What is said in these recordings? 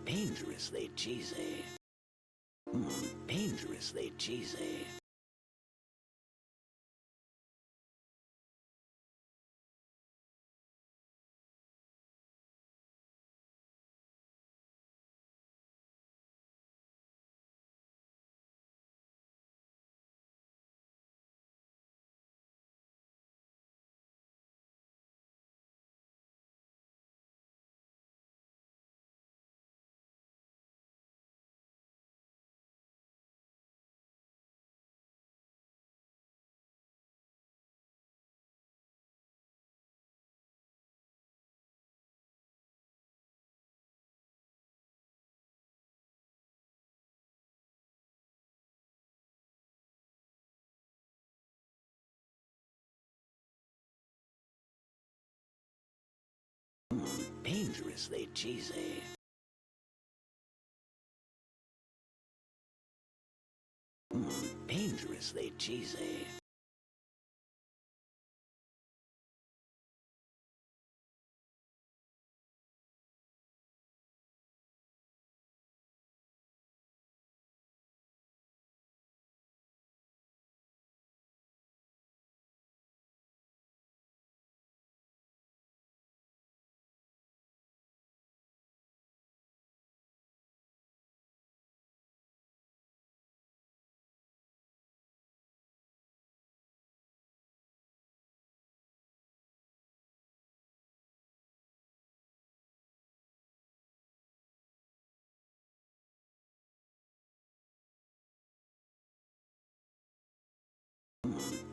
Dangerously cheesy. Dangerously cheesy. Dangerously cheesy. Dangerously cheesy.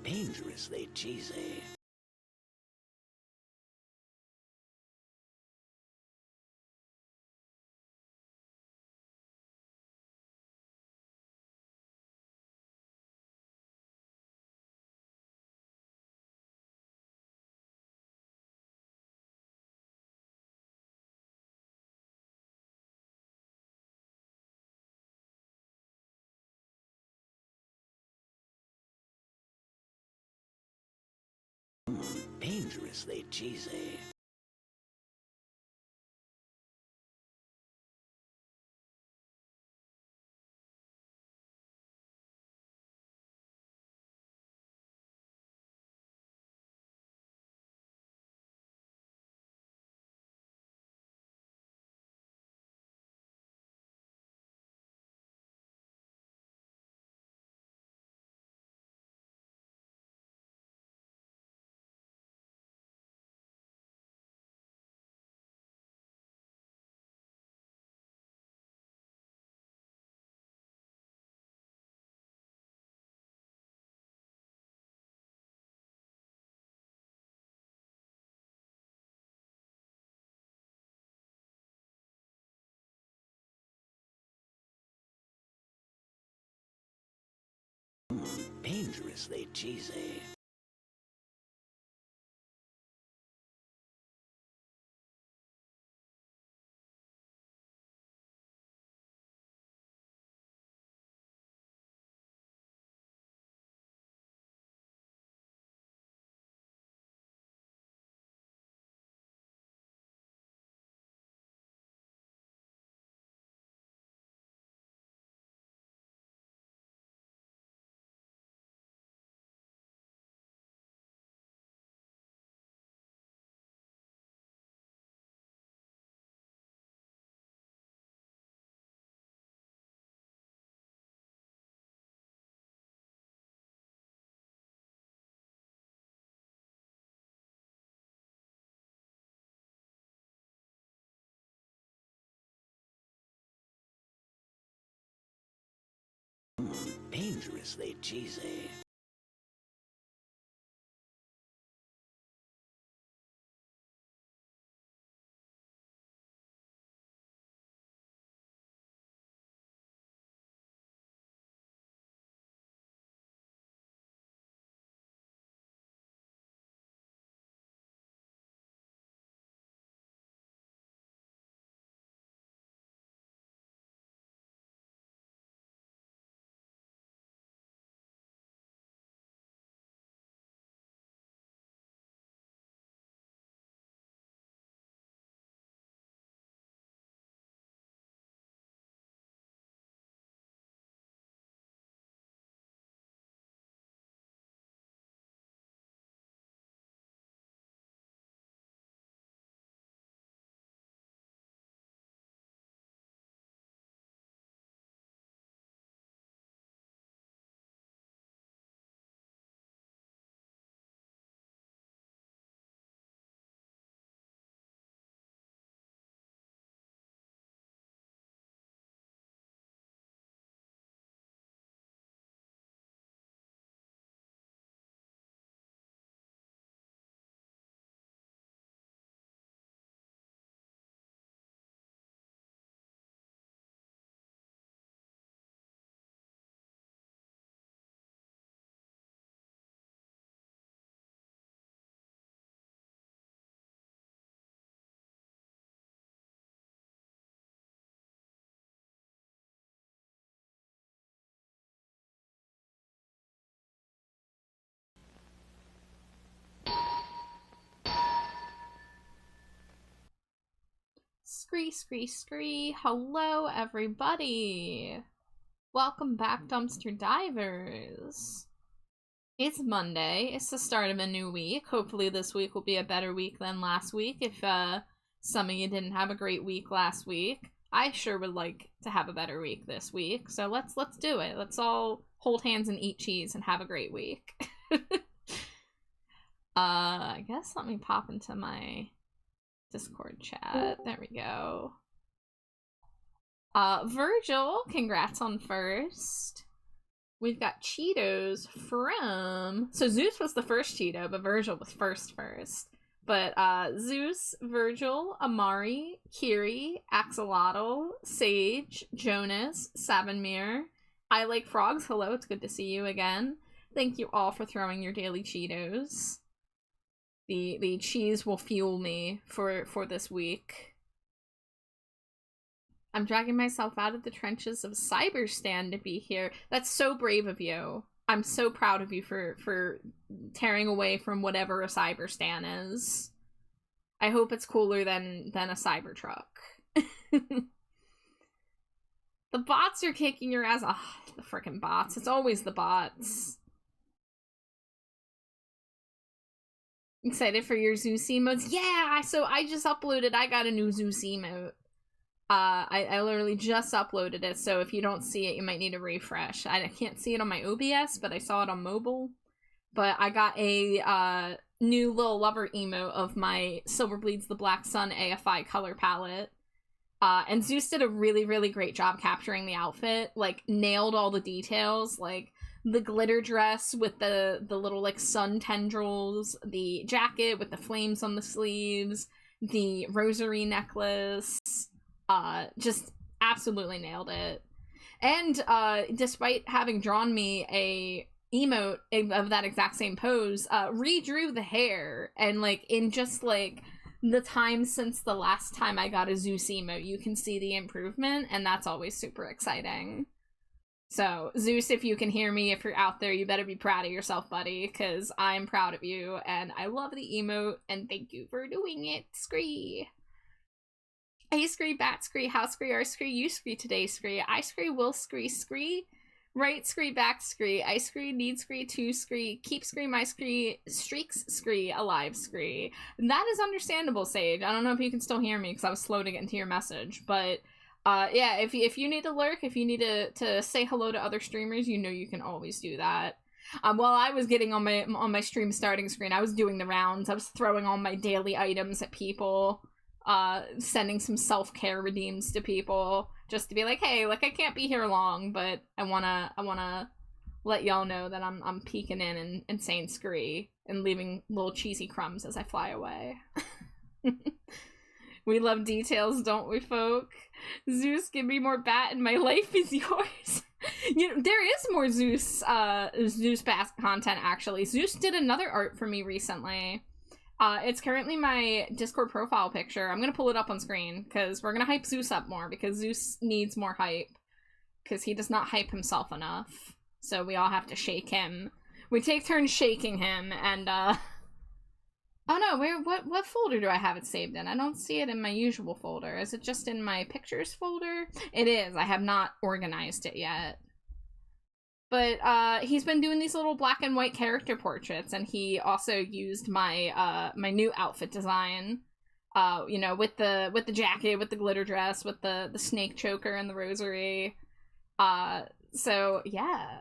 Dangerously cheesy. Dangerously cheesy. Dangerously cheesy. Dangerously cheesy. Scree. Hello, everybody. Welcome back, Dumpster Divers. It's Monday. It's the start of a new week. Hopefully this week will be a better week than last week. If some of you didn't have a great week last week, I sure would like to have a better week this week. So let's do it. Let's all hold hands and eat cheese and have a great week. I guess let me pop into my Discord chat. There we go. Virgil, congrats on first. We've got Cheetos from... So Zeus was the first Cheeto, but Virgil was first. But Zeus, Virgil, Amari, Kiri, Axolotl, Sage, Jonas, Savonmere, I Like Frogs, hello, it's good to see you again. Thank you all for throwing your daily Cheetos. The cheese will fuel me for this week. I'm dragging myself out of the trenches of Cyberstan to be here. That's so brave of you. I'm so proud of you for tearing away from whatever a Cyberstan is. I hope it's cooler than a Cybertruck. The bots are kicking your ass. Oh, the frickin' bots. It's always the bots. Excited for your Zeus emotes? Yeah, so I just uploaded, I got a new Zeus emote. I literally just uploaded it, so if you don't see it, you might need a refresh. I can't see it on my OBS, but I saw it on mobile. But I got a new little lover emote of my Silver Bleeds the Black Sun AFI color palette. And Zeus did a really, really great job capturing the outfit. Like, nailed all the details, like the glitter dress with the little, like, sun tendrils, the jacket with the flames on the sleeves, the rosary necklace, just absolutely nailed it. And, despite having drawn me a emote of that exact same pose, redrew the hair, and, like, in just, like, the time since the last time I got a Zeus emote, you can see the improvement, and that's always super exciting. So, Zeus, if you can hear me, if you're out there, you better be proud of yourself, buddy, because I'm proud of you, and I love the emote, and thank you for doing it, Scree. Hey, Scree, Bat Scree, How Scree, R Scree, You Scree, Today Scree, I Scree, Will Scree, Scree, Right Scree, Back Scree, I Scree, Need Scree, To Scree, Keep Scree, My Scree, Streaks Scree, Alive Scree. And that is understandable, Sage. I don't know if you can still hear me, because I was slow to get into your message, but... yeah, if you need to lurk, if you need to say hello to other streamers, you know you can always do that. While I was getting on my stream starting screen, I was doing the rounds. I was throwing all my daily items at people, sending some self-care redeems to people, just to be like, hey, like, I can't be here long, but I wanna let y'all know that I'm peeking in and saying scree, and leaving little cheesy crumbs as I fly away. We love details, don't we, folk? Zeus, give me more bat and my life is yours. You know, there is more Zeus Bass content, actually. Zeus did another art for me recently. It's currently my Discord profile picture. I'm gonna pull it up on screen, because we're gonna hype Zeus up more, because Zeus needs more hype. Because he does not hype himself enough. So we all have to shake him. We take turns shaking him, and, oh no, what folder do I have it saved in? I don't see it in my usual folder. Is it just in my pictures folder? It is. I have not organized it yet. But he's been doing these little black and white character portraits, and he also used my my new outfit design. You know, with the jacket, with the glitter dress, with the snake choker and the rosary. So yeah.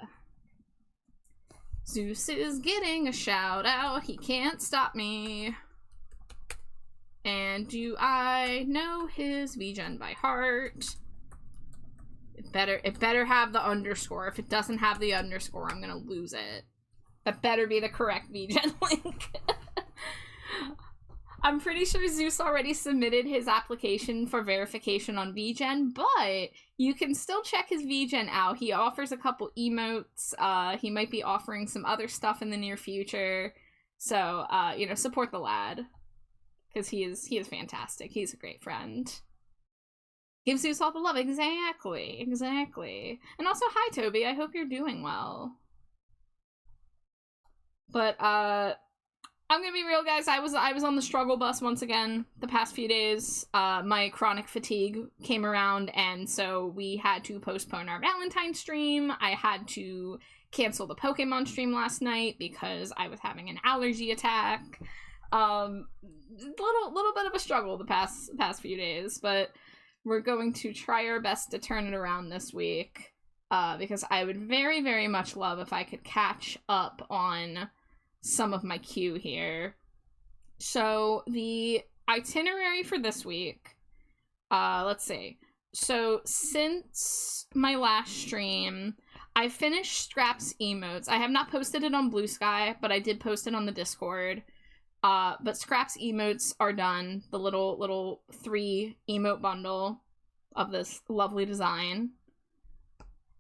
Zeus is getting a shout out, he can't stop me. And do I know his VGen by heart? It better have the underscore. If it doesn't have the underscore, I'm gonna lose it. That better be the correct VGen link. I'm pretty sure Zeus already submitted his application for verification on VGen, but you can still check his VGen out. He offers a couple emotes. He might be offering some other stuff in the near future. So, you know, support the lad, because he is fantastic. He's a great friend. Give Zeus all the love. Exactly. And also, hi, Toby. I hope you're doing well. But, I'm gonna be real, guys. I was on the struggle bus once again the past few days. My chronic fatigue came around, and so we had to postpone our Valentine's stream. I had to cancel the Pokemon stream last night because I was having an allergy attack. Little bit of a struggle the past few days, but we're going to try our best to turn it around this week. Because I would very, very much love if I could catch up on some of my queue here. So the itinerary for this week, let's see. So since my last stream, I finished Scrap's emotes. I have not posted it on Blue Sky, but I did post it on the Discord. But Scrap's emotes are done. The little 3 emote bundle of this lovely design.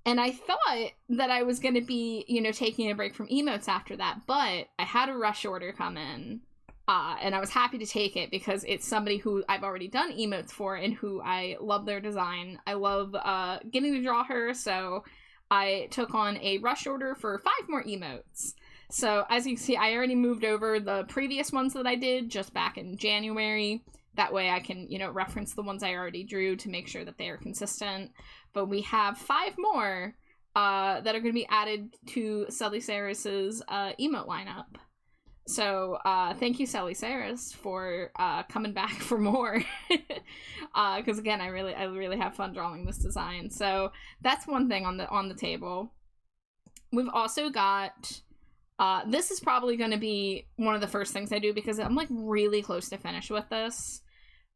And I thought that I was going to be, taking a break from emotes after that, but I had a rush order come in, and I was happy to take it because it's somebody who I've already done emotes for and who I love their design. I love getting to draw her, so I took on a rush order for 5 more emotes. So as you can see, I already moved over the previous ones that I did just back in January. That way I can, reference the ones I already drew to make sure that they are consistent. But we have 5 more that are going to be added to Sally Saris's emote lineup. So thank you, Sally Saris, for coming back for more. Because again, I really have fun drawing this design. So that's one thing on the table. We've also got this is probably going to be one of the first things I do because I'm like really close to finish with this.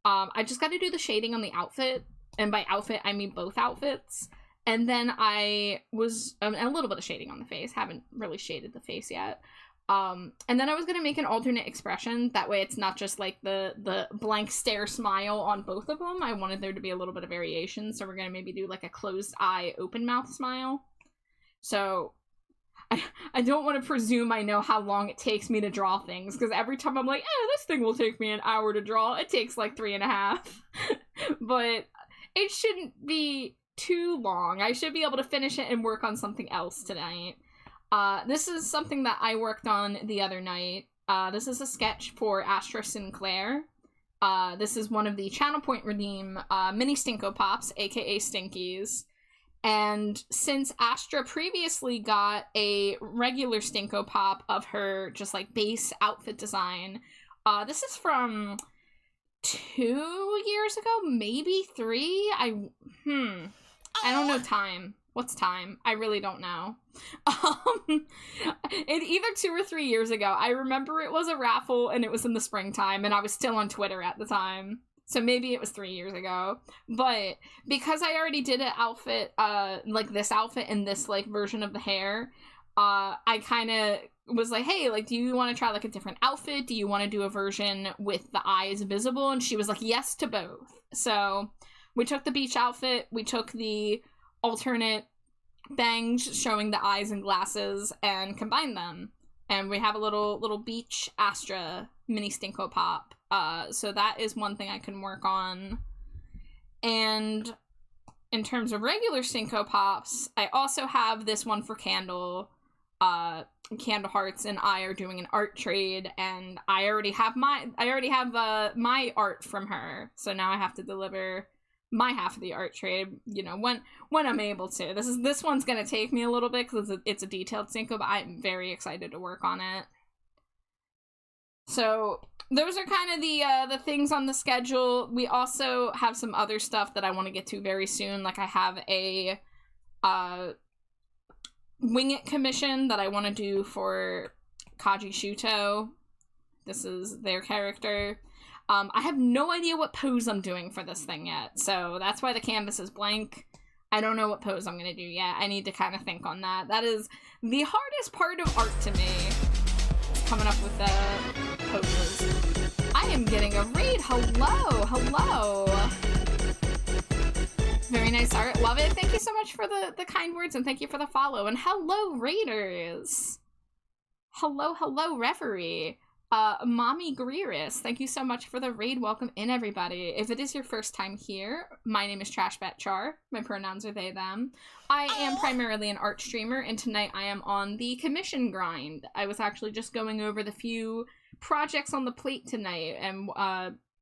I just got to do the shading on the outfit. And by outfit, I mean both outfits. And then I was a little bit of shading on the face. Haven't really shaded the face yet. And then I was going to make an alternate expression. That way it's not just like the blank stare smile on both of them. I wanted there to be a little bit of variation. So we're going to maybe do like a closed eye, open mouth smile. So I don't want to presume I know how long it takes me to draw things. Because every time I'm like, this thing will take me an hour to draw. It takes like 3.5. But it shouldn't be too long. I should be able to finish it and work on something else tonight. This is something that I worked on the other night. This is a sketch for Astra Sinclair. This is one of the Channel Point Redeem mini Stinko Pops, aka Stinkies. And since Astra previously got a regular Stinko Pop of her just like base outfit design, this is from 2 years ago, maybe 3. I don't know time. What's time? I really don't know. Either 2 or 3 years ago. I remember it was a raffle and it was in the springtime and I was still on Twitter at the time. So maybe it was 3 years ago. But because I already did an outfit, like this outfit and this like version of the hair, I kind of was like, hey, like, do you want to try like a different outfit? Do you want to do a version with the eyes visible? And she was like, yes to both. So we took the beach outfit, we took the alternate bangs showing the eyes and glasses and combined them. And we have a little beach Astra mini Stinko Pop. So that is one thing I can work on. And in terms of regular Stinko Pops, I also have this one for Candle. Candle Hearts and I are doing an art trade, and I already have my art from her. So now I have to deliver my half of the art trade, when I'm able to. This one's gonna take me a little bit because it's a detailed Stinko, but I'm very excited to work on it. So those are kind of the things on the schedule. We also have some other stuff that I want to get to very soon. Like I have a Wing It commission that I want to do for Kaji Shuto. This is their character. I have no idea what pose I'm doing for this thing yet, so that's why the canvas is blank. I don't know what pose I'm going to do yet. I need to kind of think on that. That is the hardest part of art to me. It's coming up with the poses. I am getting a raid. Hello. Very nice art. Love it. Thank you so much for the kind words, and thank you for the follow. And hello, raiders. Hello, referee. Mommy Greeris, thank you so much for the raid. Welcome in, everybody. If it is your first time here, my name is Trashbat Char. My pronouns are they, them. I am primarily an art streamer, and tonight I am on the commission grind. I was actually just going over the few projects on the plate tonight, and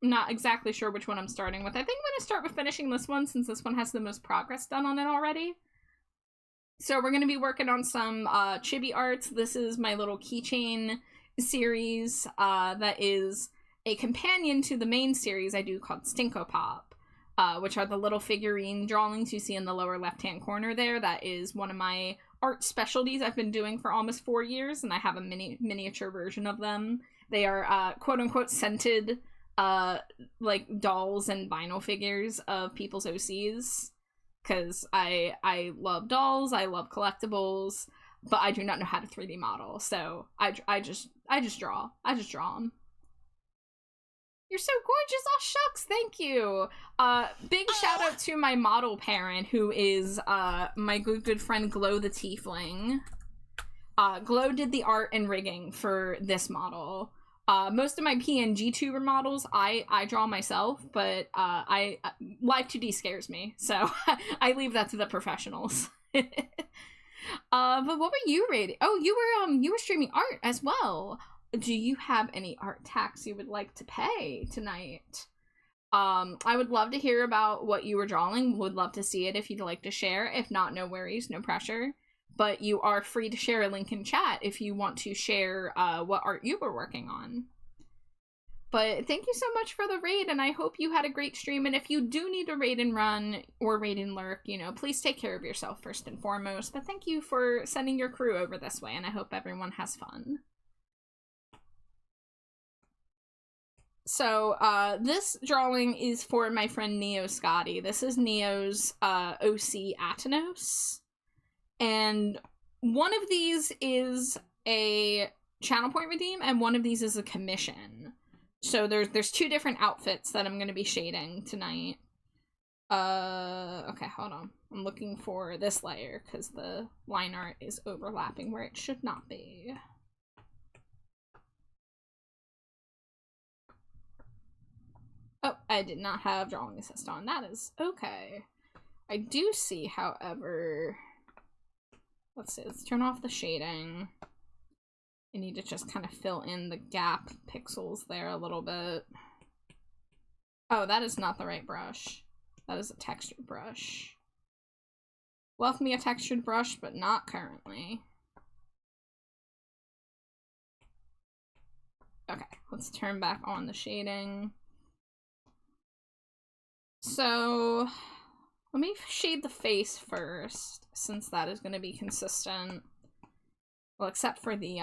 not exactly sure which one I'm starting with. I think I'm going to start with finishing this one since this one has the most progress done on it already. So we're going to be working on some chibi arts. This is my little keychain series that is a companion to the main series I do called Stinko Pop, which are the little figurine drawings you see in the lower left-hand corner there. That is one of my art specialties I've been doing for almost 4 years, and I have a miniature version of them. They are quote-unquote scented like dolls and vinyl figures of people's OCs, because I love dolls, I love collectibles, but I do not know how to 3D model, so I just draw them. You're so gorgeous. Oh, shucks. Thank you. Big shout out to my model parent, who is my good friend Glow the Tiefling. Glow did the art and rigging for this model. Most of my PNG tuber models I draw myself, but Live 2D scares me, so I leave that to the professionals. But what were you rating? Oh, you were streaming art as well. Do you have any art tax you would like to pay tonight? I would love to hear about what you were drawing. Would love to see it if you'd like to share. If not, no worries, no pressure. But you are free to share a link in chat if you want to share what art you were working on. But thank you so much for the raid, and I hope you had a great stream. And if you do need a raid and run or raid and lurk, you know, please take care of yourself first and foremost. But thank you for sending your crew over this way, and I hope everyone has fun. So, this drawing is for my friend Neo Scotty. This is Neo's OC Atanos. And one of these is a channel point redeem, and one of these is a commission. So there's two different outfits that I'm going to be shading tonight. Okay, hold on. I'm looking for this layer, because the line art is overlapping where it should not be. Oh, I did not have drawing assist on. That is okay. I do see, however... Let's see, let's turn off the shading. I need to just kind of fill in the gap pixels there a little bit. Oh, that is not the right brush. That is a textured brush. Love me a textured brush, but not currently. Okay, let's turn back on the shading. So, let me shade the face first, since that is going to be consistent. Well, except for the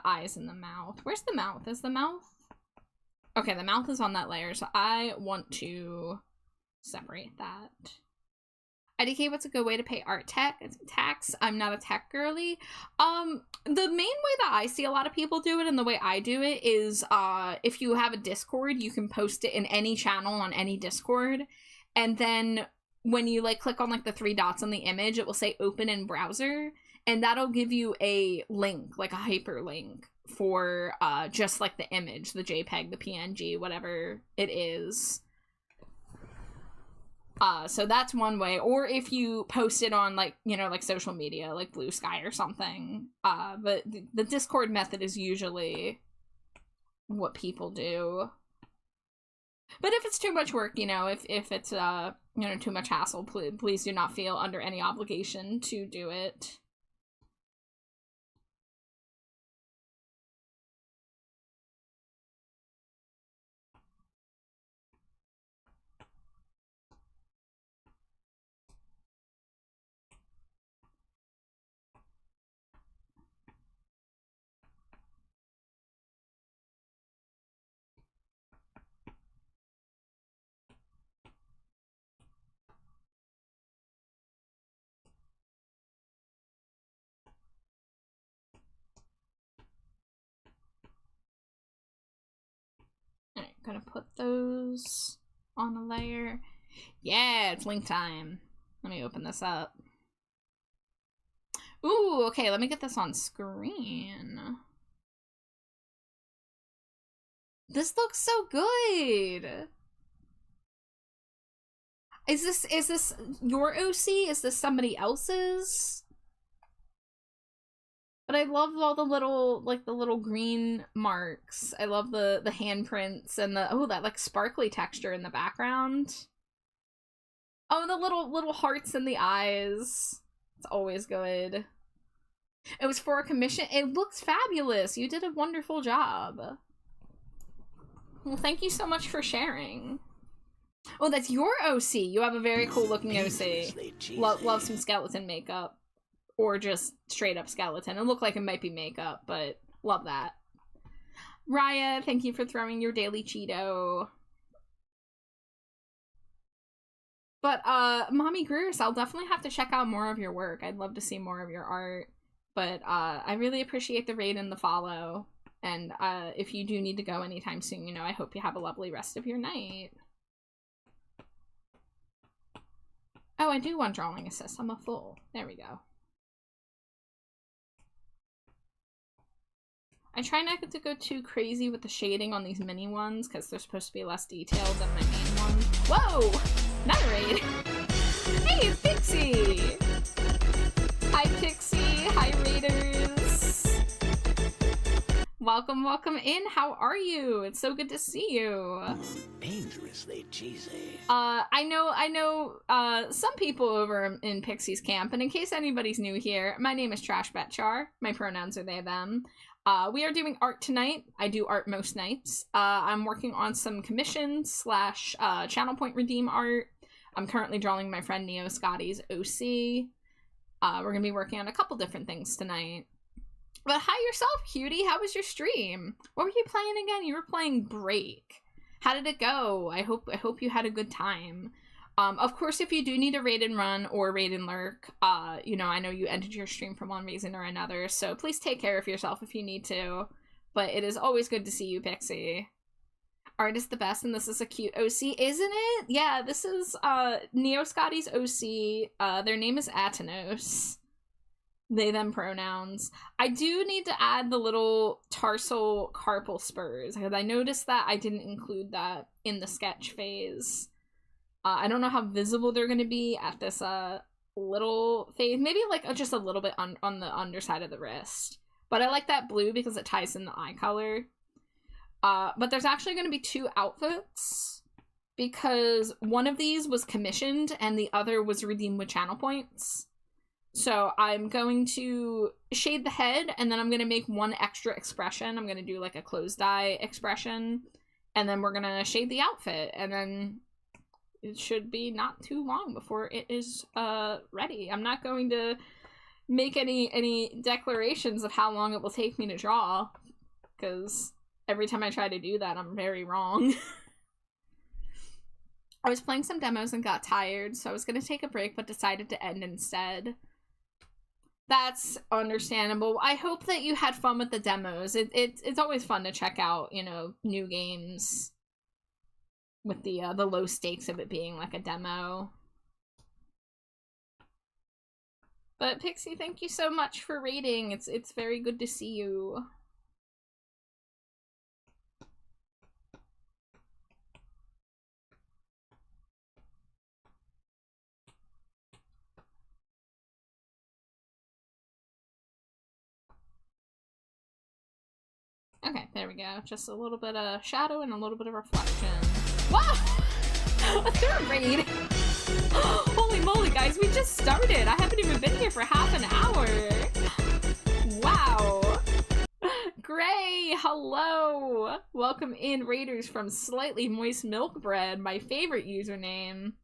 eyes and the mouth. Where's the mouth? Is the mouth? Okay, the mouth is on that layer, so I want to separate that. IDK, what's a good way to pay art tax? I'm not a tech girly. The main way that I see a lot of people do it and the way I do it is if you have a Discord, you can post it in any channel on any Discord, and then when you like click on like the 3 dots on the image, it will say open in browser, and that'll give you a link, like a hyperlink for just like the image, the JPEG, the PNG, whatever it is. So that's one way. Or if you post it on, like, you know, like social media, like Blue Sky or something. But the Discord method is usually what people do. But if it's too much work, you know, if it's, you know, too much hassle, please do not feel under any obligation to do it. Alright, gonna put those on a layer. Yeah, it's link time. Let me open this up. Ooh, okay, let me get this on screen. This looks so good. Is this your OC? Is this somebody else's? But I love all the little, like, the little green marks. I love the handprints and the, oh, that, like, sparkly texture in the background. Oh, the little hearts in the eyes. It's always good. It was for a commission. It looks fabulous. You did a wonderful job. Well, thank you so much for sharing. Oh, that's your OC. You have a very cool looking OC. Love some skeleton makeup. Or just straight up skeleton. It looked like it might be makeup, but love that. Raya, thank you for throwing your daily Cheeto. But, Mommy Groose, I'll definitely have to check out more of your work. I'd love to see more of your art. But, I really appreciate the raid and the follow. And, if you do need to go anytime soon, you know, I hope you have a lovely rest of your night. Oh, I do want drawing assist. I'm a fool. There we go. I try not to go too crazy with the shading on these mini ones, because they're supposed to be less detailed than my main ones. Whoa! Not a raid! Hey, it's Pixie! Hi, Pixie! Hi, raiders! Welcome, welcome in! How are you? It's so good to see you! Dangerously cheesy. I know, some people over in Pixie's camp, and in case anybody's new here, my name is TrashBatChar. My pronouns are they, them. We are doing art tonight. I do art most nights. I'm working on some commissions / channel point redeem art. I'm currently drawing my friend Neo Scotty's OC. We're gonna be working on a couple different things tonight. But hi yourself, cutie. How was your stream? What were you playing again? You were playing Break. How did it go? I hope you had a good time. Of course, if you do need a raid and run or raid and lurk, you know, I know you ended your stream for one reason or another, so please take care of yourself if you need to. But it is always good to see you, Pixie. Art is the best, and this is a cute OC, isn't it? Yeah, this is, Neo Scotty's OC. Their name is Atanos. They, them pronouns. I do need to add the little tarsal carpal spurs, because I noticed that I didn't include that in the sketch phase. I don't know how visible they're going to be at this little phase. Maybe like just a little bit on the underside of the wrist. But I like that blue because it ties in the eye color. But there's actually going to be 2 outfits because one of these was commissioned and the other was redeemed with channel points. So I'm going to shade the head and then I'm going to make one extra expression. I'm going to do like a closed eye expression and then we're going to shade the outfit and then it should be not too long before it is ready. I'm not going to make any declarations of how long it will take me to draw, because every time I try to do that, I'm very wrong. I was playing some demos and got tired, so I was going to take a break, but decided to end instead. That's understandable. I hope that you had fun with the demos. It's always fun to check out, you know, new games. With the low stakes of it being like a demo. But Pixie, thank you so much for raiding. It's very good to see you. Okay, there we go. Just a little bit of shadow and a little bit of reflection. Wow! A third raid! Holy moly, guys, we just started! I haven't even been here for half an hour! Wow! Gray, hello! Welcome in, raiders from Slightly Moist Milk Bread, my favorite username.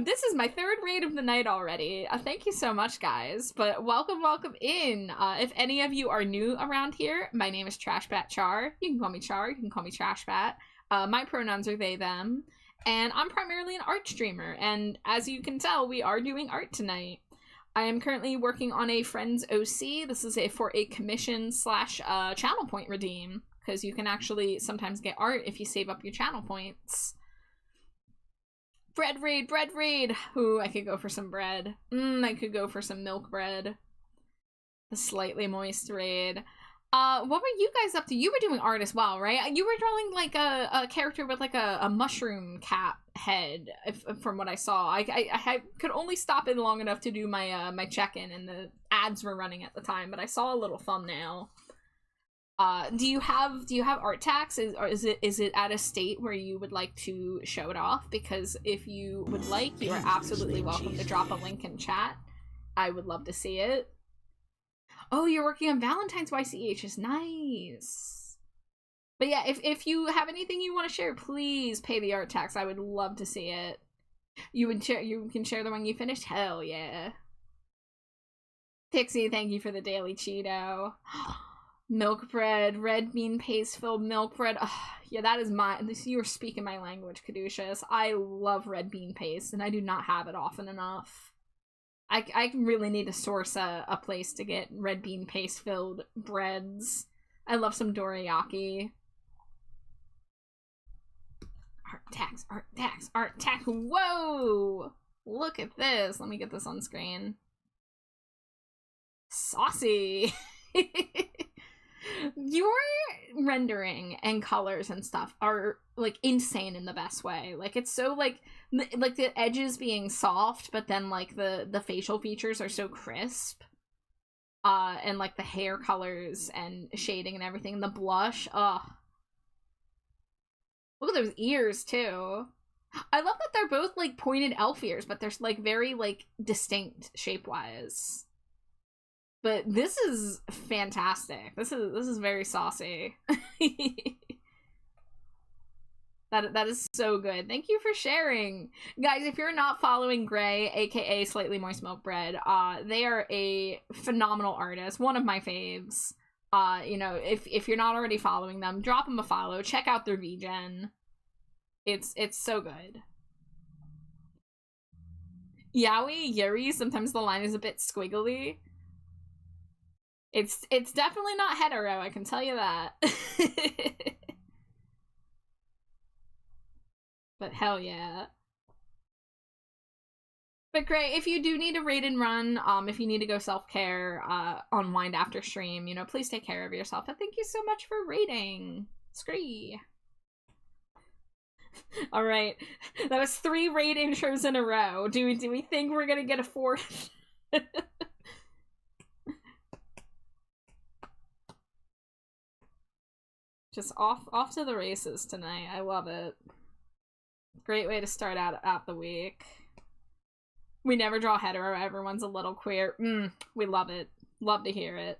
This is my 3rd raid of the night already. Thank you so much, guys. But welcome in. If any of you are new around here, my name is TrashBatChar. You can call me Char, you can call me TrashBat. My pronouns are they, them. And I'm primarily an art streamer. And as you can tell, we are doing art tonight. I am currently working on a friend's OC. This is for a commission / channel point redeem. Because you can actually sometimes get art if you save up your channel points. Bread raid! Ooh, I could go for some bread. I could go for some milk bread. The Slightly Moist raid. What were you guys up to? You were doing art as well, right? You were drawing like a character with like a mushroom cap head from what I saw. I could only stop in long enough to do my my check-in, and the ads were running at the time, but I saw a little thumbnail. Do you have art tax? Is it at a state where you would like to show it off? Because if you would like, you are absolutely welcome to drop a link in chat. I would love to see it. Oh, you're working on Valentine's YCH is nice. But yeah, if you have anything you want to share, please pay the art tax. I would love to see it. You can share the one you finished? Hell yeah. Pixie, thank you for the daily Cheeto. Milk bread, red bean paste filled milk bread. Yeah, that is you are speaking my language, Caduceus. I love red bean paste, and I do not have it often enough. I really need to source a place to get red bean paste filled breads. I love some dorayaki. Art tax, art tax, art tax. Whoa! Look at this. Let me get this on screen. Saucy. Your rendering and colors and stuff are like insane in the best way. Like it's so like the edges being soft, but then like the facial features are so crisp. And like the hair colors and shading and everything, and the blush. Look at those ears too. I love that they're both like pointed elf ears, but they're like very like distinct shape wise. But this is fantastic. This is very saucy. That is so good. Thank you for sharing. Guys, if you're not following Gray, aka Slightly Moist Milk Bread, they are a phenomenal artist. One of my faves. You know, if you're not already following them, drop them a follow. Check out their VGen. It's so good. Yaoi, Yuri, sometimes the line is a bit squiggly. It's definitely not hetero, I can tell you that. But hell yeah. But great, if you do need a raid and run, if you need to go self-care, unwind after stream, you know, please take care of yourself. And thank you so much for raiding. Scree. Alright. That was 3 raid intros in a row. Do we think we're gonna get a 4th? Just off to the races tonight. I love it. Great way to start out the week. We never draw hetero. Everyone's a little queer. We love it. Love to hear it.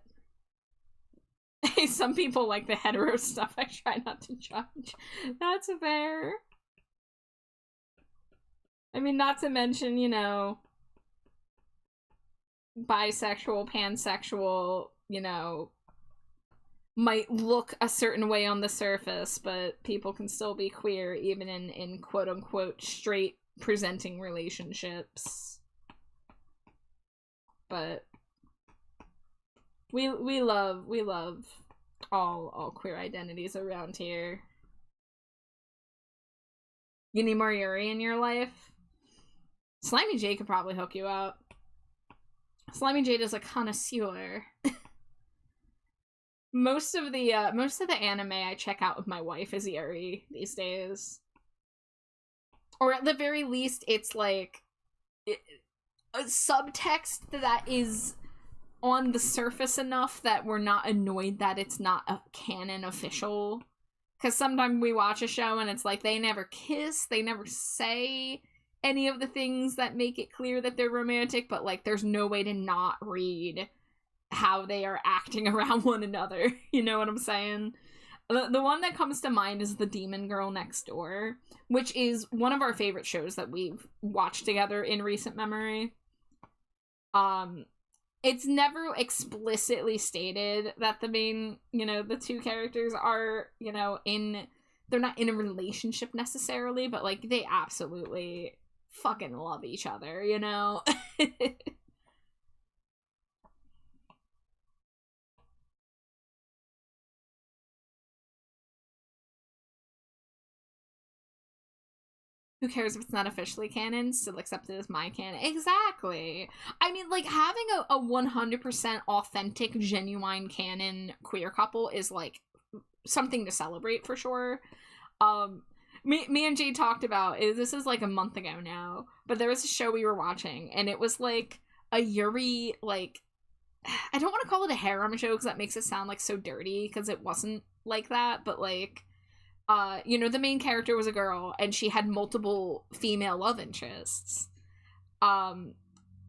Some people like the hetero stuff. I try not to judge. That's fair. I mean, not to mention, you know, bisexual, pansexual, you know, might look a certain way on the surface, but people can still be queer even in quote-unquote straight presenting relationships. But we love all queer identities around here. You need more Yuri in your life? Slimy J could probably hook you up. Slimy Jade is a connoisseur. Most of the anime I check out with my wife is Yuri these days. Or at the very least, it's like a subtext that is on the surface enough that we're not annoyed that it's not a canon official. Because sometimes we watch a show and it's like they never kiss, they never say any of the things that make it clear that they're romantic, but like there's no way to not read how they are acting around one another. You know what I'm saying? The one that comes to mind is The Demon Girl Next Door, which is one of our favorite shows that we've watched together in recent memory. It's never explicitly stated that the main, you know, the two characters are, you know, they're not in a relationship necessarily, but like they absolutely fucking love each other, you know? Who cares if it's not officially canon? Still accept it as my canon. Exactly. I mean, like, having a 100% authentic, genuine canon queer couple is, like, something to celebrate for sure. me and Jay talked about this is like a month ago now, but there was a show we were watching, and it was like a Yuri, like, I don't want to call it a harem show because that makes it sound like so dirty, because it wasn't like that, but like, you know, the main character was a girl and she had multiple female love interests.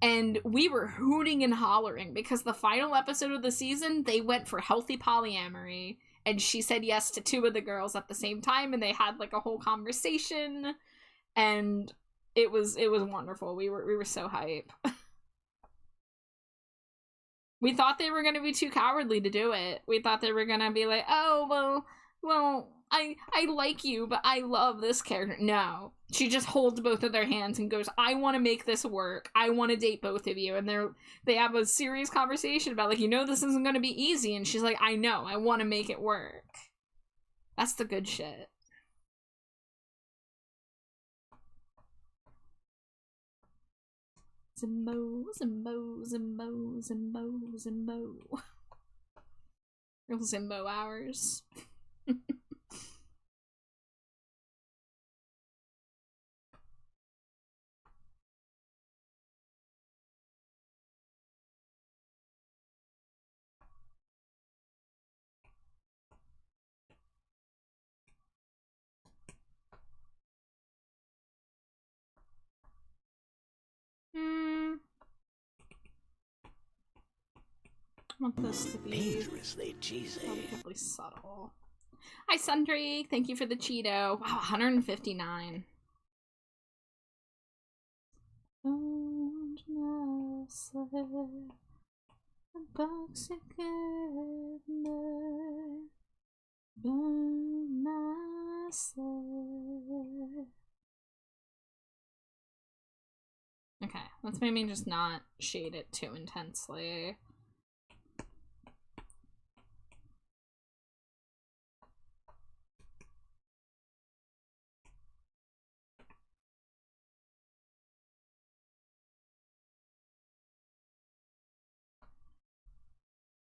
And we were hooting and hollering because the final episode of the season, they went for healthy polyamory, and she said yes to 2 of the girls at the same time, and they had like a whole conversation, and it was wonderful. We were so hype. We thought they were gonna be too cowardly to do it. We thought they were gonna be like, oh, well, I like you, but I love this character. No. She just holds both of their hands and goes, I want to make this work. I want to date both of you. And they have a serious conversation about, like, you know, this isn't going to be easy. And she's like, I know. I want to make it work. That's the good shit. Zimbo, Zimbo, Zimbo, Zimbo, Zimbo. Real Zimbo hours. I want this to be dangerously cheesy. relatively subtle. Hi, Sundry. Thank you for the Cheeto. Wow, 159. Okay, let's maybe just not shade it too intensely.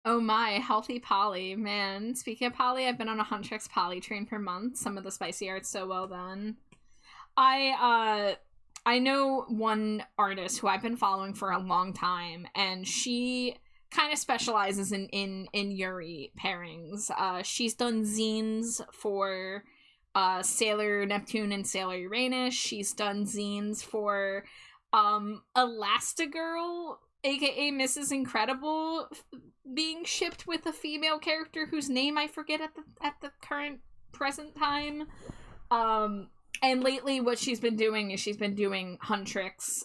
Oh my, healthy poly, man. Speaking of poly, I've been on a Huntrix poly train for months. Some of the spicy art's so well done. I know one artist who I've been following for a long time, and she kind of specializes in Yuri pairings. She's done zines for Sailor Neptune and Sailor Uranus. She's done zines for Elastigirl, aka Mrs. Incredible, being shipped with a female character whose name I forget at the current present time. And lately what she's been doing is she's been doing Huntrix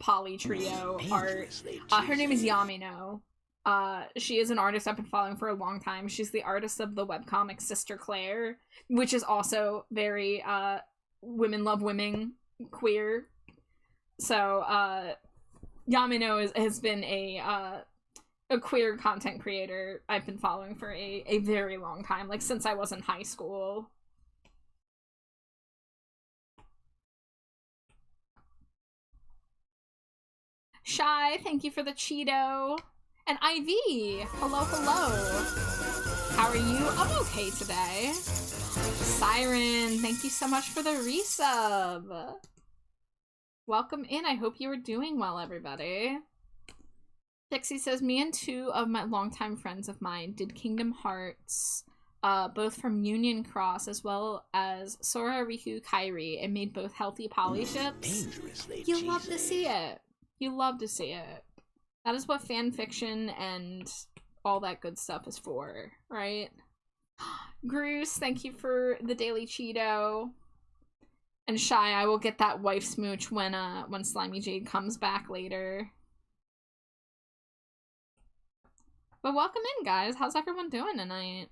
poly trio art. Her name is Yamino. She is an artist I've been following for a long time. She's the artist of the webcomic Sister Claire, which is also very women love women, queer. So Yamino has been a queer content creator I've been following for a very long time, like since I was in high school. Shy, thank you for the Cheeto. And Ivy, hello, hello. How are you? I'm okay today. Siren, thank you so much for the resub. Welcome in. I hope you are doing well, everybody. Dixie says, me and 2 of my longtime friends of mine did Kingdom Hearts, both from Union Cross as well as Sora, Riku, Kairi, and made both healthy poly ships. You love to see it. You love to see it. That is what fan fiction and all that good stuff is for, right? Groose, thank you for the daily Cheeto. And Shy, I will get that wife smooch when Slimy Jade comes back later. But welcome in, guys. How's everyone doing tonight?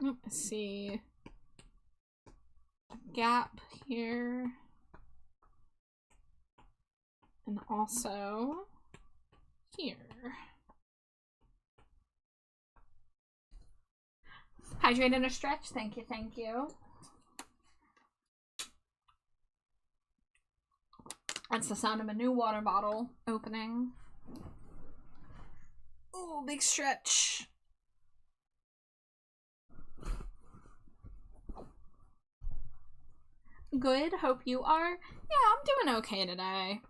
Let's see. Gap here. And also here. Hydrate and a stretch. Thank you, thank you. That's the sound of a new water bottle opening. Ooh, big stretch. Good, hope you are. Yeah, I'm doing okay today.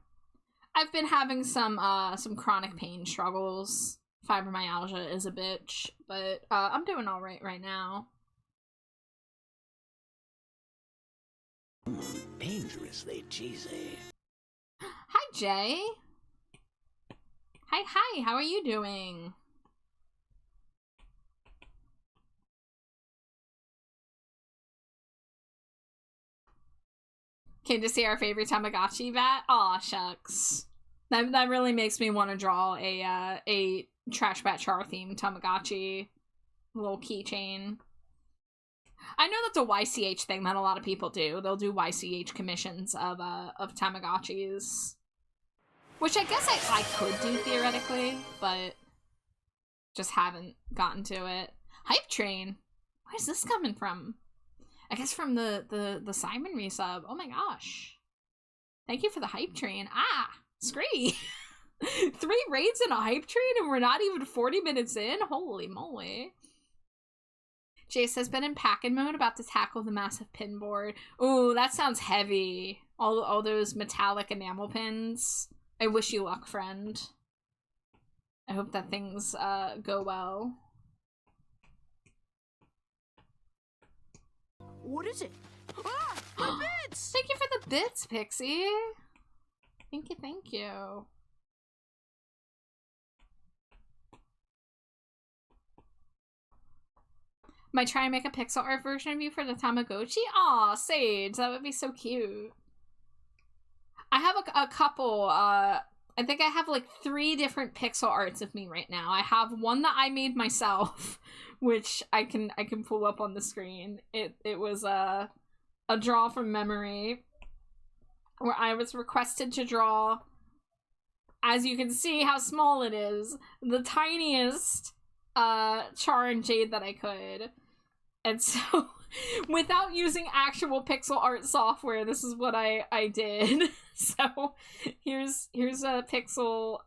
I've been having some chronic pain struggles. Fibromyalgia is a bitch, but I'm doing all right now. Dangerously cheesy. Hi, Jay. Hi, how are you doing? Came to see our favorite Tamagotchi vat? Aw, shucks. That really makes me want to draw a Trash Bat Char themed Tamagotchi little keychain. I know that's a YCH thing that a lot of people do. They'll do YCH commissions of Tamagotchis. Which I guess I could do theoretically, but just haven't gotten to it. Hype Train? Where's this coming from? I guess from the Simon resub. Oh my gosh. Thank you for the Hype Train. Ah, scree. 3 raids and a Hype Train and we're not even 40 minutes in? Holy moly. Jace has been in pack-in mode, about to tackle the massive pin board. Ooh, that sounds heavy. All those metallic enamel pins. I wish you luck, friend. I hope that things go well. What is it? Ah! My bits! Thank you for the bits, Pixie. Thank you, thank you. Might try and make a pixel art version of you for the Tamagotchi? Aw, Sage, that would be so cute. I have a couple, I think I have like 3 different pixel arts of me right now. I have one that I made myself, which I can pull up on the screen. It was a draw from memory where I was requested to draw, as you can see how small it is, the tiniest Char and Jade that I could. And so, without using actual pixel art software, this is what I did. So, here's a pixel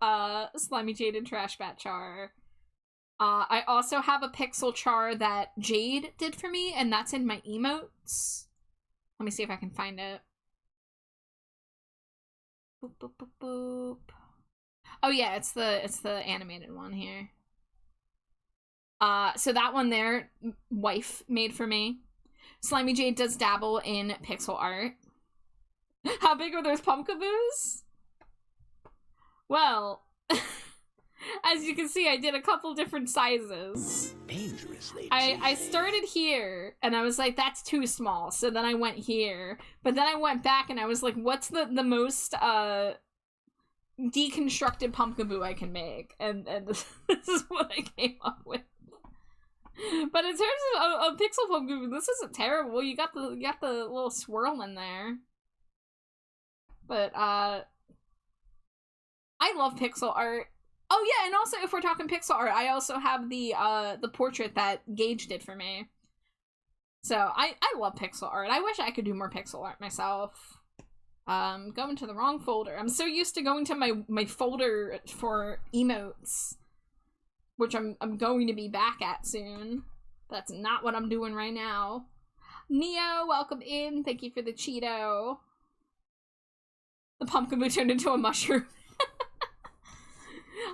Slimy Jade and Trash Bat Char. I also have a pixel char that Jade did for me, and that's in my emotes. Let me see if I can find it. Boop, boop, boop, boop. Oh yeah, it's the animated one here. So that one there, wife made for me. Slimy Jade does dabble in pixel art. How big are those pumpkaboos? Well, as you can see, I did a couple different sizes. Dangerously I started here, and I was like, that's too small. So then I went here. But then I went back, and I was like, what's the most, deconstructed pumpkaboo I can make? And this is what I came up with. But in terms of pixel pumpkaboo, this isn't terrible. You got the little swirl in there. But, I love pixel art. Oh yeah, and also if we're talking pixel art, I also have the portrait that Gage did for me. So I love pixel art. I wish I could do more pixel art myself. Going to the wrong folder. I'm so used to going to my folder for emotes, which I'm going to be back at soon. That's not what I'm doing right now. Neo, welcome in. Thank you for the Cheeto. The pumpkaboo turned into a mushroom.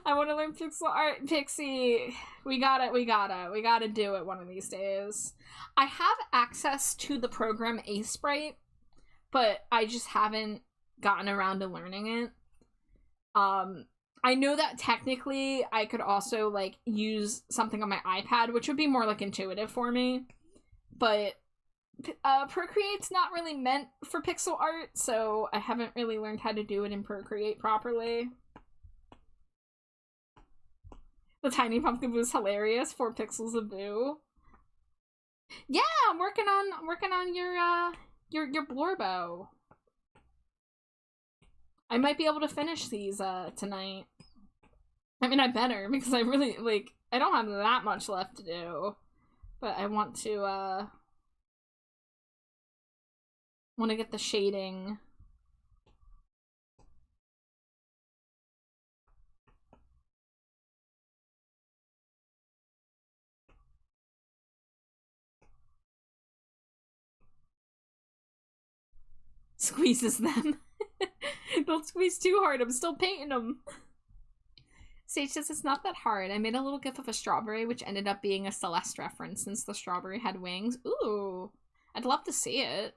I want to learn pixel art, Pixie. We gotta do it one of these days. I have access to the program Sprite, but I just haven't gotten around to learning it. I know that technically I could also like use something on my iPad, which would be more like intuitive for me, but Procreate's not really meant for pixel art, so I haven't really learned how to do it in Procreate properly. The tiny pumpkaboo is hilarious. 4 pixels of boo. Yeah, I'm working on your Blorbo. I might be able to finish these tonight. I mean, I better, because I really I don't have that much left to do, but I want to get the shading. Squeezes them. Don't squeeze too hard, I'm still painting them. Sage says it's not that hard. I made a little gif of a strawberry, which ended up being a Celeste reference since the strawberry had wings. Ooh, I'd love to see it.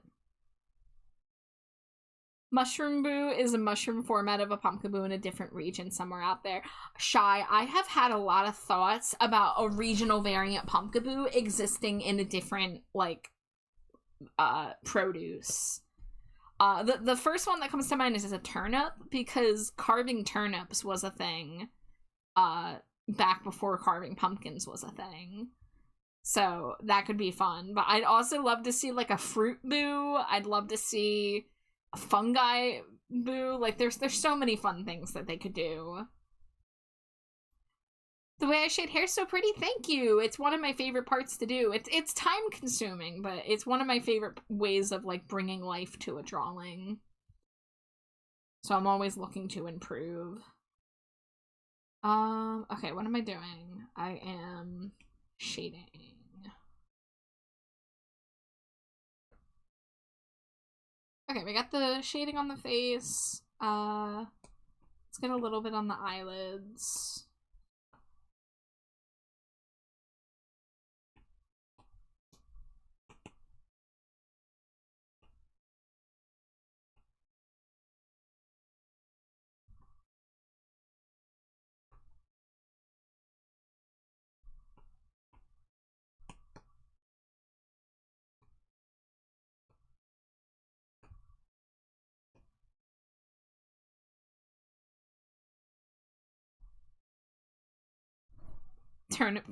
Mushroom Boo is a mushroom format of a pumpkaboo in a different region somewhere out there. Shy, I have had a lot of thoughts about a regional variant pumpkaboo existing in a different, like, produce. The first one that comes to mind is a turnip, because carving turnips was a thing, back before carving pumpkins was a thing. So that could be fun. But I'd also love to see, like, a fruit boo. I'd love to see a fungi boo. Like, there's so many fun things that they could do. The way I shade hair is so pretty. Thank you. It's one of my favorite parts to do. It's time consuming, but it's one of my favorite ways of, like, bringing life to a drawing. So I'm always looking to improve. Okay, what am I doing? I am shading. Okay, we got the shading on the face. Let's get a little bit on the eyelids.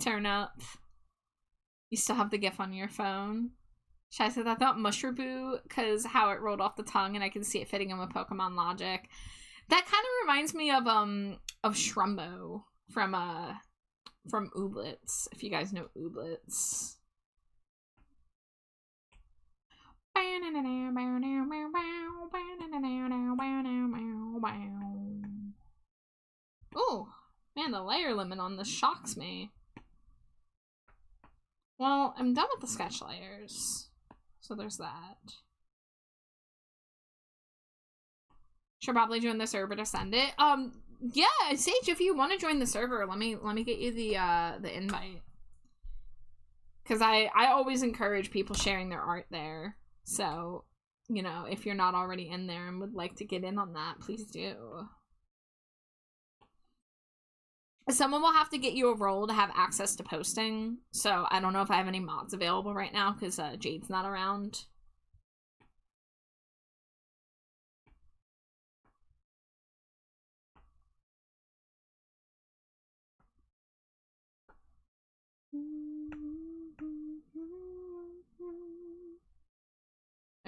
Turn up. You still have the GIF on your phone. Should I say that? I thought Mushraboo, because how it rolled off the tongue, and I can see it fitting in with Pokemon logic. That kind of reminds me of Shrumbo from Ooblets, if you guys know Ooblets. Oh, man, the layer limit on this shocks me. Well, I'm done with the sketch layers, so there's that. Should probably join the server to send it. Yeah, Sage, if you want to join the server, let me get you the invite. Because I always encourage people sharing their art there. So, you know, if you're not already in there and would like to get in on that, please do. Someone will have to get you a role to have access to posting. So I don't know if I have any mods available right now because Jade's not around.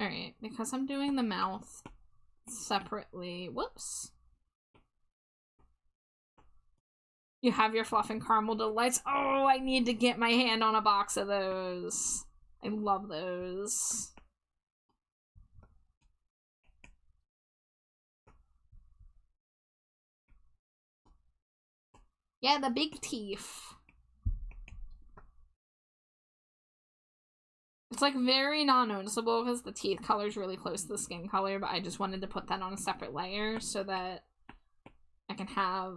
Alright, because I'm doing the mouth separately. Whoops. You have your fluff and caramel delights. Oh, I need to get my hand on a box of those. I love those. Yeah, the big teeth. It's like very non-noticeable because the teeth color is really close to the skin color, but I just wanted to put that on a separate layer so that I can have...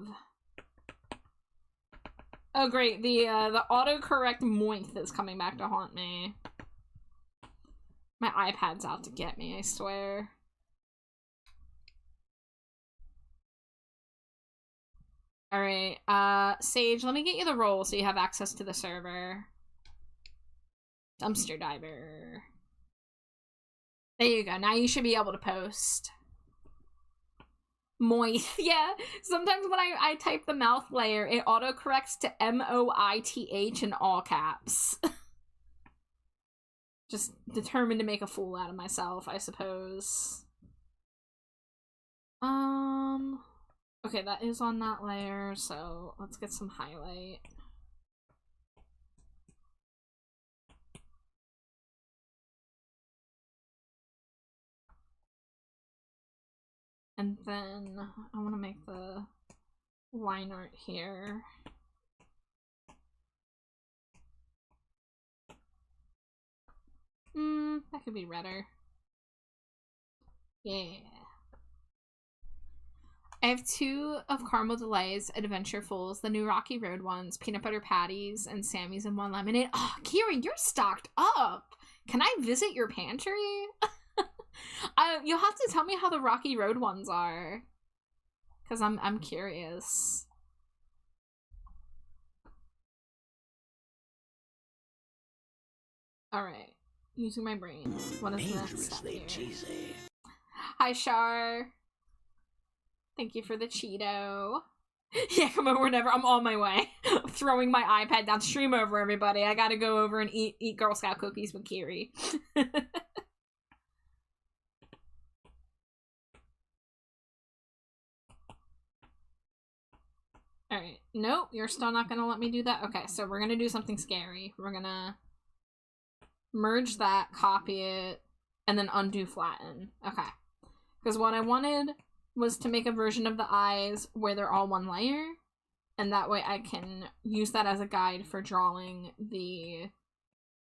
Oh great, the autocorrect moink is coming back to haunt me. My iPad's out to get me, I swear. Alright, Sage, let me get you the role so you have access to the server. Dumpster diver. There you go, now you should be able to post. Moith, yeah. Sometimes when I type the mouth layer, it autocorrects to M-O-I-T-H in all caps. Just determined to make a fool out of myself, I suppose. Okay, that is on that layer, so let's get some highlight. And then I want to make the line art here. That could be redder. Yeah. I have 2 of Caramel Delights, Adventurefuls, the new Rocky Road ones, peanut butter patties, and Sammy's and 1 lemonade. Oh, Kira, you're stocked up. Can I visit your pantry? You'll have to tell me how the Rocky Road ones are, because I'm curious. All right, using my brain. What is the next step here? Cheesy. Hi, Shar. Thank you for the Cheeto. Yeah, come over whenever. I'm on my way. I'm throwing my iPad down. Stream over, everybody. I gotta go over and eat Girl Scout cookies with Kiri. Alright. Nope, you're still not gonna let me do that? Okay, so we're gonna do something scary. We're gonna merge that, copy it, and then undo flatten. Okay. Because what I wanted was to make a version of the eyes where they're all 1 layer, and that way I can use that as a guide for drawing the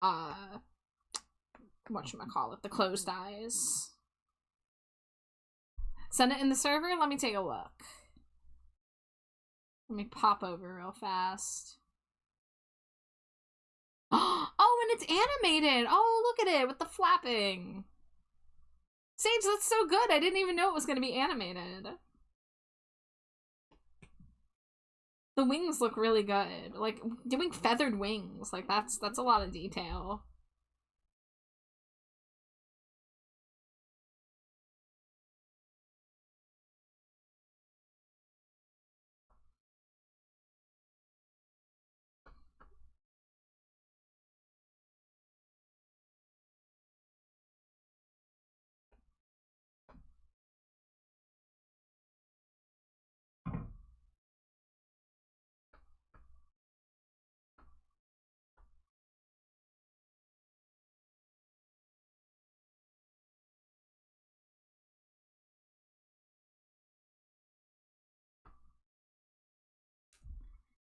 whatchamacallit, the closed eyes. Send it in the server? Let me take a look. Let me pop over real fast. Oh, and it's animated! Oh, look at it with the flapping! Sage, that's so good! I didn't even know it was gonna be animated. The wings look really good. Like, doing feathered wings, like, that's a lot of detail.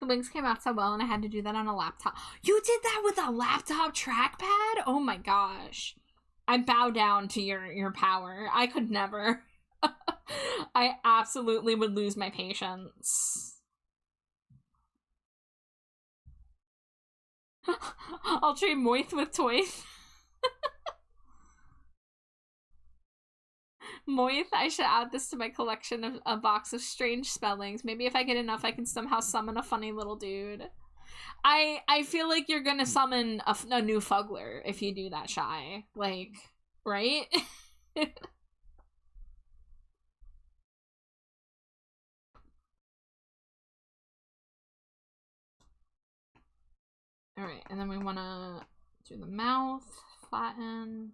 The wings came out so well, and I had to do that on a laptop. You did that with a laptop trackpad? Oh my gosh. I bow down to your power. I could never. I absolutely would lose my patience. I'll trade Moith with toys. Moith, I should add this to my collection of a box of strange spellings. Maybe if I get enough, I can somehow summon a funny little dude. I feel like you're gonna summon a new Fugler if you do that, Shy. Like, right? Alright, and then we wanna do the mouth, flatten.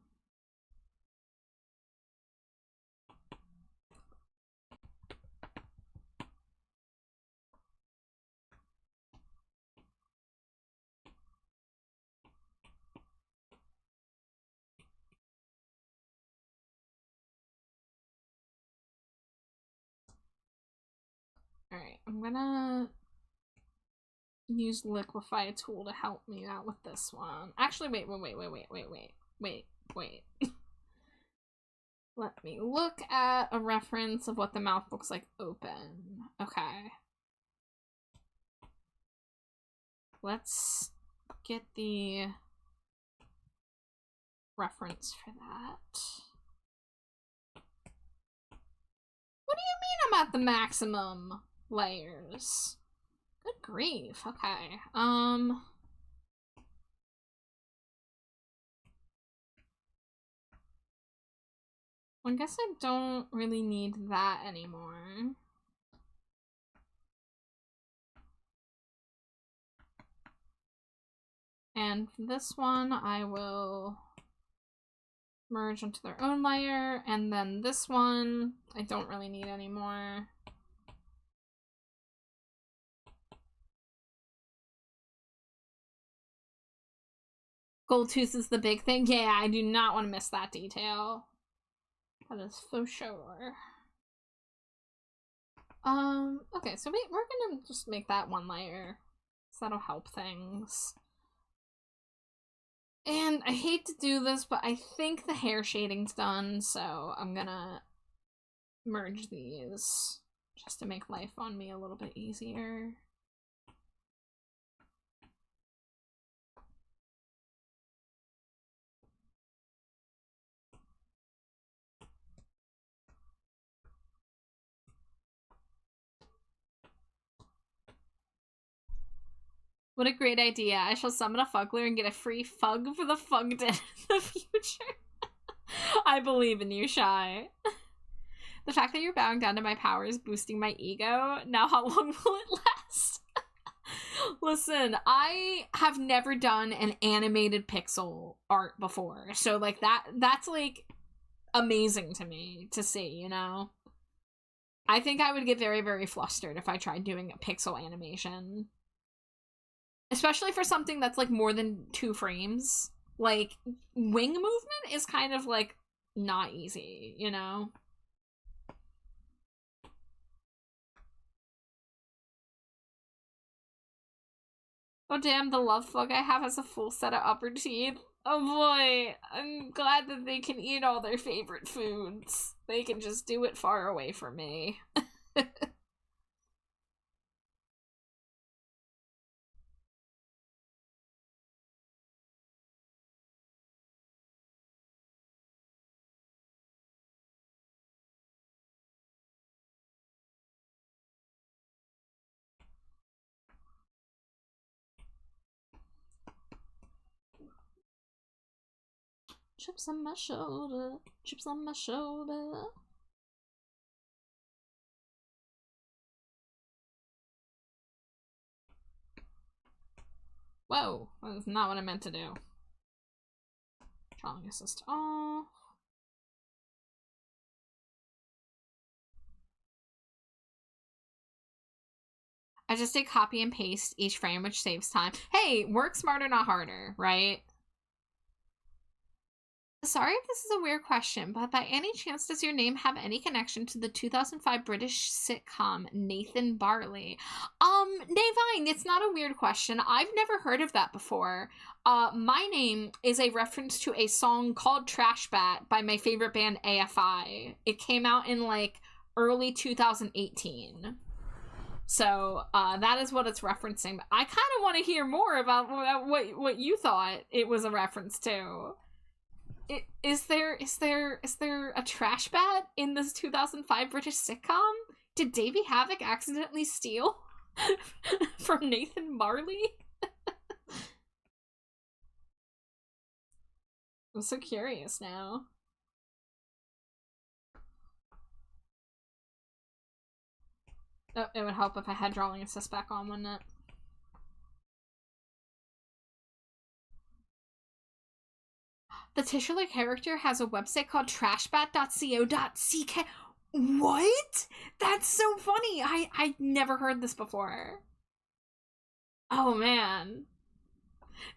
Alright, I'm gonna use Liquify tool to help me out with this one. Actually, wait. Let me look at a reference of what the mouth looks like open. Okay. Let's get the reference for that. What do you mean I'm at the maximum layers? Good grief. Okay. I guess I don't really need that anymore. And this one, I will merge into their own layer, and then this one, I don't really need anymore. Gold tooth is the big thing. Yeah, I do not want to miss that detail. That is for sure. Okay, so we're gonna just make that 1 layer, so that'll help things. And I hate to do this, but I think the hair shading's done, so I'm gonna merge these just to make life on me a little bit easier. What a great idea. I shall summon a Fugler and get a free Fug for the Fug Den in the future. I believe in you, Shy. The fact that you're bowing down to my power is boosting my ego. Now how long will it last? Listen, I have never done an animated pixel art before. So like that's like amazing to me to see, you know? I think I would get very, very flustered if I tried doing a pixel animation. Especially for something that's like more than 2 frames. Like, wing movement is kind of like not easy, you know? Oh damn, the love bug I have has a full set of upper teeth. Oh boy, I'm glad that they can eat all their favorite foods. They can just do it far away from me. Chips on my shoulder, chips on my shoulder. Whoa, that's not what I meant to do. Drawing assist off. I just did copy and paste each frame, which saves time. Hey, work smarter, not harder, right? Sorry if this is a weird question, but by any chance does your name have any connection to the 2005 British sitcom Nathan Barley? Navine, it's not a weird question. I've never heard of that before. My name is a reference to a song called Trash Bat by my favorite band AFI. It came out in like early 2018. So that is what it's referencing. I kind of want to hear more about what you thought it was a reference to. Is there a trash bat in this 2005 British sitcom? Did Davey Havoc accidentally steal from Nathan Marley? I'm so curious now. Oh, it would help if I had drawing assist back on, wouldn't it? The titular character has a website called trashbat.co.ck. What? That's so funny. I never heard this before. Oh man.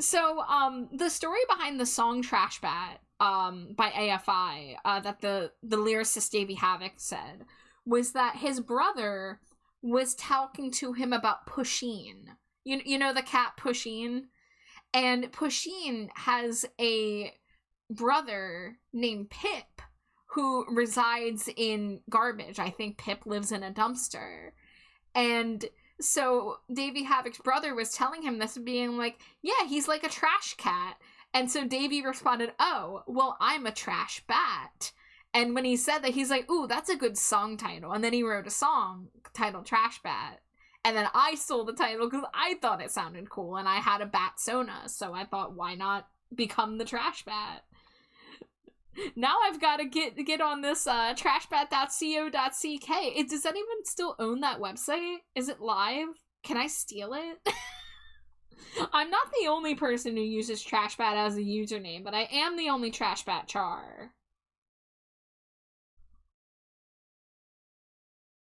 So the story behind the song Trash Bat by AFI that the lyricist Davey Havoc said was that his brother was talking to him about Pusheen. You know the cat Pusheen? And Pusheen has a brother named Pip who resides in garbage. I think Pip lives in a dumpster. And so Davey Havoc's brother was telling him this, being like, yeah, he's like a trash cat. And so Davey responded, oh, well, I'm a trash bat. And when he said that, he's like, ooh, that's a good song title. And then he wrote a song titled Trash Bat. And then I stole the title because I thought it sounded cool. And I had a bat sona. So I thought, why not become the Trash Bat? Now I've got to get on this trashbat.co.ck. Does anyone still own that website? Is it live? Can I steal it? I'm not the only person who uses Trashbat as a username, but I am the only Trashbat char.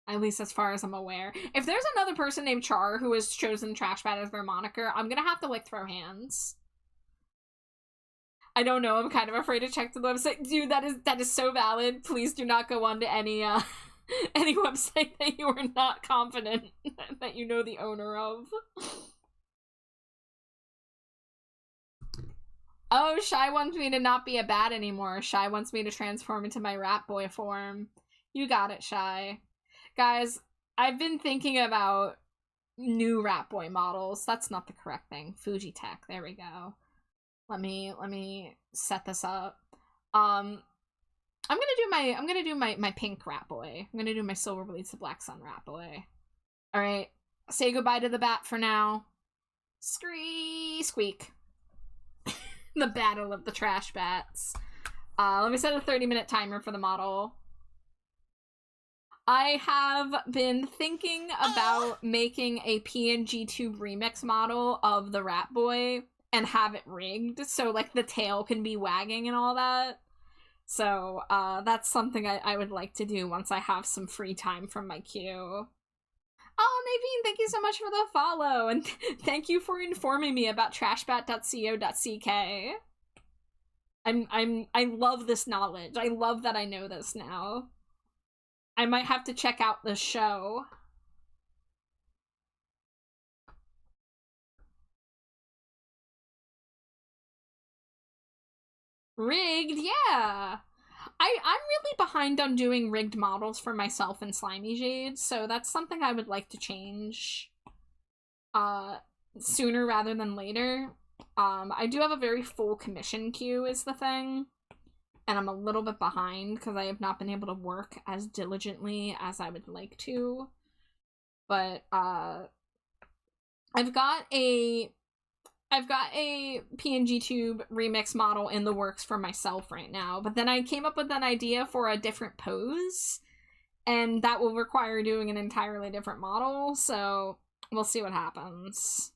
At least as far as I'm aware. If there's another person named Char who has chosen Trashbat as their moniker, I'm gonna have to, like, throw hands. I don't know, I'm kind of afraid to check the website. Dude, that is so valid. Please do not go on to any any website that you are not confident that you know the owner of. Oh, Shy wants me to not be a bat anymore. Shy wants me to transform into my rat boy form. You got it, Shy. Guys, I've been thinking about new rat boy models. That's not the correct thing. Fujitech. There we go. Let me set this up. I'm gonna do my pink rat boy. I'm gonna do my silver bleeds the black sun rat boy. Alright. Say goodbye to the bat for now. Squeak. The battle of the trash bats. Let me set a 30-minute timer for the model. I have been thinking about making a PNG Tube remix model of the rat boy and have it rigged so like the tail can be wagging and all that. So that's something I would like to do once I have some free time from my queue. Oh, Naveen, thank you so much for the follow, and thank you for informing me about trashbat.co.ck. I love this knowledge. I love that I know this now. I might have to check out the show. Rigged, yeah. I'm really behind on doing rigged models for myself and Slimy Jade, so that's something I would like to change sooner rather than later. I do have a very full commission queue is the thing, and I'm a little bit behind because I have not been able to work as diligently as I would like to. But I've got a PNG Tube remix model in the works for myself right now, but then I came up with an idea for a different pose, and that will require doing an entirely different model, so we'll see what happens.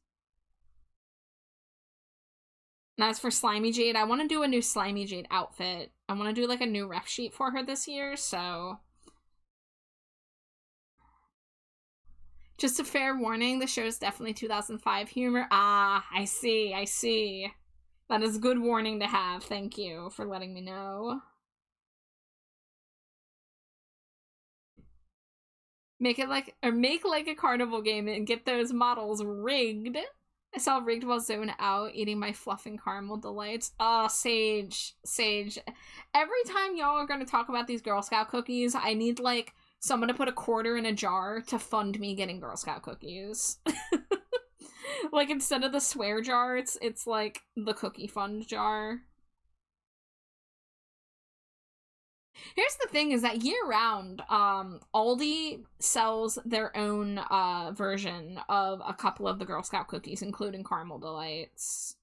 And as for Slimy Jade, I want to do a new Slimy Jade outfit. I want to do like a new ref sheet for her this year, so... Just a fair warning, the show is definitely 2005 humor. Ah, I see. That is good warning to have. Thank you for letting me know. Make like a carnival game and get those models rigged. I saw rigged while zoned out, eating my fluffing caramel delights. Oh, Sage. Every time y'all are gonna talk about these Girl Scout cookies, I need like someone to put a quarter in a jar to fund me getting Girl Scout cookies. Like, instead of the swear jar, it's like the cookie fund jar. Here's the thing is that year-round, Aldi sells their own version of a couple of the Girl Scout cookies, including Caramel Delights.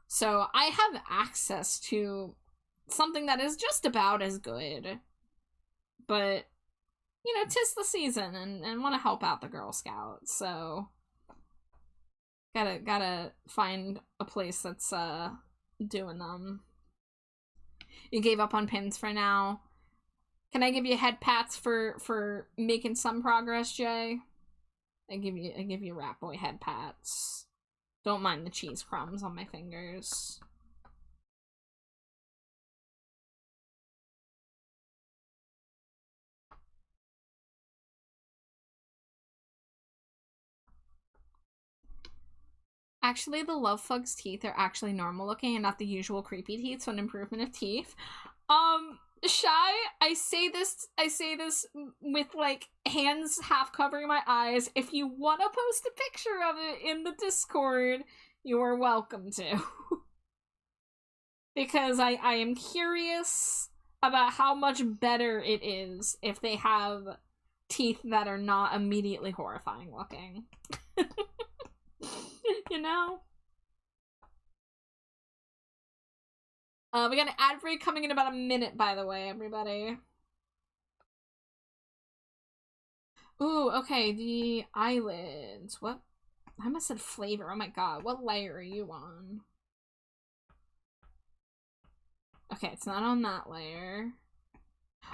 So I have access to something that is just about as good. But, you know, 'tis the season and want to help out the Girl Scouts, so gotta find a place that's doing them. You gave up on pins for now. Can I give you head pats for making some progress, Jay? I give you Rat Boy head pats. Don't mind the cheese crumbs on my fingers. Actually, the Love Fug's teeth are actually normal looking and not the usual creepy teeth, so an improvement of teeth. Shy, I say this with, like, hands half covering my eyes. If you want to post a picture of it in the Discord, you are welcome to. Because I am curious about how much better it is if they have teeth that are not immediately horrifying looking. You know? We got an ad break coming in about a minute, by the way, everybody. Ooh, okay, the eyelids. What? I almost said flavor. Oh my god, what layer are you on? Okay, it's not on that layer.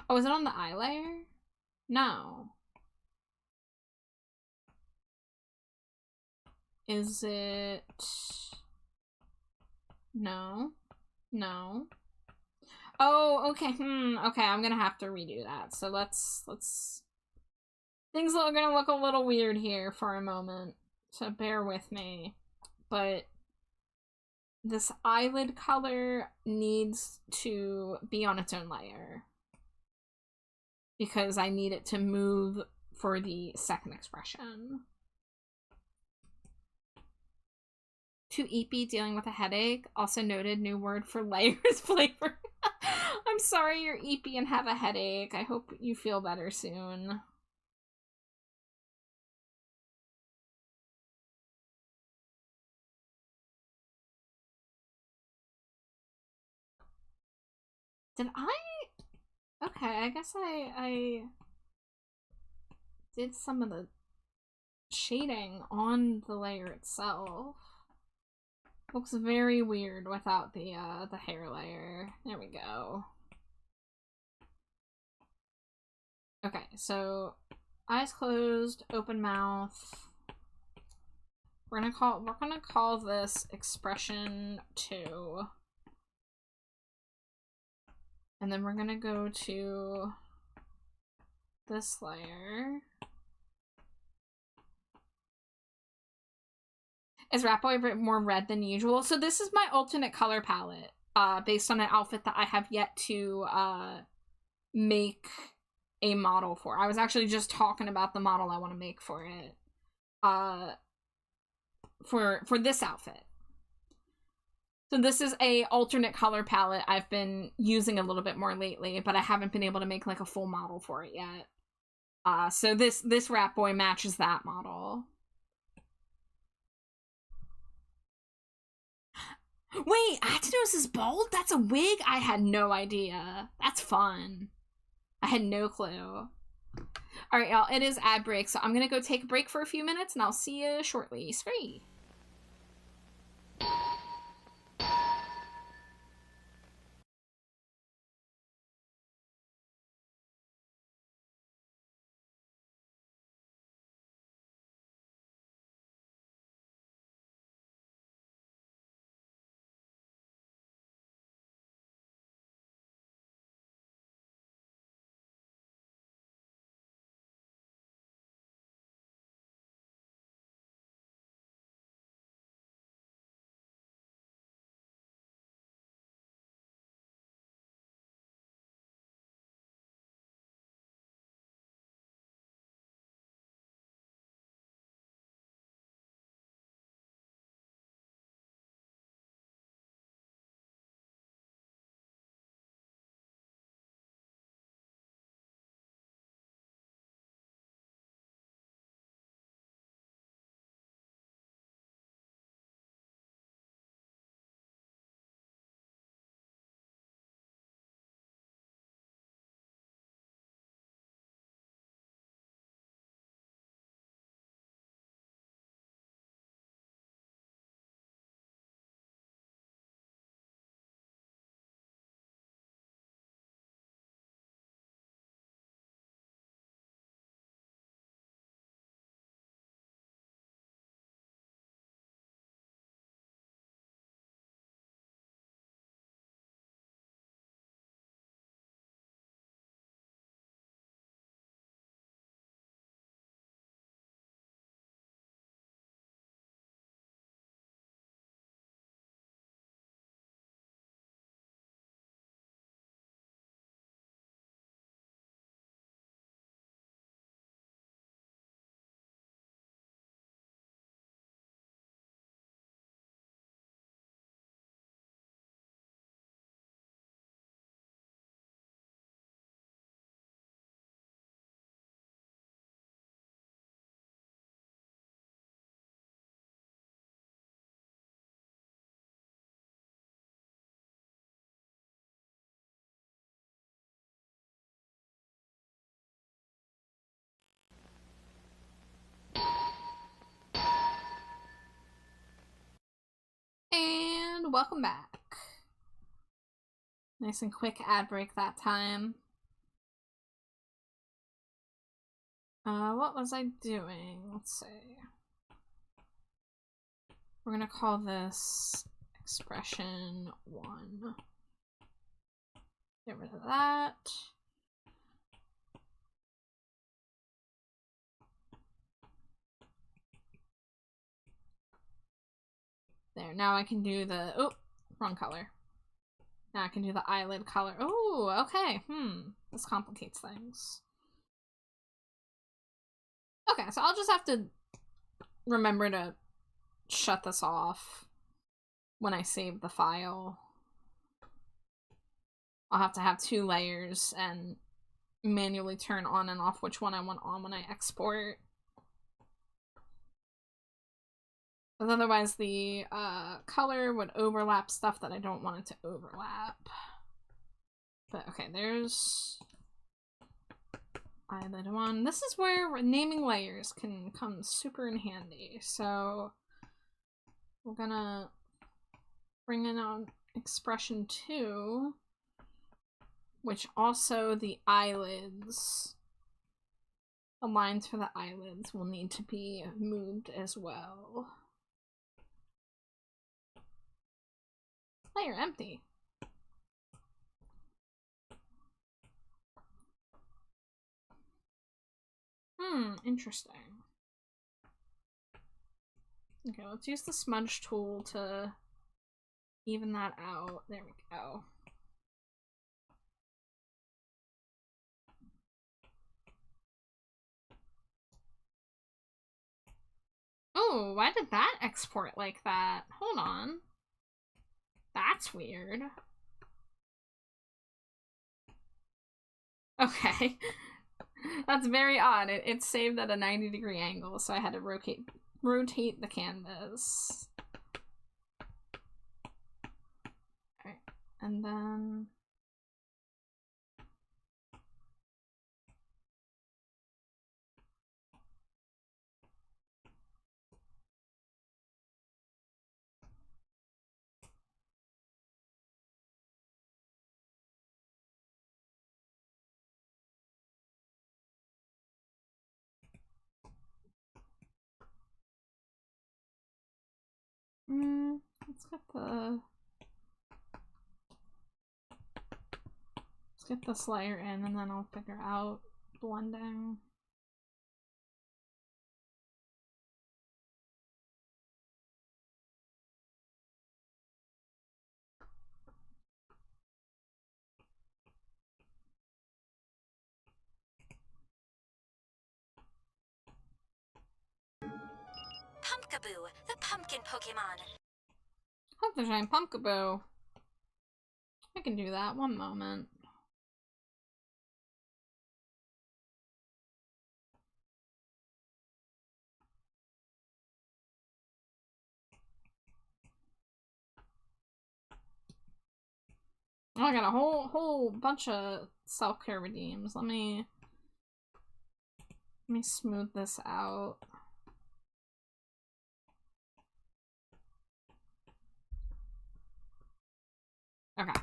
Oh, is it on the eye layer? No. Is it... No. No. Oh, okay. Okay, I'm gonna have to redo that. So let's... Things are gonna look a little weird here for a moment. So bear with me. But this eyelid color needs to be on its own layer because I need it to move for the second expression. Too eepy, dealing with a headache. Also noted, new word for layers flavor. I'm sorry you're eepy and have a headache. I hope you feel better soon. Did I? Okay, I guess I did some of the shading on the layer itself. Looks very weird without the hair layer. There we go. Okay, so eyes closed, open mouth. We're gonna call this expression 2. And then we're gonna go to this layer. Is Rat Boy a bit more red than usual? So this is my alternate color palette, based on an outfit that I have yet to make a model for. I was actually just talking about the model I want to make for it, for this outfit. So this is a alternate color palette I've been using a little bit more lately, but I haven't been able to make like a full model for it yet. So this Rat Boy matches that model. Wait, Actinos is bald? That's a wig? I had no idea. That's fun. I had no clue. Alright, y'all, it is ad break, so I'm gonna go take a break for a few minutes, and I'll see you shortly. Scree! And welcome back. Nice and quick ad break that time. What was I doing? Let's see. We're gonna call this expression 1. Get rid of that. There, now I can do the, oh, wrong color. Now I can do the eyelid color. Oh, okay, this complicates things. Okay, so I'll just have to remember to shut this off when I save the file. I'll have to have 2 layers and manually turn on and off which one I want on when I export. Because otherwise the color would overlap stuff that I don't want it to overlap. But okay, there's eyelid 1. This is where naming layers can come super in handy. So we're gonna bring in on expression 2, which also the eyelids, the lines for the eyelids will need to be moved as well. Layer empty. Interesting. Okay, let's use the smudge tool to even that out. There we go. Oh, why did that export like that? Hold on. That's weird. Okay. That's very odd. It saved at a 90-degree angle, so I had to rotate the canvas. Alright, and then... let's get this layer in and then I'll figure out blending. Pumpkaboo, the pumpkin Pokemon. Hope to shine Pumpkaboo. I can do that. One moment. Oh, I got a whole bunch of self-care redeems. Let me smooth this out. Okay,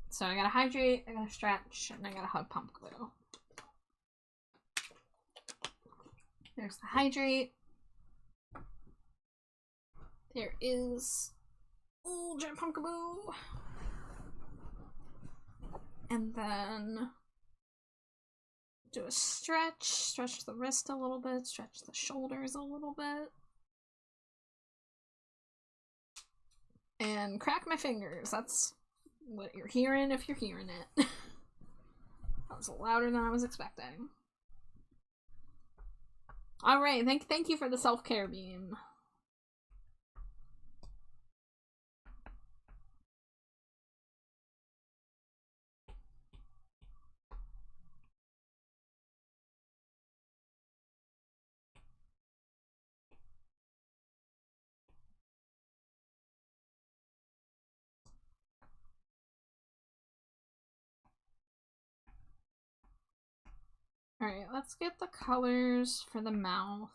so I gotta hydrate, I gotta stretch, and I gotta hug Pumpkaboo. There's the hydrate. There is giant Pumpkaboo. And then do a stretch the wrist a little bit, stretch the shoulders a little bit. And crack my fingers. That's what you're hearing if you're hearing it. That was louder than I was expecting. Alright, thank you for the self-care beam. Alright, let's get the colors for the mouth.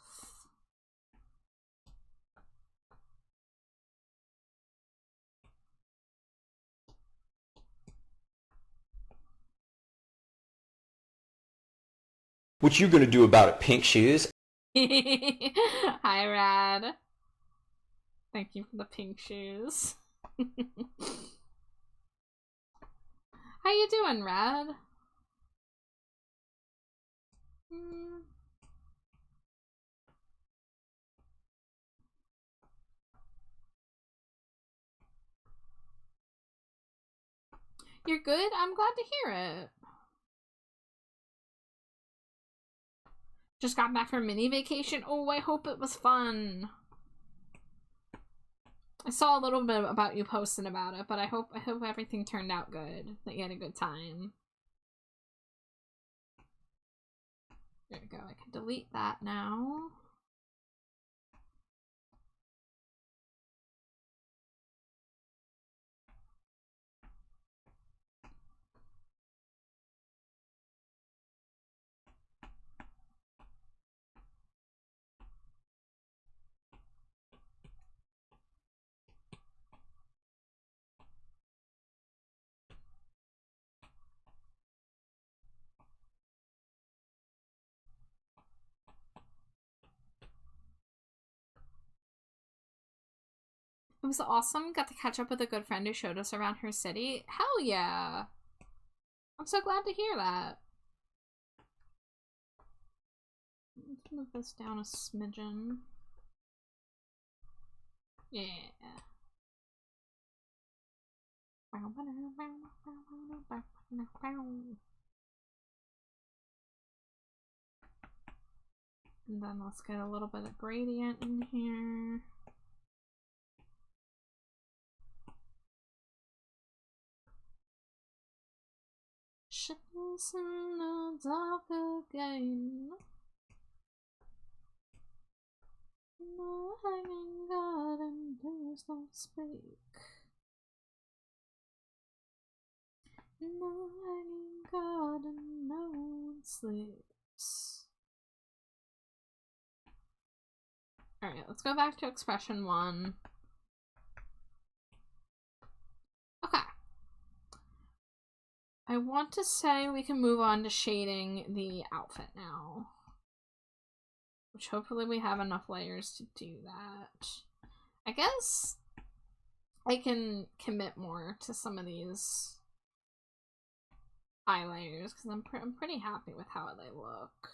What you gonna do about it, pink shoes? Hi, Rad. Thank you for the pink shoes. How you doing, Rad? You're good? I'm glad to hear it. Just got back from mini vacation. Oh, I hope it was fun. I saw a little bit about you posting about it, but I hope everything turned out good. That you had a good time. There we go. I can delete that now. It was awesome. Got to catch up with a good friend who showed us around her city. Hell yeah. I'm so glad to hear that. Let's move this down a smidgen. Yeah. And then let's get a little bit of gradient in here. Shadows in the dark again. No hanging garden, please don't speak. No hanging garden, no one sleeps. Alright, let's go back to expression 1. Okay. I want to say we can move on to shading the outfit now. Which hopefully we have enough layers to do that. I guess I can commit more to some of these eye layers because I'm pretty happy with how they look.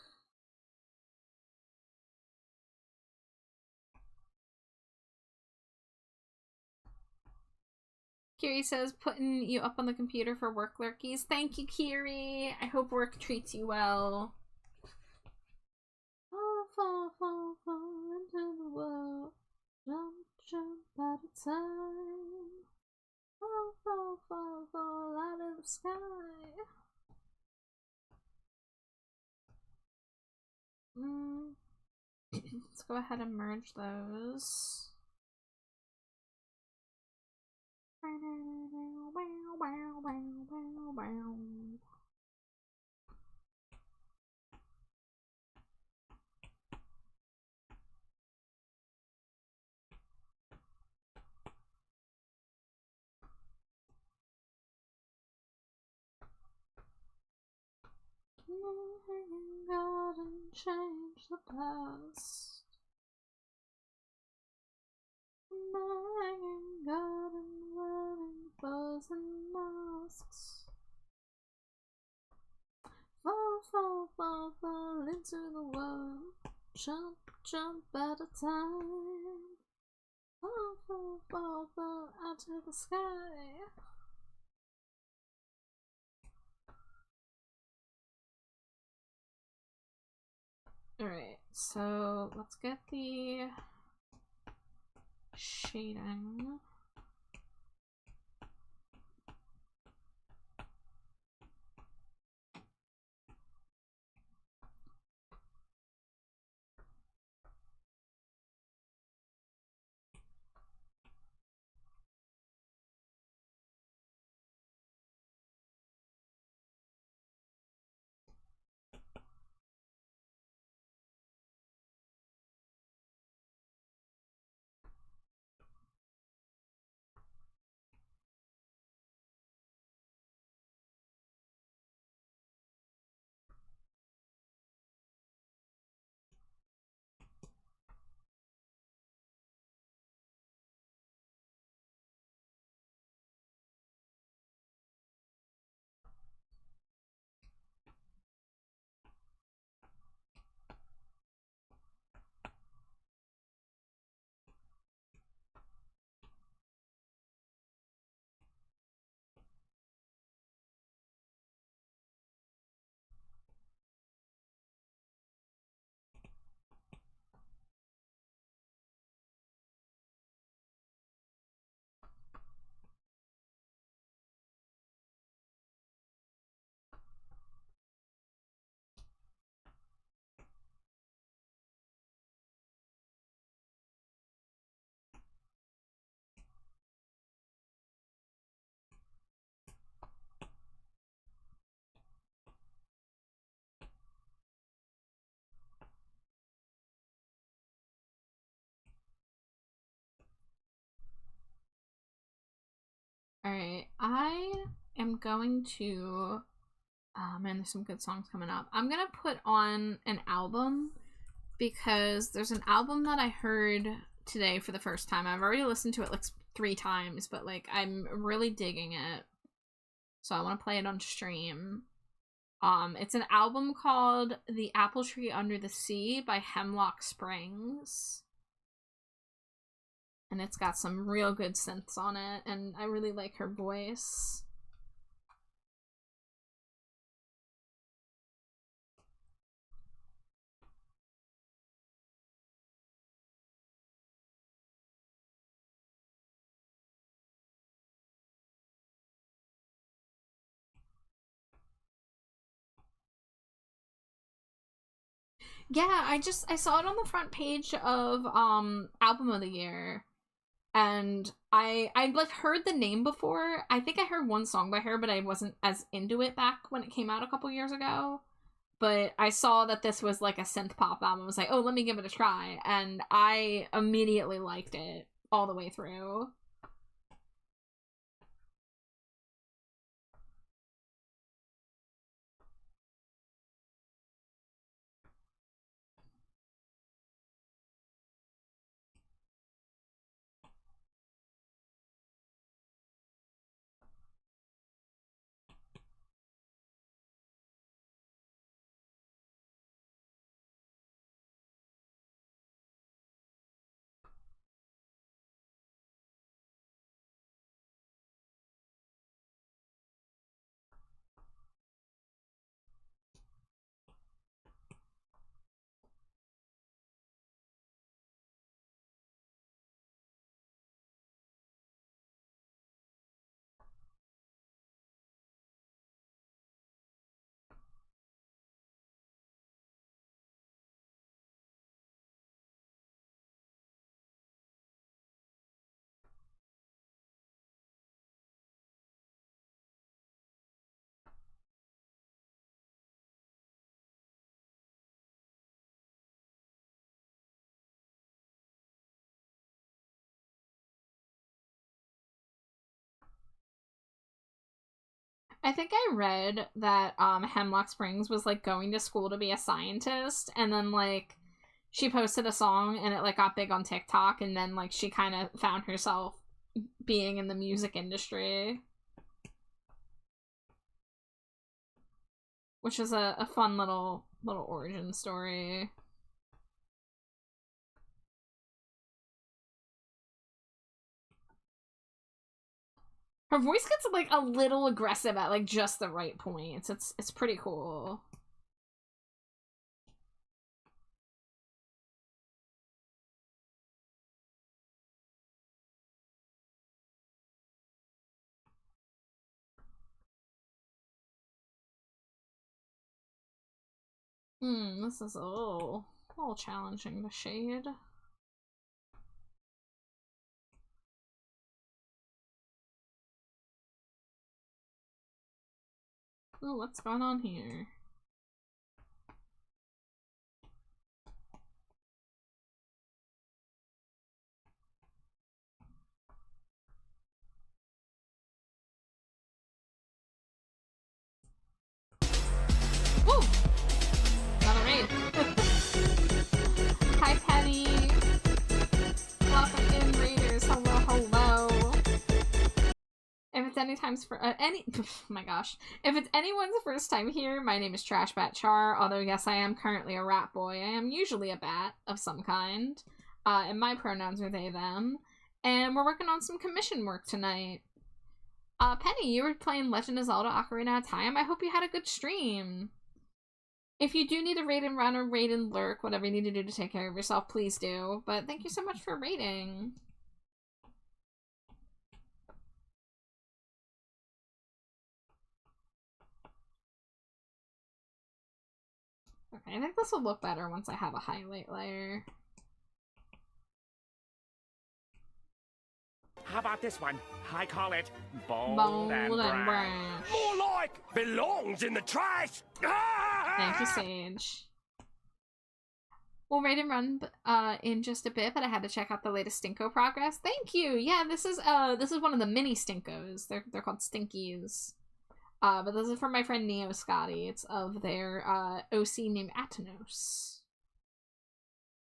Kiri says, putting you up on the computer for work lurkies. Thank you, Kiri. I hope work treats you well. Fall, fall, fall, fall into the world. Jump, jump out of time. Fall, fall, fall, fall out of the sky. Let's go ahead and merge those. God and change the past. Hanging God and wearing bows and masks. Fall, fall, fall, fall into the world. Jump, jump at a time. Fall, fall, fall, fall out to the sky. Alright, so let's get the shading. Alright, I am going to... Oh man, there's some good songs coming up. I'm gonna put on an album because there's an album that I heard today for the first time. I've already listened to it like 3 times, but like I'm really digging it. So I want to play it on stream. It's an album called The Apple Tree Under the Sea by Hemlock Springs. And it's got some real good synths on it, and I really like her voice. Yeah, I saw it on the front page of Album of the Year. And I'd like heard the name before. I think I heard one song by her, but I wasn't as into it back when it came out a couple years ago. But I saw that this was like a synth pop album. I was like, oh, let me give it a try. And I immediately liked it all the way through. I think I read that Hemlock Springs was like going to school to be a scientist, and then like she posted a song and it like got big on TikTok, and then like she kind of found herself being in the music industry, which is a fun little origin story. Her voice gets like a little aggressive at like just the right points. It's pretty cool. This is a little challenging to shade. Ooh, what's going on here? Woo! Another raid. Hi, Penny. Welcome in, raiders. Hello, hello. If it's any times for oh my gosh, if it's anyone's first time here, my name is Trashbat Char. Although yes, I am currently a rat boy. I am usually a bat of some kind, and my pronouns are they them. And we're working on some commission work tonight. Penny, you were playing Legend of Zelda: Ocarina of Time. I hope you had a good stream. If you do need a raid and run or raid and lurk, whatever you need to do to take care of yourself, please do. But thank you so much for raiding. Okay, I think this will look better once I have a highlight layer. How about this one? I call it Bold, and Brash. More like belongs in the trash! Thank you, Sage. We'll rate and run in just a bit, but I had to check out the latest Stinko progress. Thank you. Yeah, this is one of the mini Stinkos. They're called Stinkies. But this is from my friend Neo Scotty. It's of their OC named Atanos.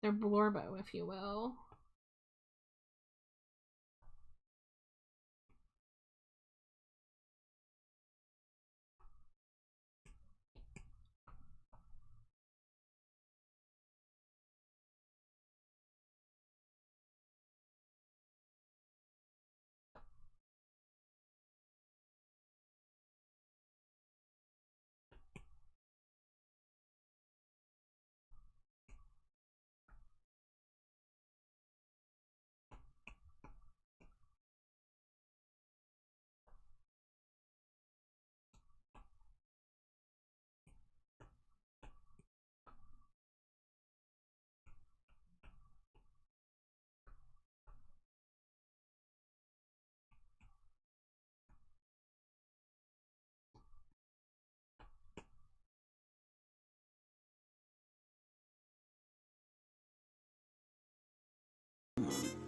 Their Blorbo, if you will.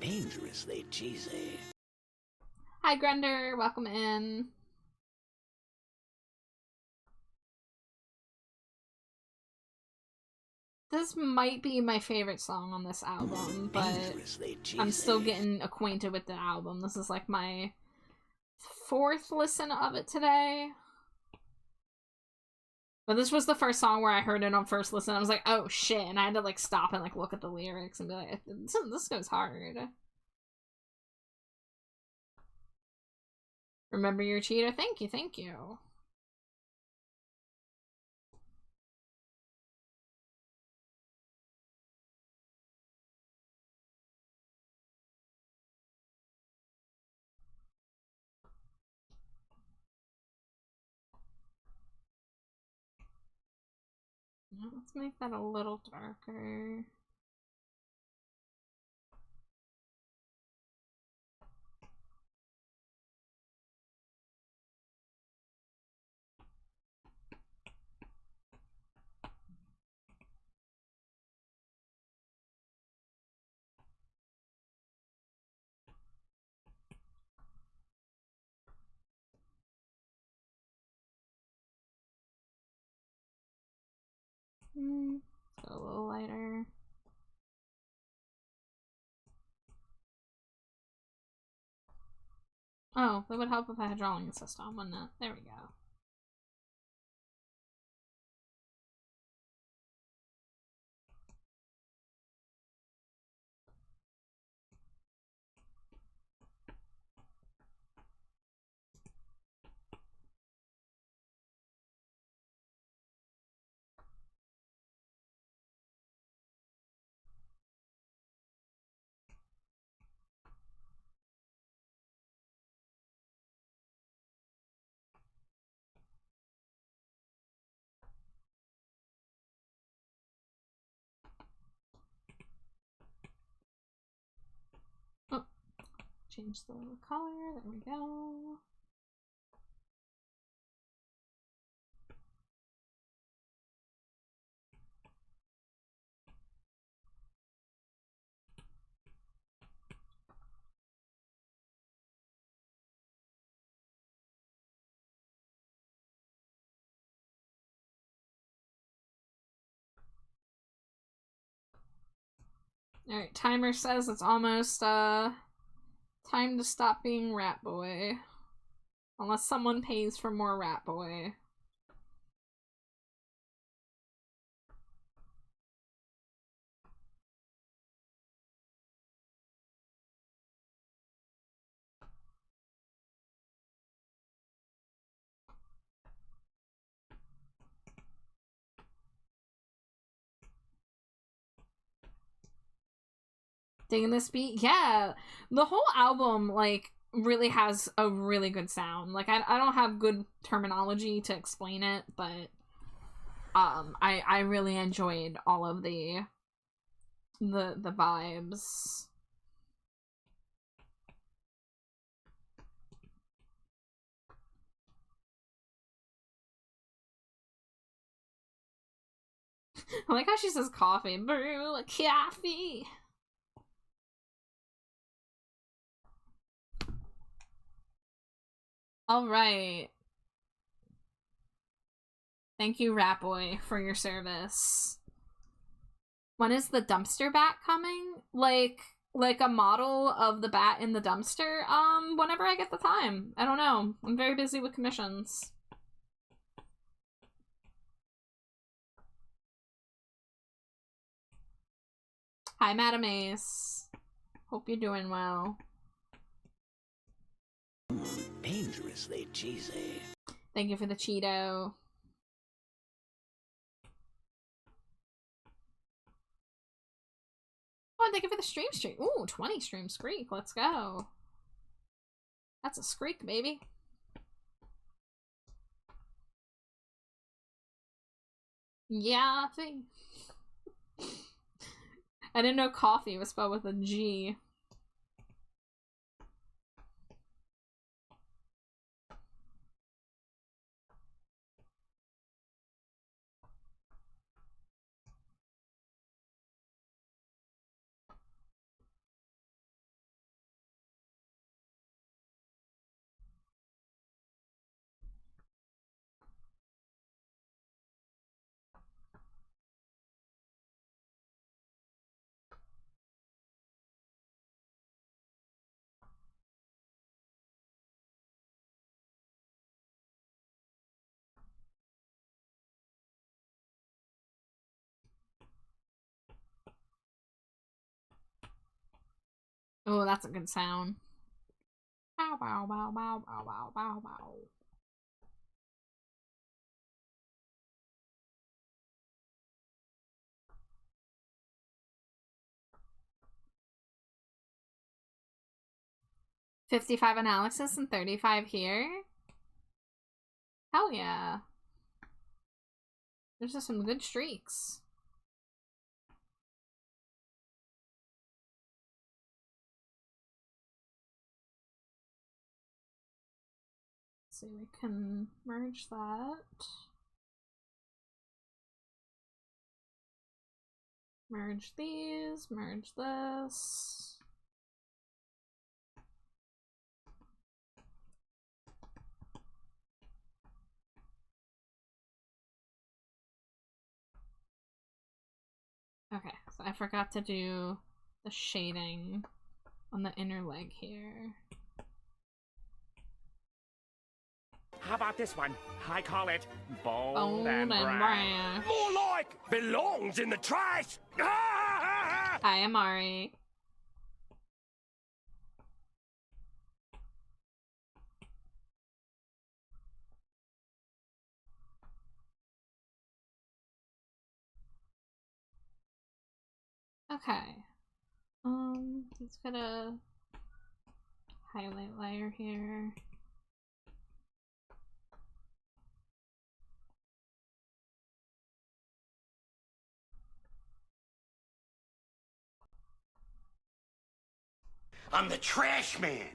Dangerously cheesy. Hi, Grender. Welcome in. This might be my favorite song on this album, but I'm still getting acquainted with the album. This is like my 4th listen of it today. But this was the first song where I heard it on first listen. I was like, oh shit, and I had to like stop and like look at the lyrics and be like, this goes hard. Remember your cheater? Thank you, thank you. Let's make that a little darker. So a little lighter. Oh, that would help if I had drawing assist on, wouldn't it? There we go. Oh, change the color. There we go. Alright, timer says it's almost time to stop being Rat Boy. Unless someone pays for more Rat Boy. Digging this beat? Yeah. The whole album, like, really has a really good sound. Like, I don't have good terminology to explain it, but I really enjoyed all of the vibes. I like how she says coffee. Brew a coffee. Alright. Thank you, Rat Boy, for your service. When is the dumpster bat coming? Like a model of the bat in the dumpster? Whenever I get the time. I don't know. I'm very busy with commissions. Hi, Madam Ace. Hope you're doing well. Dangerously cheesy. Thank you for the Cheeto. Oh, and thank you for the streak. Ooh, 20 stream streak. Let's go. That's a streak, baby. Yeah, I think. I didn't know coffee was spelled with a G. Oh, that's a good sound. Bow, bow, bow, bow, bow, bow, bow, bow. $55 on Alexis and 35 here. Hell yeah. There's just some good streaks. See, we can merge that. Merge these, merge this. Okay, so I forgot to do the shading on the inner leg here. How about this one? I call it bold, Bold and and brash. brash. More like belongs in the trash. Hi, Amari. Okay. Let's get a highlight layer here. I'm the trash man.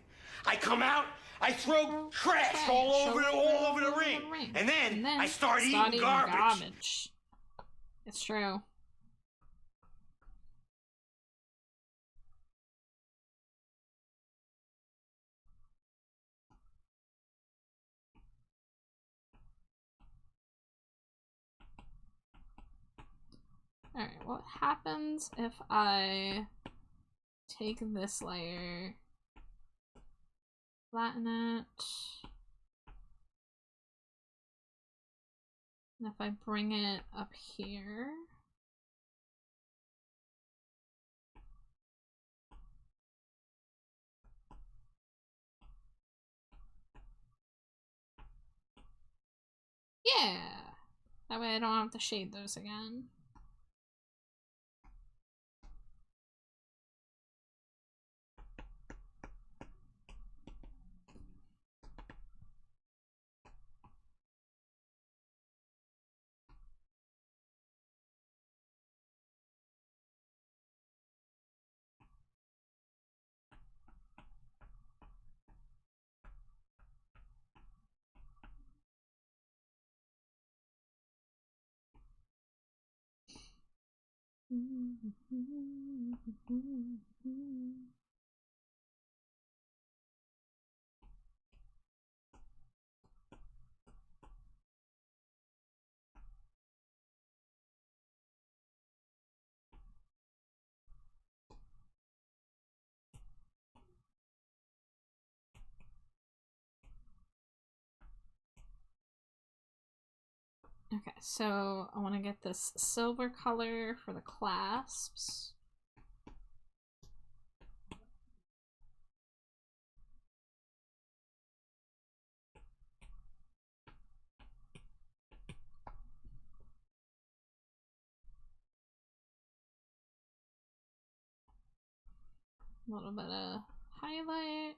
I come out, I throw trash all over the ring. And then I start eating garbage. It's true. Alright, what happens if I take this layer, flatten it, and if I bring it up here, yeah, that way I don't have to shade those again. Okay, so I want to get this silver color for the clasps. A little bit of highlight.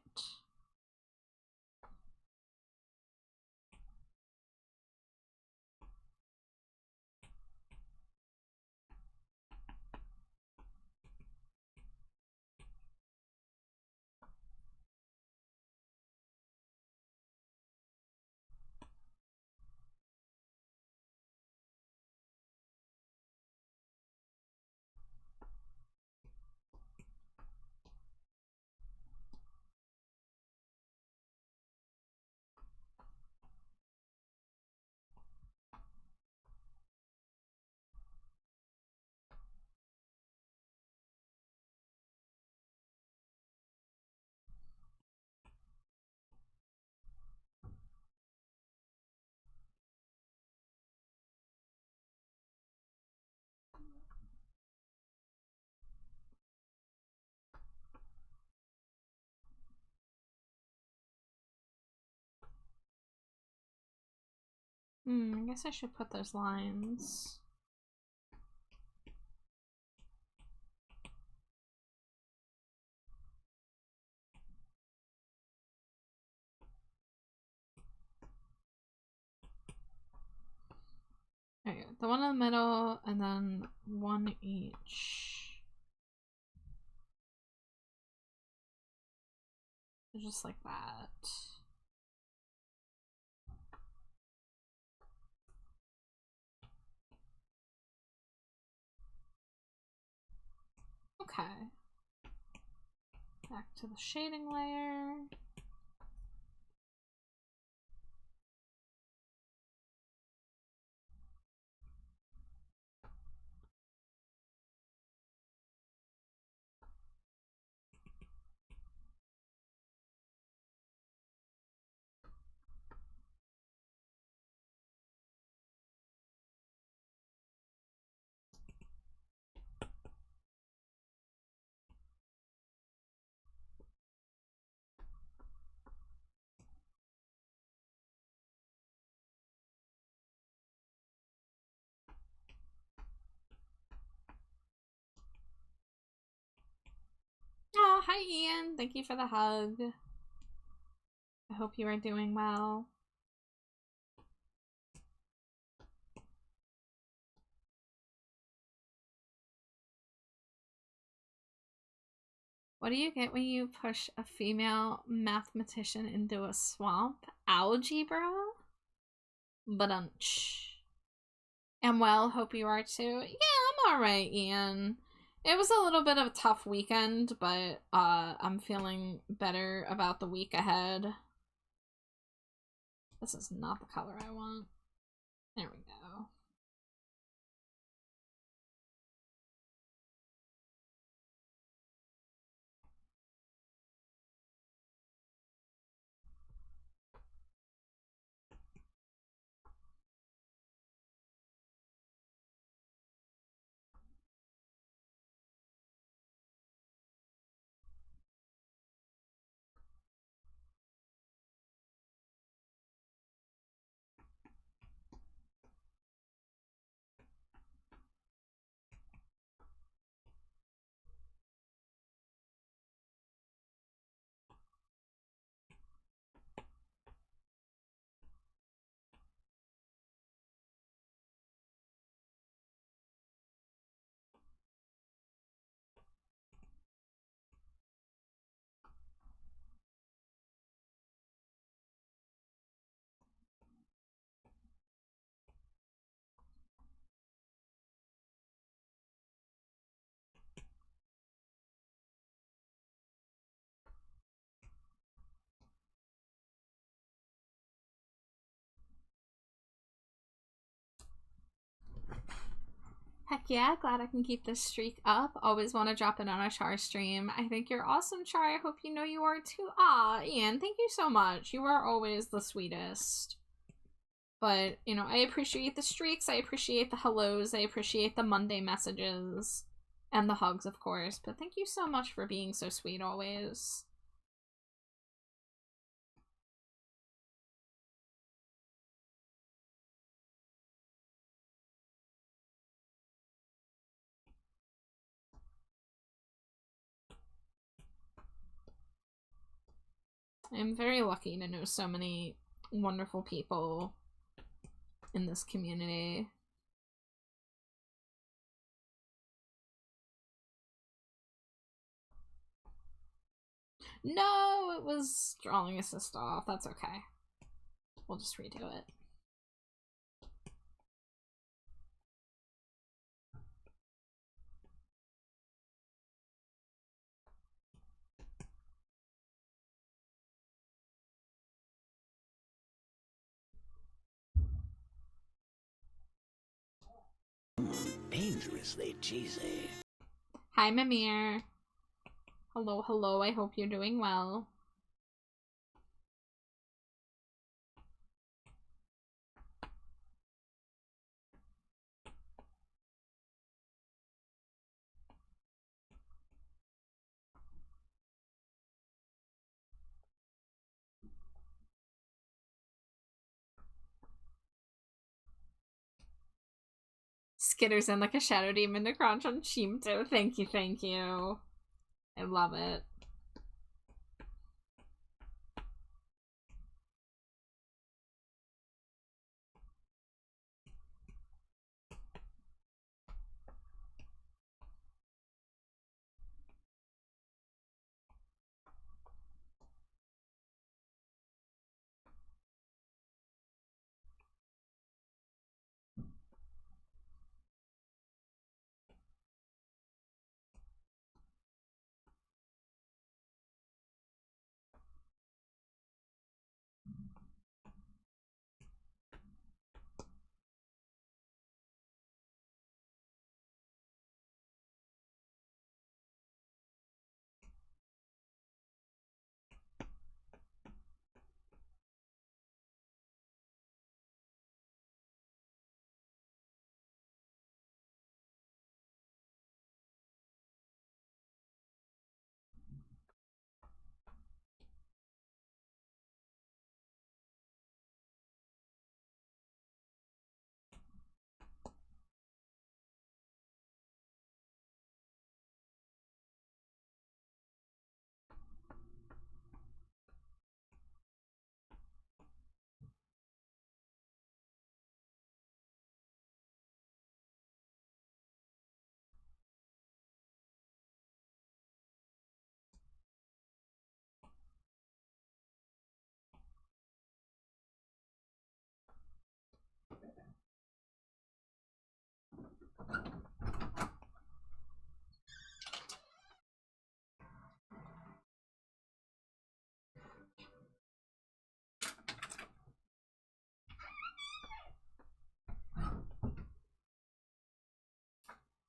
I guess I should put those lines. Okay, the one in the middle, and then one each. Just like that. Okay. Back to the shading layer. Oh, hi Ian. Thank you for the hug. I hope you are doing well. What do you get when you push a female mathematician into a swamp? Algebra? Ba-dunch. Am well, hope you are too. Yeah, I'm alright, Ian. It was a little bit of a tough weekend, but I'm feeling better about the week ahead. This is not the color I want. There we go. Heck yeah, glad I can keep this streak up. Always want to drop in on a Char stream. I think you're awesome, Char. I hope you know you are too. Ah, Ian, thank you so much. You are always the sweetest. But, you know, I appreciate the streaks, I appreciate the hellos, I appreciate the Monday messages, and the hugs, of course. But thank you so much for being so sweet always. I'm very lucky to know so many wonderful people in this community. No, it was drawing assist off. That's okay. We'll just redo it. Dangerously cheesy. Hi, Mimir. Hello, hello. I hope you're doing well. Skitters in like a shadow demon to crunch on Chimto. Thank you, thank you. I love it.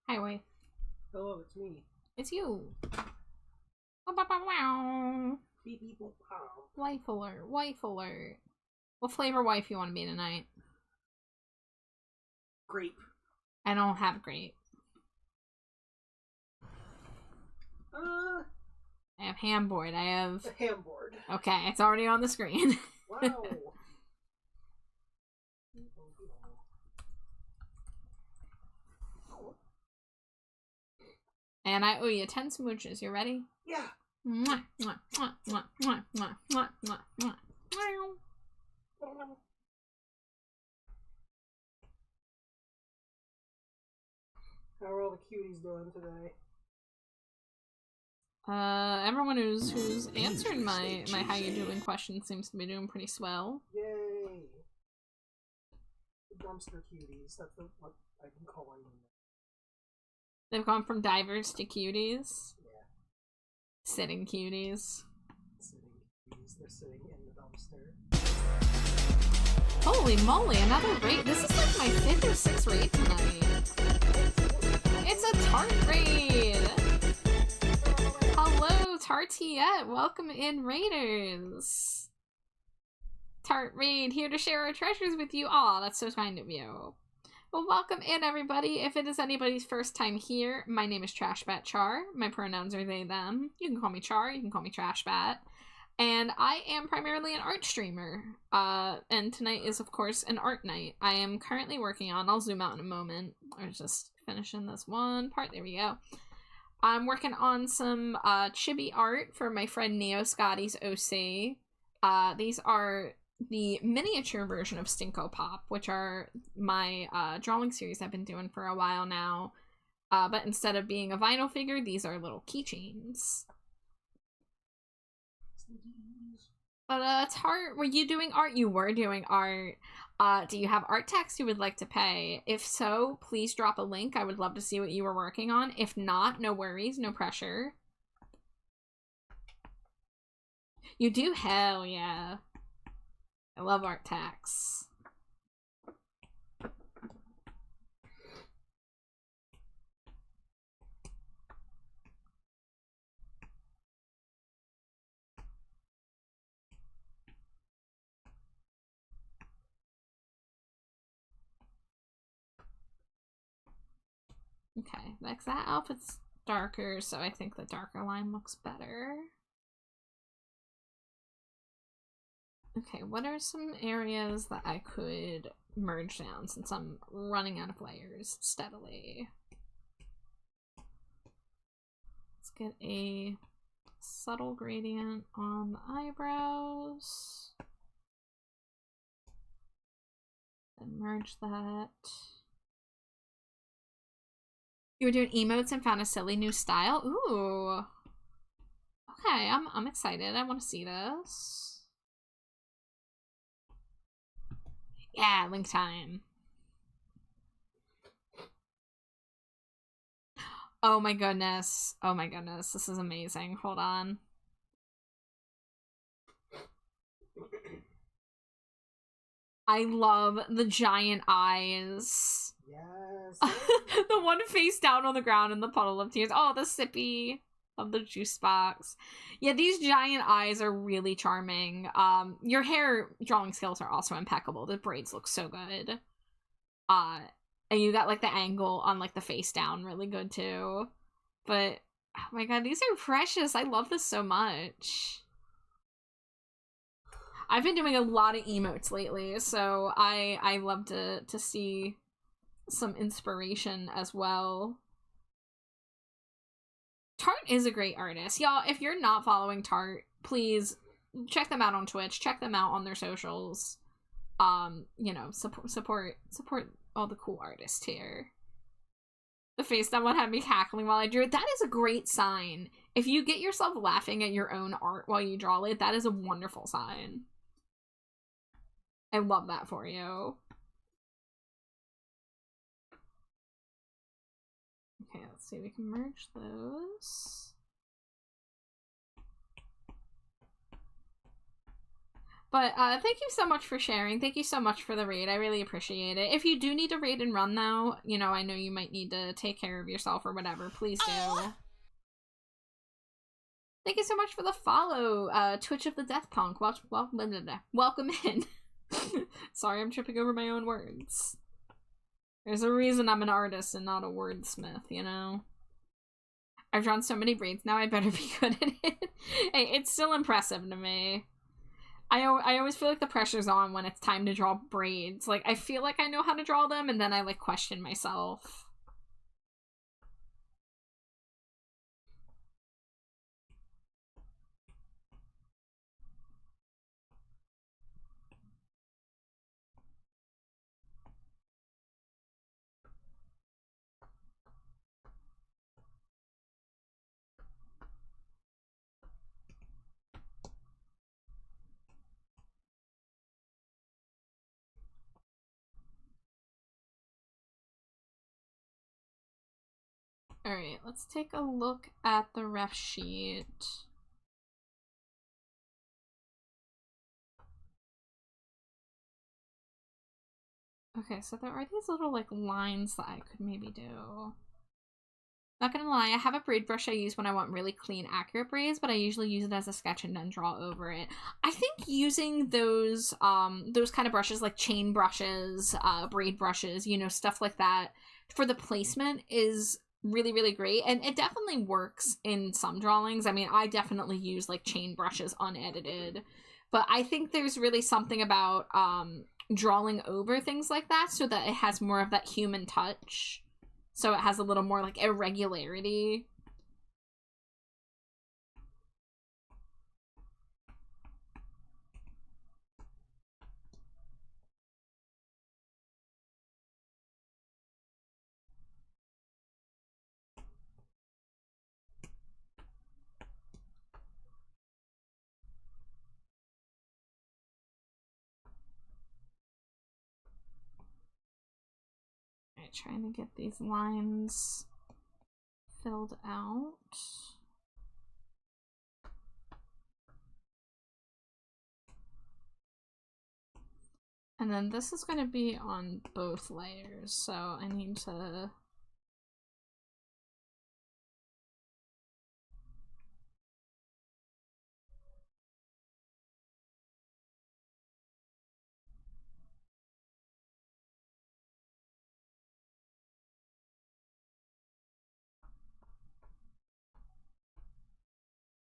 Hi, wife. Hello, it's me. It's you. Wow. Beep, beep, boop, pow. Wife alert. Wife alert. What flavor wife you want to be tonight? Grape. I don't have grape. I have ham board. I have... A ham board. Okay, it's already on the screen. Wow. And I owe you 10 smooches. You ready? Yeah. Mwah, mwah, mwah, mwah, mwah, mwah, mwah, mwah, mwah. How are all the cuties doing today? Everyone who's answered my how you doing question seems to be doing pretty swell. Yay! The dumpster cuties. That's what I've been calling them. They've gone from divers to cuties. Yeah. Sitting cuties. Sitting cuties. They're sitting in the dumpster. Holy moly, another raid. This is like my 5th or 6th raid tonight. It's a Tart raid! Hello, Tartiette! Welcome in, Raiders! Tart raid, here to share our treasures with you. Aw, that's so kind of you. Well, welcome in, everybody. If it is anybody's first time here, my name is Trashbat Char. My pronouns are they, them. You can call me Char, you can call me Trashbat. And I am primarily an art streamer. And tonight is, of course, an art night. I am currently working on, I'll zoom out in a moment. I was just finishing this one part. There we go. I'm working on some chibi art for my friend Neo Scotty's OC. These are the miniature version of Stinko Pop, which are my drawing series I've been doing for a while now. But instead of being a vinyl figure, these are little keychains. But it's hard. Were you doing art? You were doing art. Do you have art tax you would like to pay? If so, please drop a link. I would love to see what you were working on. If not, no worries, no pressure. You do? Hell yeah. I love art tax. Okay, like that outfit's darker, so I think the darker line looks better. Okay, what are some areas that I could merge down since I'm running out of layers steadily? Let's get a subtle gradient on the eyebrows. And merge that. You were doing emotes and found a silly new style? Ooh. Okay, I'm excited. I want to see this. Yeah, link time. Oh my goodness. Oh my goodness. This is amazing. Hold on. I love the giant eyes. Yes. The one face down on the ground in the puddle of tears. Oh, the sippy of the juice box. Yeah, these giant eyes are really charming. Your hair drawing skills are also impeccable. The braids look so good. And you got like the angle on like the face down really good too. But oh my god, these are precious. I love this so much. I've been doing a lot of emotes lately, so I love to see some inspiration as well. Tart is a great artist. Y'all, if you're not following Tart, please check them out on Twitch, check them out on their socials. You know, support all the cool artists here. The face down one had me cackling while I drew it. That is a great sign. If you get yourself laughing at your own art while you draw it, that is a wonderful sign. I love that for you. Okay, let's see, we can merge those. But thank you so much for sharing. Thank you so much for the raid. I really appreciate it. If you do need to raid and run though, you know, I know you might need to take care of yourself or whatever. Please do. Thank you so much for the follow, Twitch of the Death Punk. Welcome in. Sorry, I'm tripping over my own words. There's a reason I'm an artist and not a wordsmith, you know? I've drawn so many braids now, I better be good at it. Hey, it's still impressive to me. I always feel like the pressure's on when it's time to draw braids. Like, I feel like I know how to draw them, and then I, like, question myself. Alright, let's take a look at the ref sheet. Okay, so there are these little, like, lines that I could maybe do. Not gonna lie, I have a braid brush I use when I want really clean, accurate braids, but I usually use it as a sketch and then draw over it. I think using those kind of brushes, like chain brushes, braid brushes, you know, stuff like that, for the placement is really, really great. And it definitely works in some drawings. I mean, I definitely use, like, chain brushes unedited. But I think there's really something about drawing over things like that so that it has more of that human touch. So it has a little more, like, irregularity. Alright, trying to get these lines filled out. And then this is going to be on both layers, so I need to...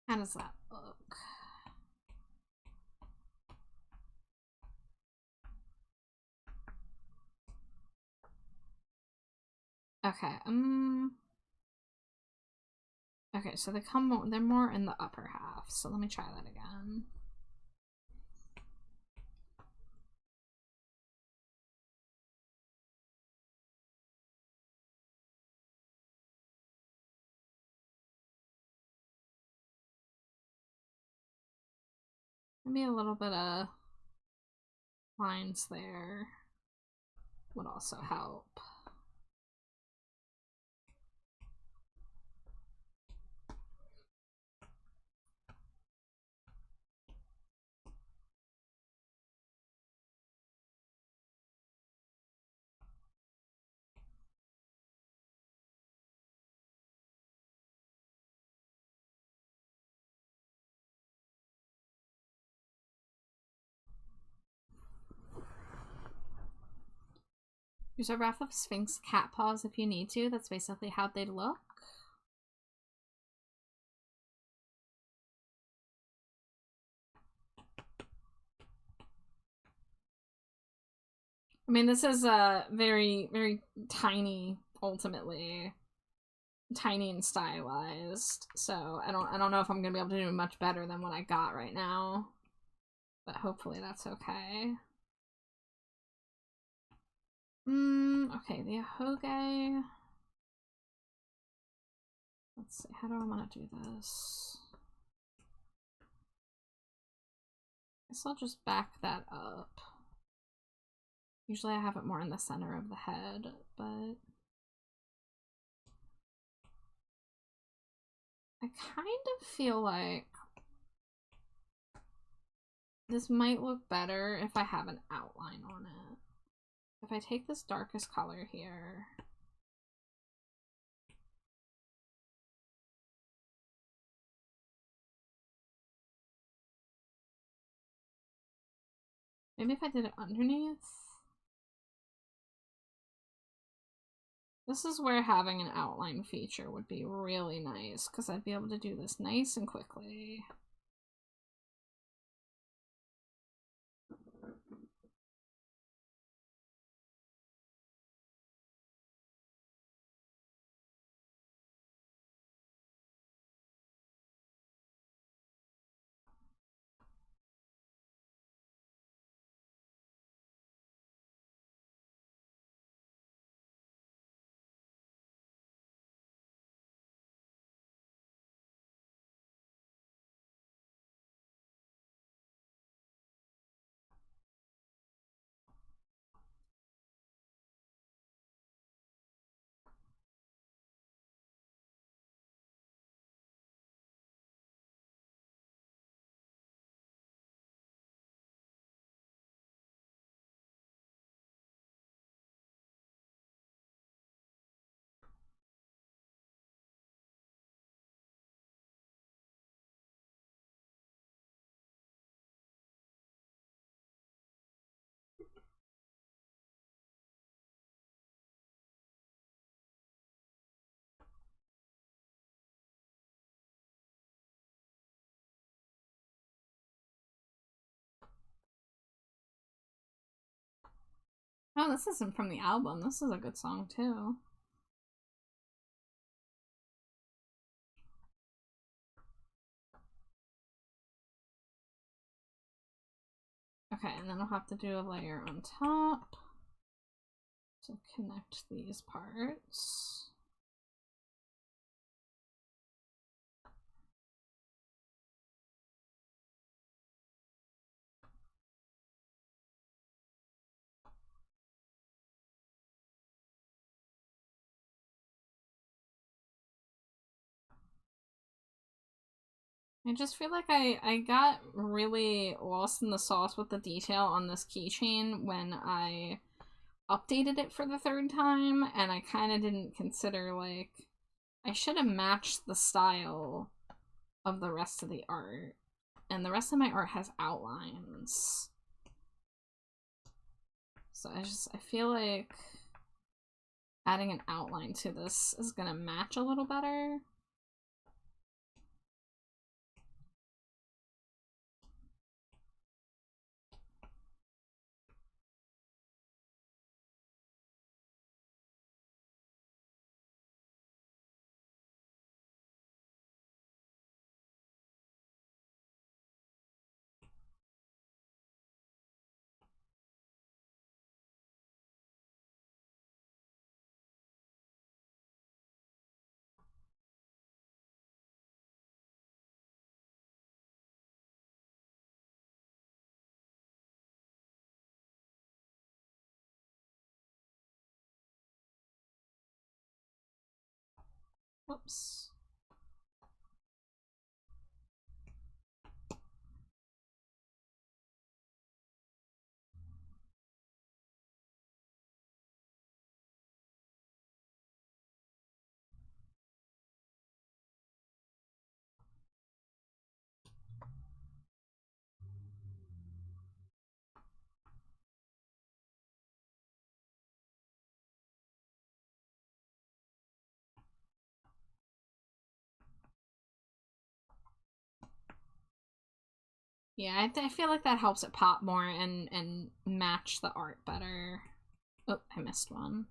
How does that look? Okay, okay, so they're more in the upper half, so let me try that again. Maybe a little bit of lines there would also help. Use a Wrath of Sphinx cat paws if you need to. That's basically how they look. I mean, this is very, very tiny, ultimately. Tiny and stylized. So I don't know if I'm gonna be able to do much better than what I got right now. But hopefully that's okay. Okay, the Ahoge. Let's see, how do I want to do this? I guess I'll just back that up. Usually I have it more in the center of the head, but I kind of feel like this might look better if I have an outline on it. If I take this darkest color here, maybe if I did it underneath. This is where having an outline feature would be really nice, because I'd be able to do this nice and quickly. Oh, this isn't from the album. This is a good song, too. Okay, and then I'll have to do a layer on top to connect these parts. I just feel like I got really lost in the sauce with the detail on this keychain when I updated it for the 3rd time, and I kind of didn't consider, like, I should have matched the style of the rest of the art. And the rest of my art has outlines. So I feel like adding an outline to this is gonna match a little better. Whoops. Yeah, I feel like that helps it pop more and match the art better. Oh, I missed one.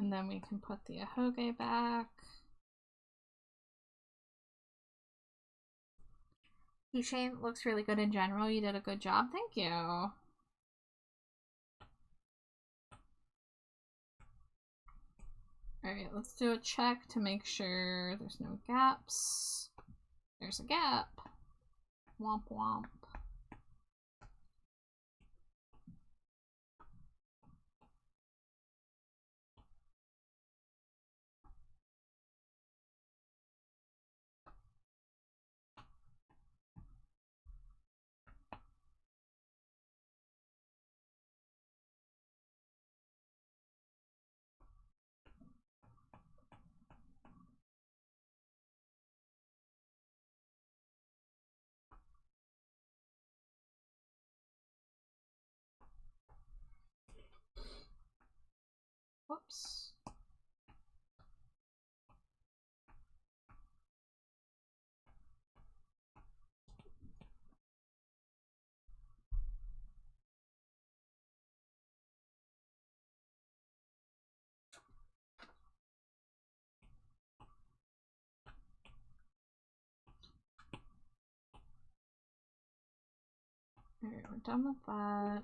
And then we can put the ahoge back. Keychain looks really good in general. You did a good job. Thank you. Alright, let's do a check to make sure there's no gaps. There's a gap. Womp womp. Whoops. Alright, we're done with that.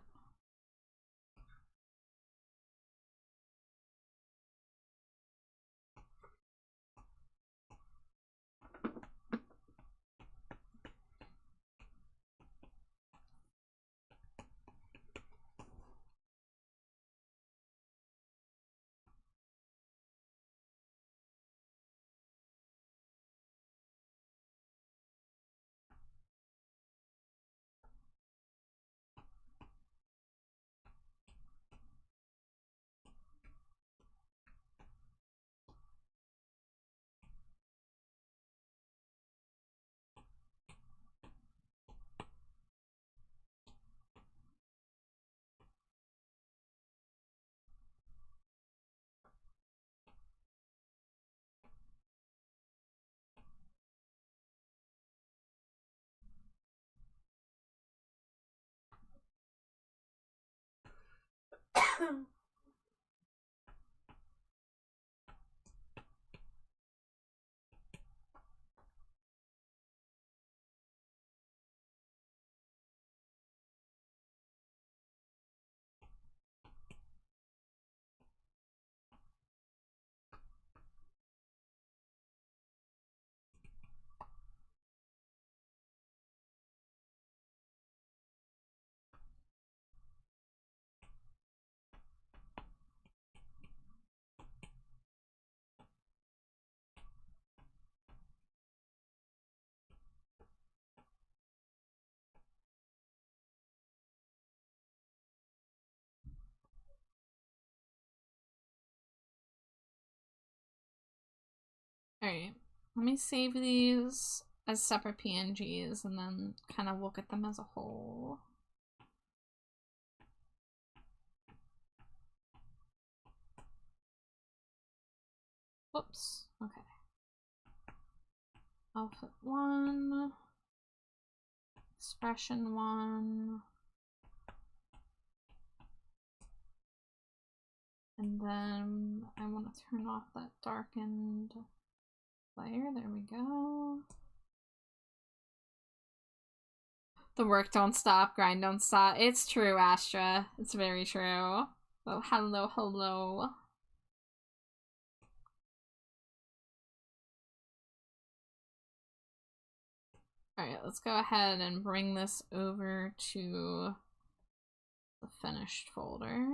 Alright, let me save these as separate PNGs and then kind of look at them as a whole. Whoops, okay. Outfit 1, expression 1, and then I want to turn off that darkened layer. There we go. The work don't stop, grind don't stop. It's true, Astra. It's very true. Oh, hello, hello. Alright, let's go ahead and bring this over to the finished folder.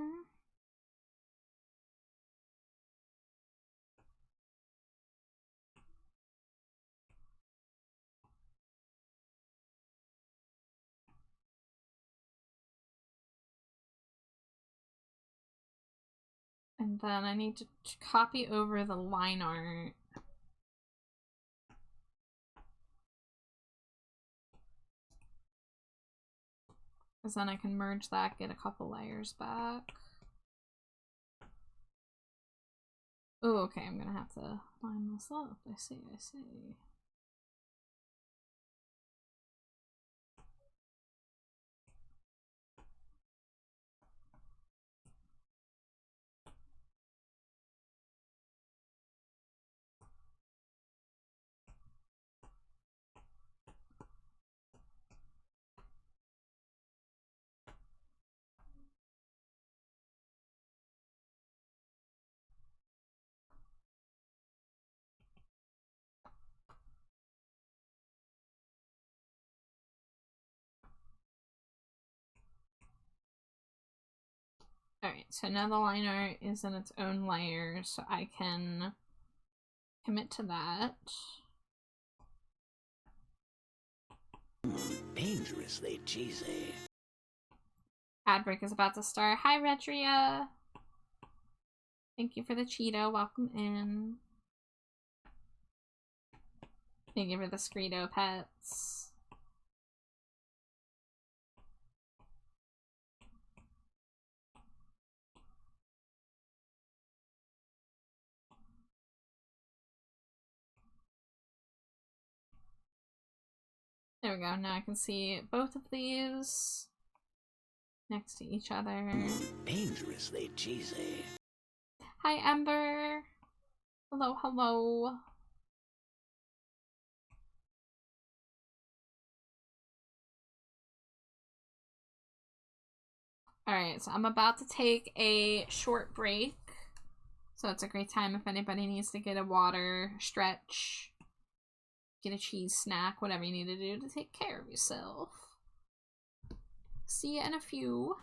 And then I need to copy over the line art. Because then I can merge that, get a couple layers back. Oh, okay, I'm gonna have to line this up. I see, I see. Alright, so now the line art is in its own layer, so I can commit to that. Dangerously cheesy. Ad break is about to start. Hi, Retria! Thank you for the Cheeto. Welcome in. Thank you for the Screedo pets. There we go. Now I can see both of these next to each other. Dangerously cheesy. Hi, Ember. Hello, hello. Alright, so I'm about to take a short break. So it's a great time if anybody needs to get a water, stretch, get a cheese snack, whatever you need to do to take care of yourself. See you in a few.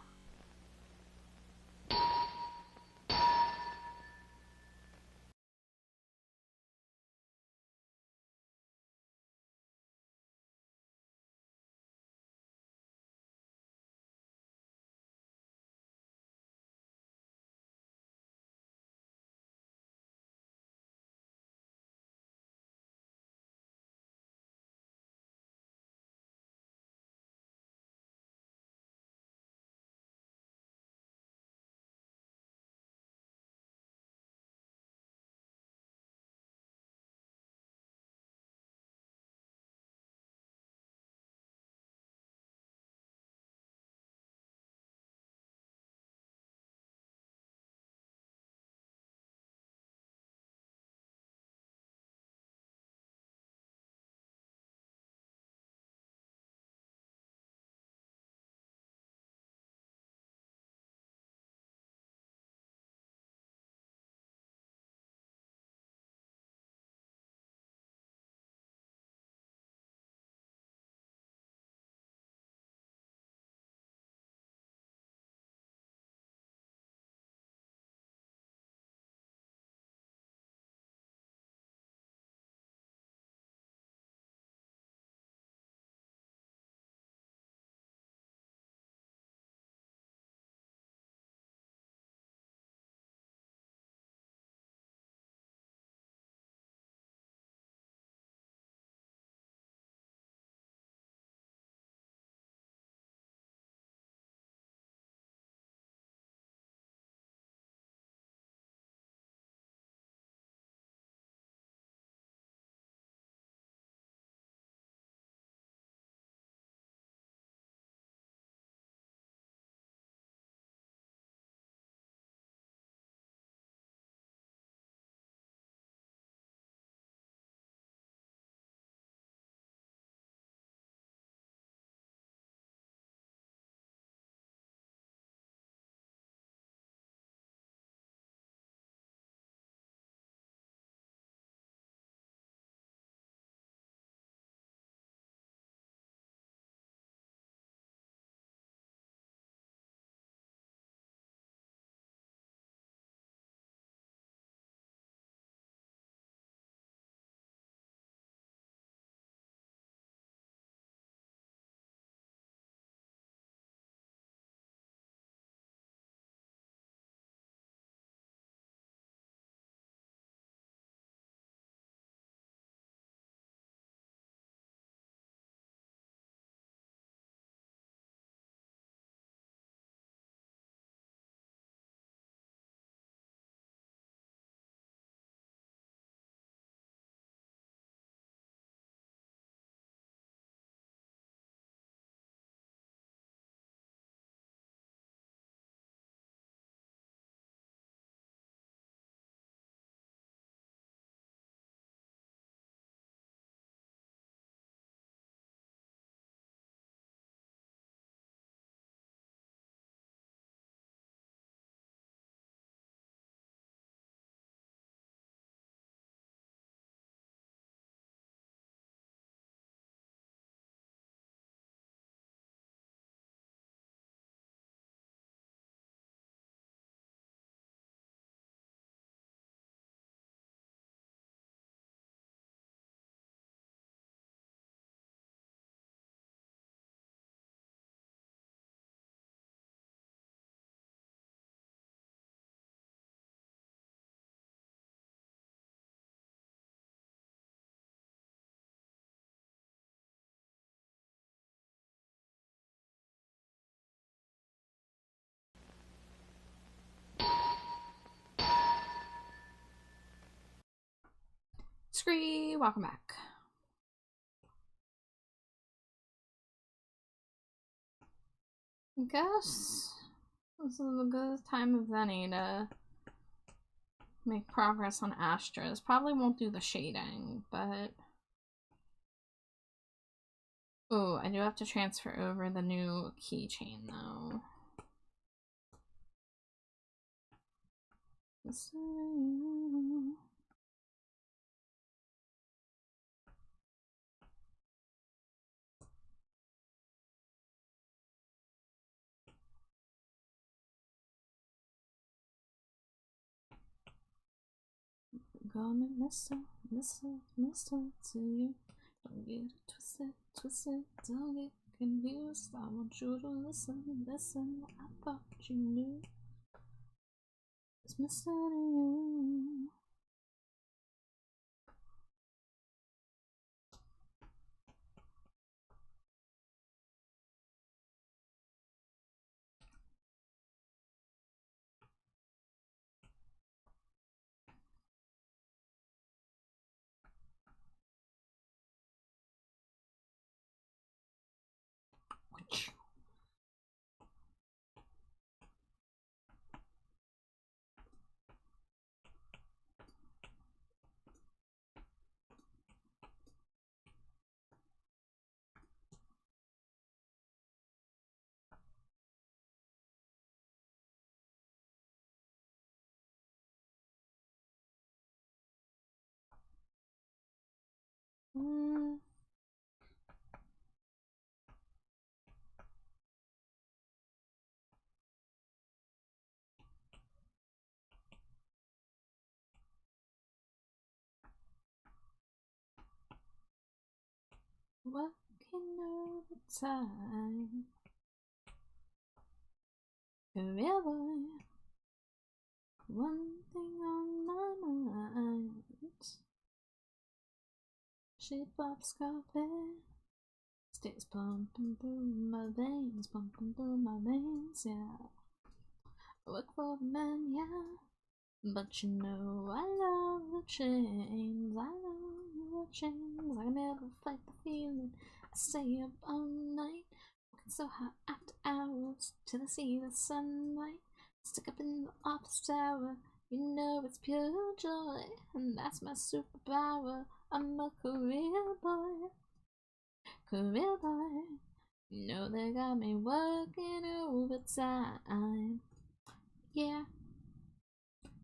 Scree, welcome back. I guess this is a good time of any to make progress on Astra's. Probably won't do the shading, but... Oh, I do have to transfer over the new keychain, though. Gonna miss to you. Don't get it twisted, don't get confused. I want you to listen. I thought you knew. It's missing you. Working overtime. Career boy. One thing on my mind. Shape of sculpting. Stays pumping through my veins, yeah. I work for the man, yeah. But you know I love the chains, I can never fight the feeling. I stay up all night, working so hard after hours, till I see the sunlight. Stick up in the office tower, you know it's pure joy, and that's my superpower. I'm a career boy. You know they got me working overtime. Yeah.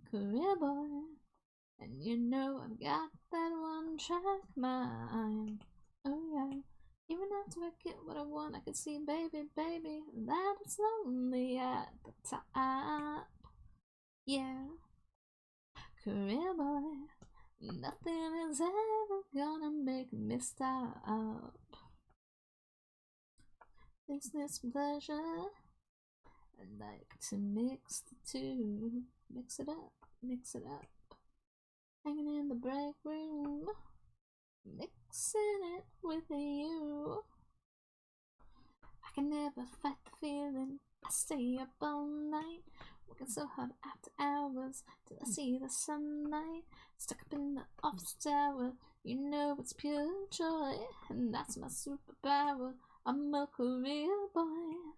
Career boy, and you know I've got that one track mind. Oh yeah, even after I get what I want, I can see, baby, that it's lonely at the top. Yeah, career boy, nothing is ever gonna make me stop. Business pleasure, I like to mix the two, mix it up. Hanging in the break room, mixing it with you. I can never fight the feeling. I stay up all night, working so hard after hours, till I see the sunlight. Stuck up in the office tower, you know it's pure joy, and that's my superpower. I'm a career boy.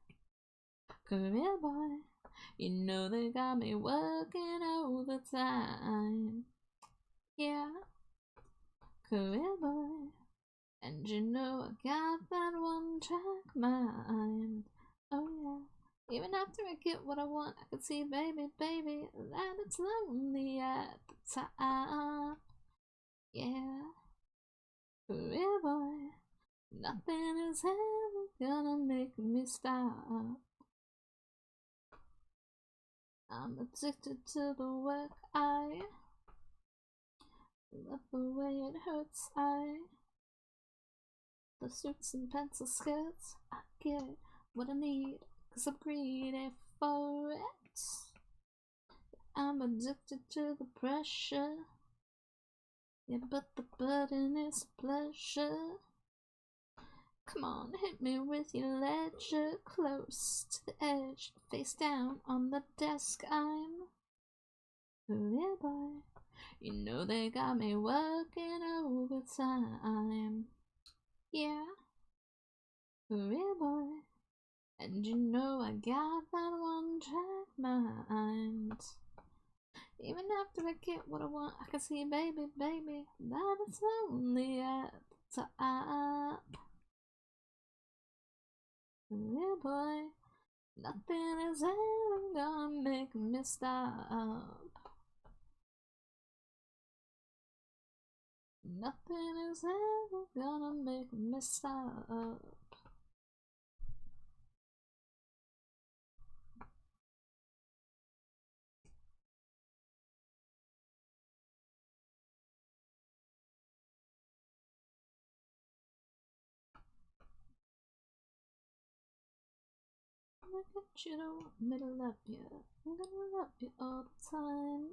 You know they got me working overtime. Yeah, career boy, and you know I got that one track mind. Oh yeah, even after I get what I want, I can see, baby, that it's lonely at the top. Yeah, career boy, nothing is ever gonna make me stop. I'm addicted to the work, I love the way it hurts, the suits and pencil skirts, I get what I need, 'cause I'm greedy for it. I'm addicted to the pressure, yeah, but the burden is a pleasure. Come on, hit me with your ledger, close to the edge, face down on the desk. I'm career boy, You know they got me working overtime. Yeah, real boy. And you know I got that one track mind. Even after I get what I want, I can see, baby, baby, that it's only at the top. Yeah, boy, nothing is ever gonna make me stop. Nothing is ever gonna make me stop. Look at you, don't want me to love you. I'm gonna love you all the time.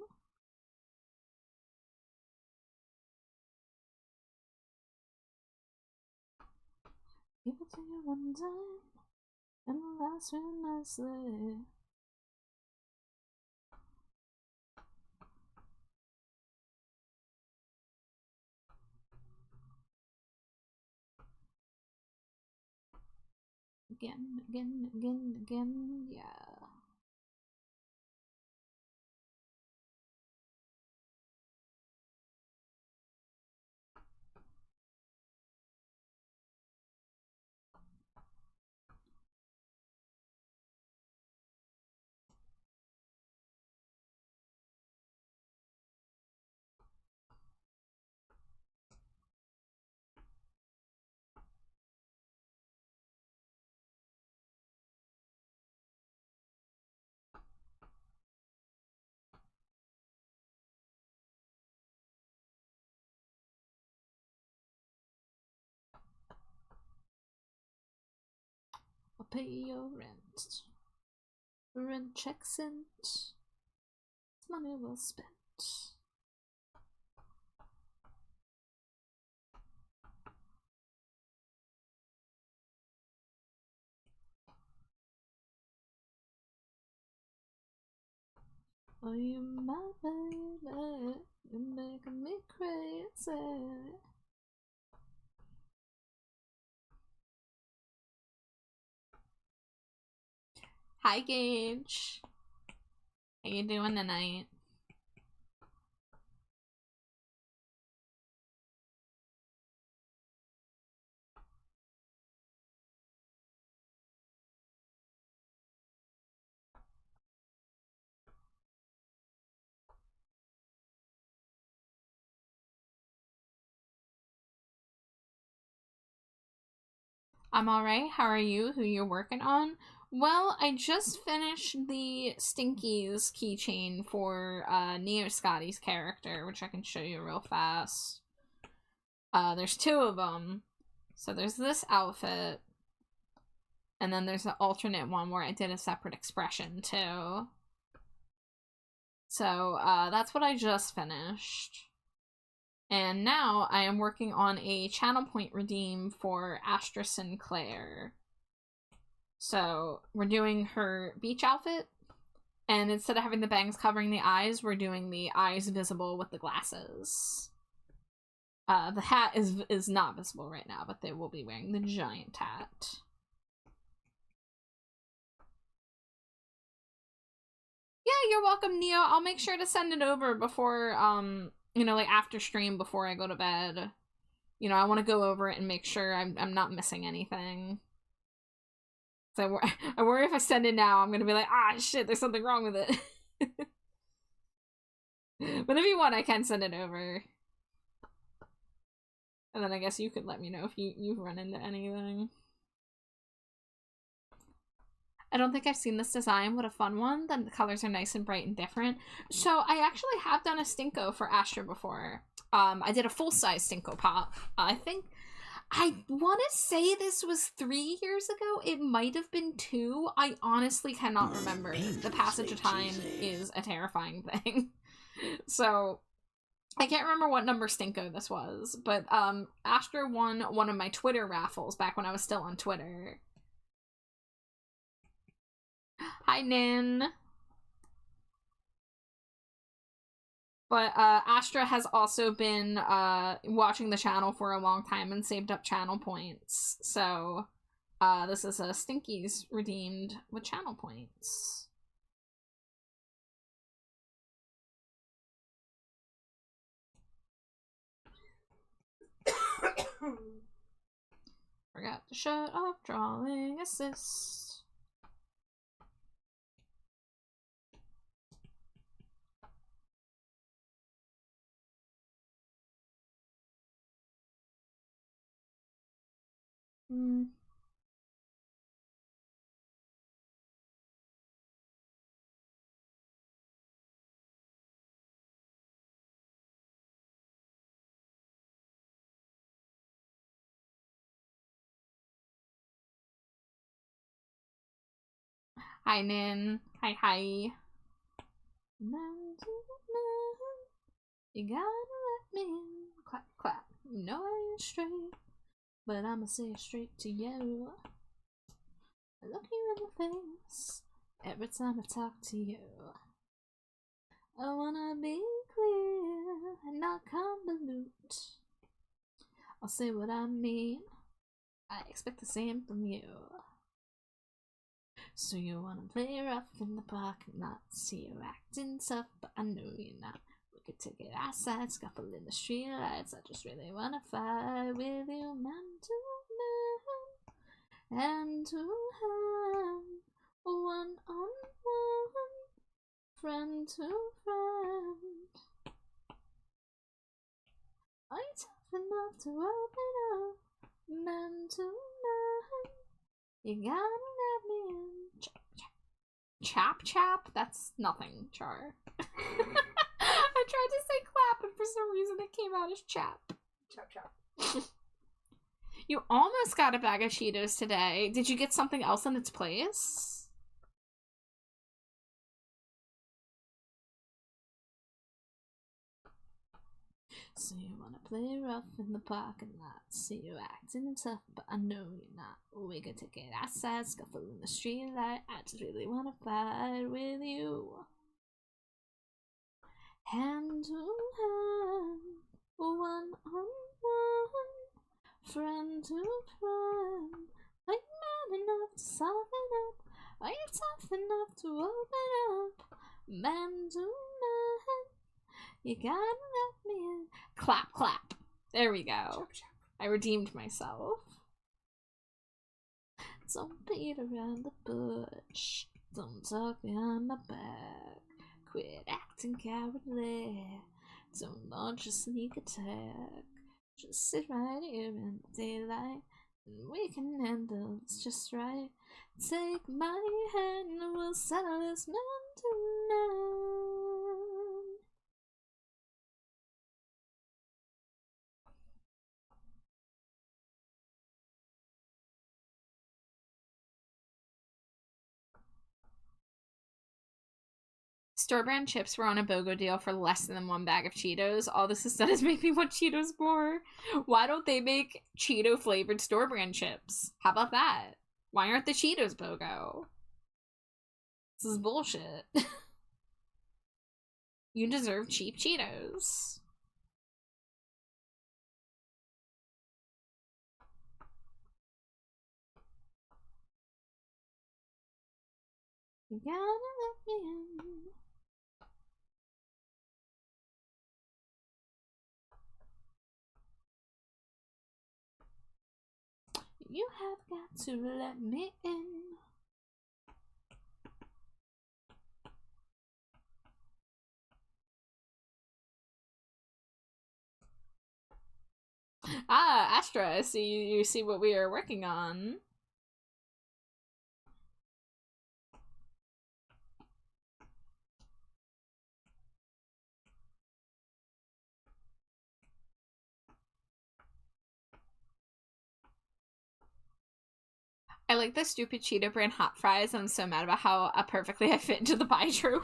Give it to you one time, and the last real nicely. Again, again, again, again, yeah. I'll pay your rent. Rent check sent. It's money well spent. Oh, you my baby, you're making me crazy. Hi, Gage. How you doing tonight? I'm alright. How are you? Who you're working on? Well, I just finished the Stinkies keychain for Neo Scotty's character, which I can show you real fast. There's two of them. So there's this outfit, and then there's an alternate one where I did a separate expression too. So that's what I just finished. And now I am working on a channel point redeem for Astra Sinclair. So we're doing her beach outfit, and instead of having the bangs covering the eyes, we're doing the eyes visible with the glasses. The hat is not visible right now, but they will be wearing the giant hat. Yeah, you're welcome, Neo. I'll make sure to send it over before, you know, like after stream before I go to bed. You know, I want to go over it and make sure I'm not missing anything. So I worry if I send it now, I'm gonna be like, ah, shit, there's something wrong with it. But if you want, I can send it over. And then I guess you could let me know if you've run into anything. I don't think I've seen this design. What a fun one. The colors are nice and bright and different. So I actually have done a Stinko for Astra before. I did a full-size Stinko pop. I think, I want to say this was 3 years ago. It might have been 2. I honestly cannot remember. The passage of time is a terrifying thing. So I can't remember what number Stinko this was. But Astra won one of my Twitter raffles back when I was still on Twitter. Hi, Nin. But Astra has also been watching the channel for a long time and saved up channel points. So this is a Stinky's redeemed with channel points. Forgot to shut off drawing assist. Hi, Nin. Hi, hi. Man to man, you gotta let me in. Clap, clap. You know I ain't straight, but I'ma say it straight to you. I look you in the face every time I talk to you. I wanna be clear and not convolute. I'll say what I mean. I expect the same from you. So you wanna play rough in the parking lot, see you acting tough, but I know you're not. We could take it outside, scuffle in the streetlights. I just really wanna fight with you, man to man, hand to hand, one on one, friend to friend. Are you tough enough to open up, man to man? You gotta let me in. Chap chap? That's nothing, Char. I tried to say clap and for some reason it came out as chap. Chap chap. You almost got a bag of Cheetos today. Did you get something else in its place? So you wanna play rough in the parking lot, see you acting tough, but I know you're not. We could take it outside, scuffle in the streetlight. I just really wanna fight with you. Hand to hand, one on one, friend to friend. Are you man enough to soften up? Are you tough enough to open up? Man to man, you gotta let me in. Clap, clap. There we go. I redeemed myself. Don't beat around the bush. Don't talk behind my back. Quit acting cowardly. Don't launch a sneak attack. Just sit right here in the daylight, and we can handle this just right. Take my hand and we'll settle this man tonight. Store brand chips were on a BOGO deal for less than one bag of Cheetos. All this has done is make me want Cheetos more. Why don't they make Cheeto flavored store brand chips? How about that? Why aren't the Cheetos BOGO? This is bullshit. You deserve cheap Cheetos. You gotta let me in. You have got to let me in. Ah, Astra, so you see what we are working on. I like the stupid Cheeto brand hot fries, and I'm so mad about how perfectly I fit into the pie trope.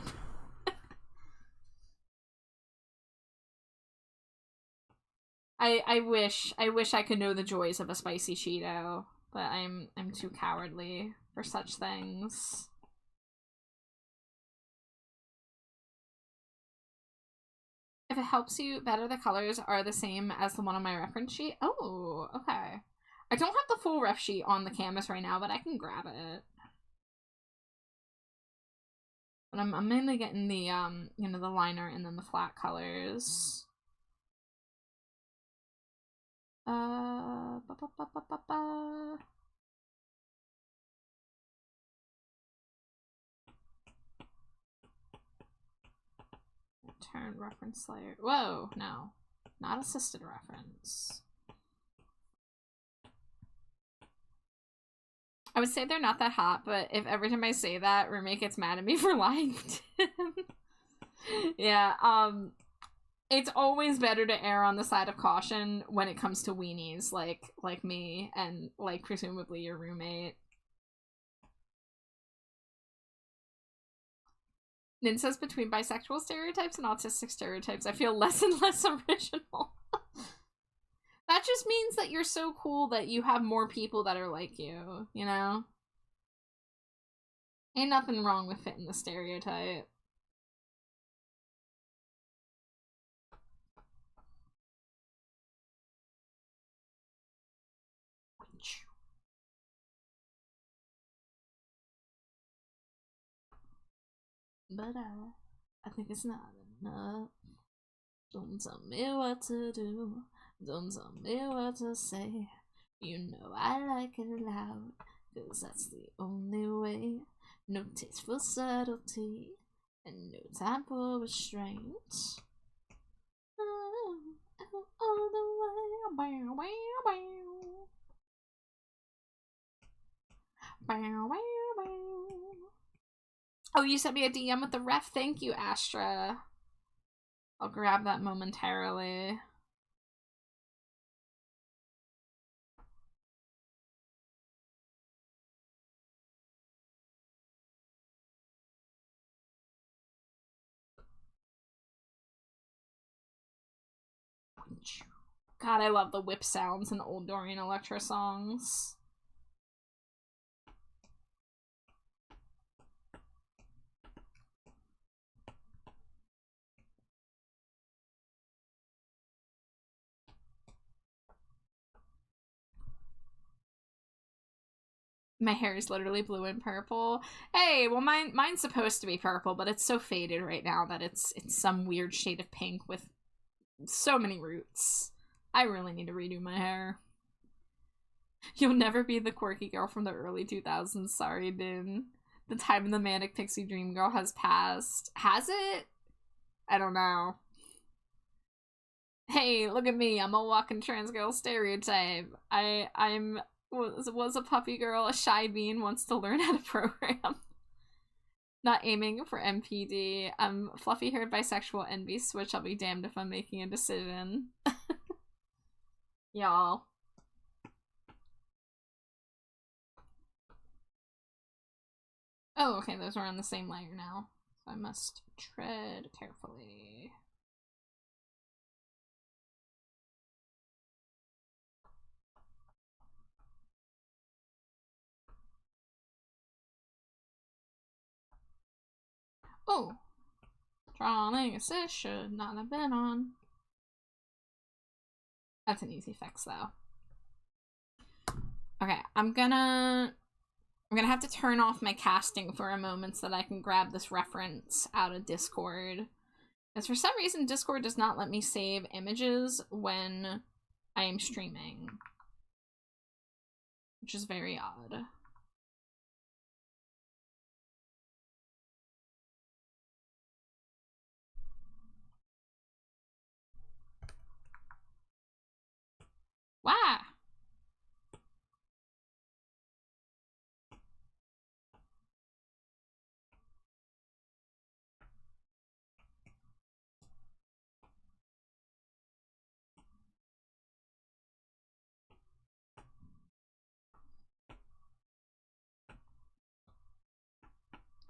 I wish I could know the joys of a spicy Cheeto, but I'm too cowardly for such things. If it helps you better, the colors are the same as the one on my reference sheet. Oh, okay. I don't have the full ref sheet on the canvas right now, but I can grab it. But I'm mainly getting the, you know, the liner and then the flat colors. Ba, ba, ba, ba, ba, ba. Turn reference layer. Whoa, no. Not assisted reference. I would say they're not that hot, but if every time I say that, roommate gets mad at me for lying to him. Yeah, it's always better to err on the side of caution when it comes to weenies like me and like presumably your roommate. Nin says between bisexual stereotypes and autistic stereotypes, I feel less and less original. That just means that you're so cool that you have more people that are like you, you know? Ain't nothing wrong with fitting the stereotype. But I think it's not enough. Don't tell me what to do. Don't tell me what to say. You know I like it loud, 'cause that's the only way. No taste for subtlety, and no time for restraint. All the way. Bow, bow, bow. Bow, bow, bow. Oh, you sent me a DM with the ref? Thank you, Astra. I'll grab that momentarily. God, I love the whip sounds in old Dorian Electra songs. My hair is literally blue and purple. Hey, well mine's supposed to be purple, but it's so faded right now that it's some weird shade of pink with so many roots. I really need to redo my hair. You'll never be the quirky girl from the early 2000s. Sorry, Din. The time of the manic pixie dream girl has passed. Has it? I don't know. Hey, look at me. I'm a walking trans girl stereotype. I'm was a puppy girl, a shy bean, wants to learn how to program. Not aiming for MPD. I'm fluffy-haired bisexual envy switch. I'll be damned if I'm making a decision. Y'all. Oh, okay, those are on the same layer now. So I must tread carefully. Oh, drawing assist should not have been on. That's an easy fix though. Okay, I'm gonna have to turn off my casting for a moment so that I can grab this reference out of Discord. Because for some reason Discord does not let me save images when I am streaming, which is very odd. Wow.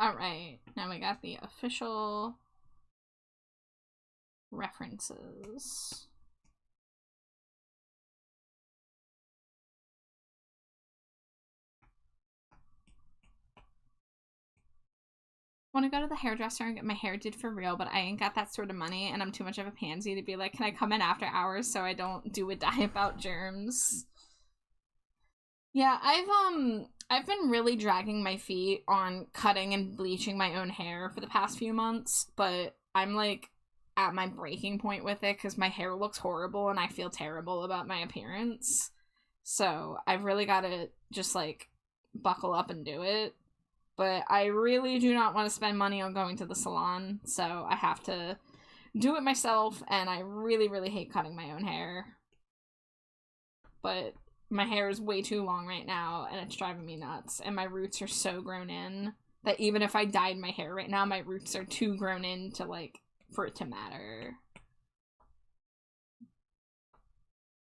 Alright, now we got the official references. want to go to the hairdresser and get my hair did for real, but I ain't got that sort of money, and I'm too much of a pansy to be like, can I come in after hours so I don't do a dye about germs? Yeah, I've been really dragging my feet on cutting and bleaching my own hair for the past few months, but I'm like at my breaking point with it because my hair looks horrible and I feel terrible about my appearance. So I've really got to just like buckle up and do it. But I really do not want to spend money on going to the salon, so I have to do it myself, and I really, really hate cutting my own hair. But my hair is way too long right now, and it's driving me nuts, and my roots are so grown in that even if I dyed my hair right now, my roots are too grown in to, like, for it to matter.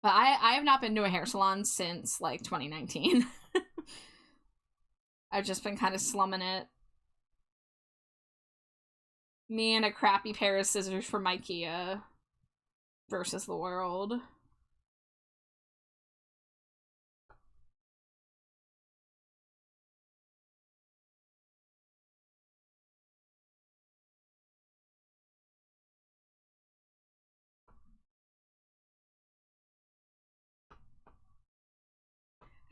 But I have not been to a hair salon since, like, 2019. I've just been kind of slumming it. Me and a crappy pair of scissors from IKEA versus the world.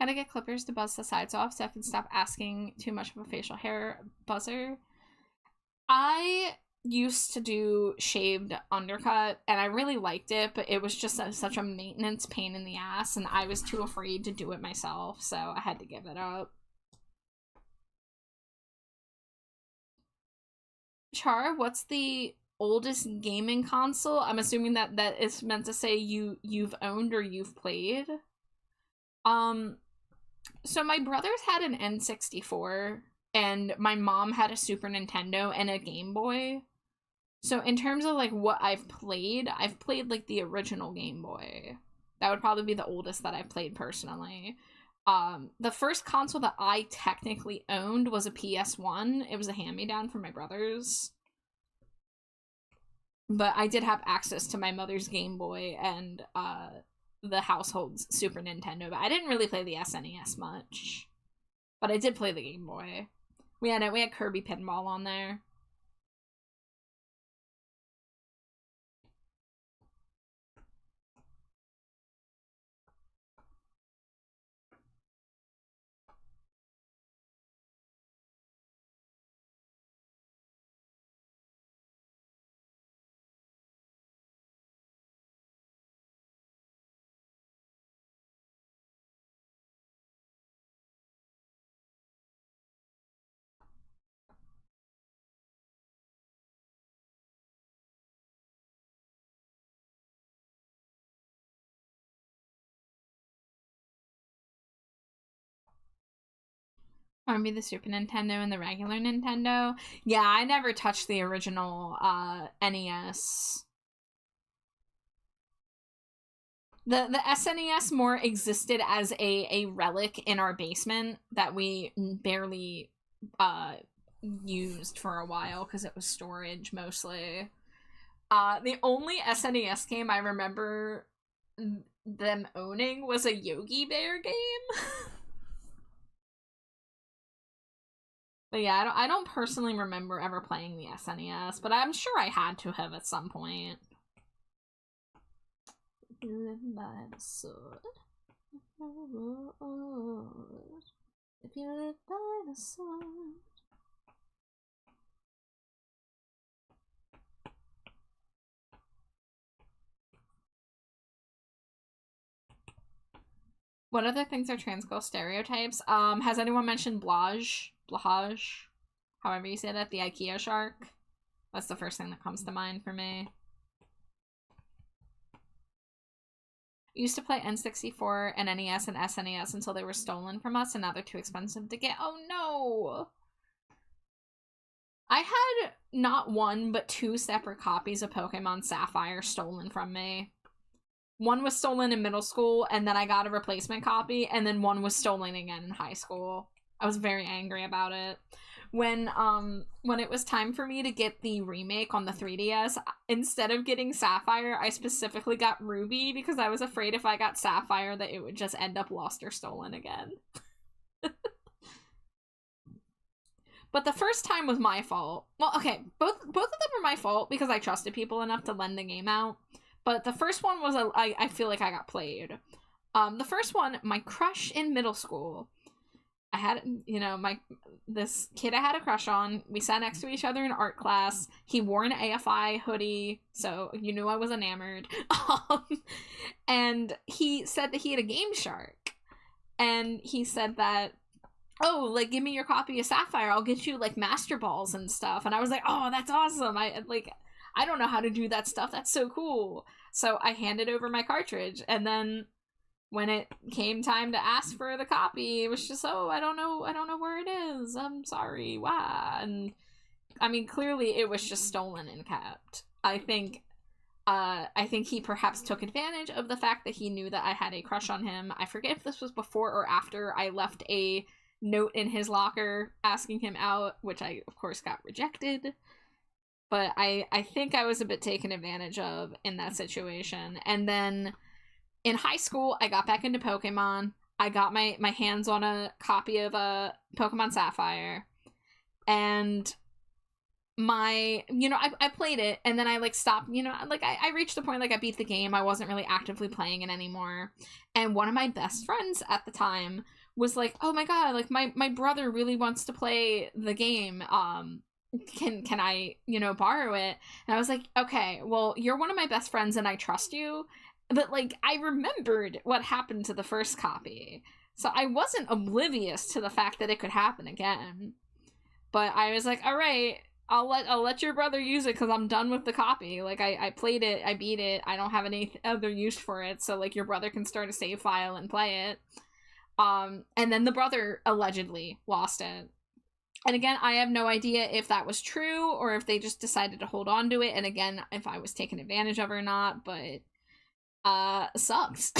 Gotta get clippers to buzz the sides off so I can stop asking too much of a facial hair buzzer. I used to do shaved undercut, and I really liked it, but it was just such a maintenance pain in the ass, and I was too afraid to do it myself, so I had to give it up. Char, what's the oldest gaming console? I'm assuming that is meant to say you've owned or you've played. So my brothers had an N64, and my mom had a Super Nintendo and a Game Boy. So in terms of, like, what I've played like, the original Game Boy. That would probably be the oldest that I've played personally. The first console that I technically owned was a PS1. It was a hand-me-down from my brothers. But I did have access to my mother's Game Boy and, the household's Super Nintendo, but I didn't really play the SNES much. But I did play the Game Boy. We had Kirby Pinball on there. Or maybe the Super Nintendo and the regular Nintendo. Yeah, I never touched the original NES. The SNES more existed as a relic in our basement that we barely used for a while because it was storage mostly. The only SNES game I remember them owning was a Yogi Bear game. But yeah, I don't personally remember ever playing the SNES, but I'm sure I had to have at some point. If you live by the sword. If you live by the sword. What other things are trans girl stereotypes? Has anyone mentioned Blage, however you say that, the IKEA shark? That's the first thing that comes to mind for me. I used to play N64 and NES and SNES until they were stolen from us, and now they're too expensive to get. Oh no! I had not one, but 2 separate copies of Pokemon Sapphire stolen from me. One was stolen in middle school, and then I got a replacement copy, and then one was stolen again in high school. I was very angry about it. When it was time for me to get the remake on the 3DS, instead of getting Sapphire, I specifically got Ruby because I was afraid if I got Sapphire that it would just end up lost or stolen again. But the first time was my fault. Well, okay, both of them were my fault because I trusted people enough to lend the game out. But the first one was I feel like I got played. The first one, my crush in middle school. I had, you know, this kid I had a crush on. We sat next to each other in art class. He wore an AFI hoodie, so you knew I was enamored. And he said that he had a Game Shark. And he said that, oh, like, give me your copy of Sapphire. I'll get you, like, Master Balls and stuff. And I was like, oh, that's awesome. I don't know how to do that stuff. That's so cool. So I handed over my cartridge. And then when it came time to ask for the copy, it was just, oh, I don't know where it is. I'm sorry. Why? And, I mean, clearly it was just stolen and kept. I think he perhaps took advantage of the fact that he knew that I had a crush on him. I forget if this was before or after I left a note in his locker asking him out, which I of course got rejected, but I think I was a bit taken advantage of in that situation. And then in high school I got back into Pokemon. I got my hands on a copy of Pokemon Sapphire, and I played it, and then I like stopped, I reached the point like I beat the game. I wasn't really actively playing it anymore, and one of my best friends at the time was like, oh my god, like my brother really wants to play the game, can I, borrow it? And I was like, okay, well, you're one of my best friends and I trust you, but like I remembered what happened to the first copy, so I wasn't oblivious to the fact that it could happen again. But I was like, all right, I'll let your brother use it because I'm done with the copy. Like, I played it, I beat it, I don't have any other use for it, so like your brother can start a save file and play it. And then the brother allegedly lost it. And again, I have no idea if that was true or if they just decided to hold on to it, and again, if I was taken advantage of or not, but sucks.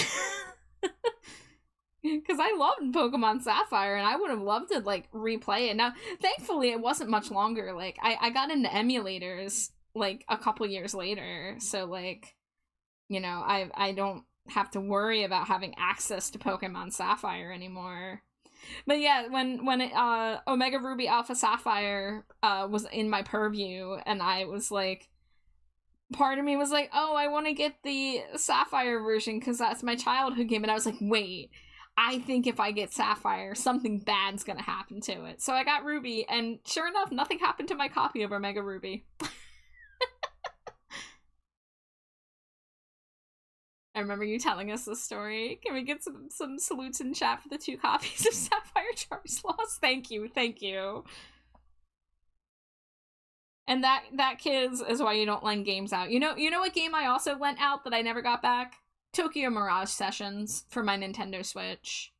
Because I loved Pokemon Sapphire, and I would have loved to, like, replay it. Now, thankfully, it wasn't much longer. Like, I got into emulators, like, a couple years later. So, like, I don't have to worry about having access to Pokemon Sapphire anymore. But yeah, when Omega Ruby Alpha Sapphire was in my purview, and I was, like, part of me was like, oh, I want to get the Sapphire version because that's my childhood game. And I was like, wait, I think if I get Sapphire, something bad's gonna happen to it. So I got Ruby, and sure enough, nothing happened to my copy of Omega Ruby. I remember you telling us this story. Can we get some salutes in chat for the 2 copies of Sapphire Charms Lost? Thank you. And that kids is why you don't lend games out. You know what game I also lent out that I never got back? Tokyo Mirage Sessions for my Nintendo Switch.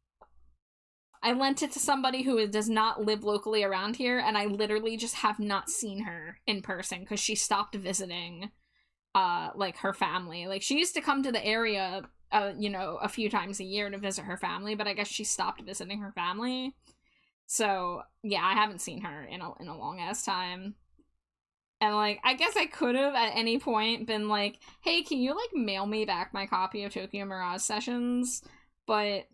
I lent it to somebody who does not live locally around here, and I literally just have not seen her in person because she stopped visiting, like, her family. Like, she used to come to the area, a few times a year to visit her family, but I guess she stopped visiting her family. So, yeah, I haven't seen her in a long-ass time. And, like, I guess I could have at any point been like, hey, can you, like, mail me back my copy of Tokyo Mirage Sessions? But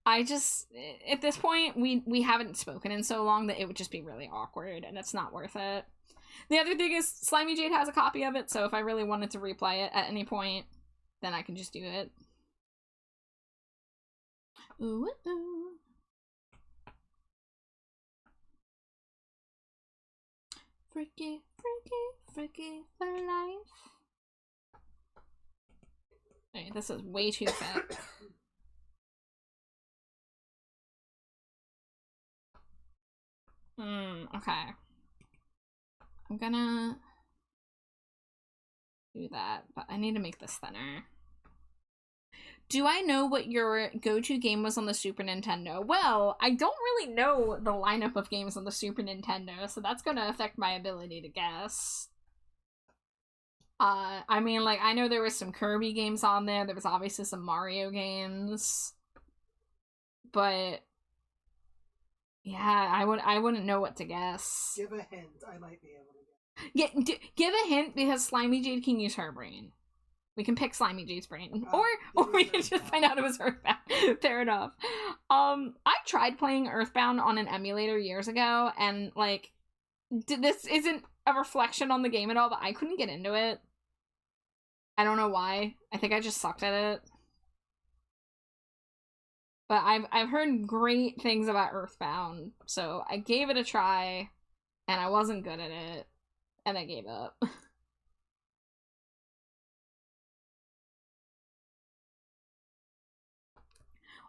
I just, at this point, we haven't spoken in so long that it would just be really awkward, and it's not worth it. The other thing is, Slimy Jade has a copy of it, so if I really wanted to replay it at any point, then I can just do it. Ooh, ooh. Freaky for life. Okay, this is way too thick. Okay. I'm gonna do that, but I need to make this thinner. Do I know what your go-to game was on the Super Nintendo? Well, I don't really know the lineup of games on the Super Nintendo, so that's gonna affect my ability to guess. I mean, like, I know there was some Kirby games on there, there was obviously some Mario games, but yeah, I wouldn't know what to guess. Give a hint, I might be able to Yeah, guess. give a hint, because Slimy Jade can use her brain. We can pick Slimy Jade's brain. Or we can just find out it was Earthbound. Fair enough. I tried playing Earthbound on an emulator years ago, and, like, this isn't a reflection on the game at all, but I couldn't get into it. I don't know why. I think I just sucked at it. But I've heard great things about Earthbound, so I gave it a try, and I wasn't good at it, and I gave up.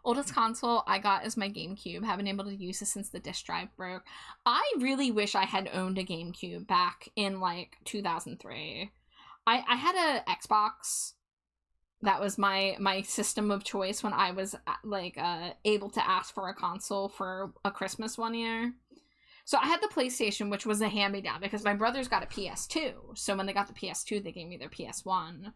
Oldest console I got is my GameCube. Haven't been able to use it since the disk drive broke. I really wish I had owned a GameCube back in, like, 2003. I had a Xbox. That was my system of choice when I was, like, able to ask for a console for a Christmas one year. So I had the PlayStation, which was a hand-me-down, because my brothers got a PS2. So when they got the PS2, they gave me their PS1.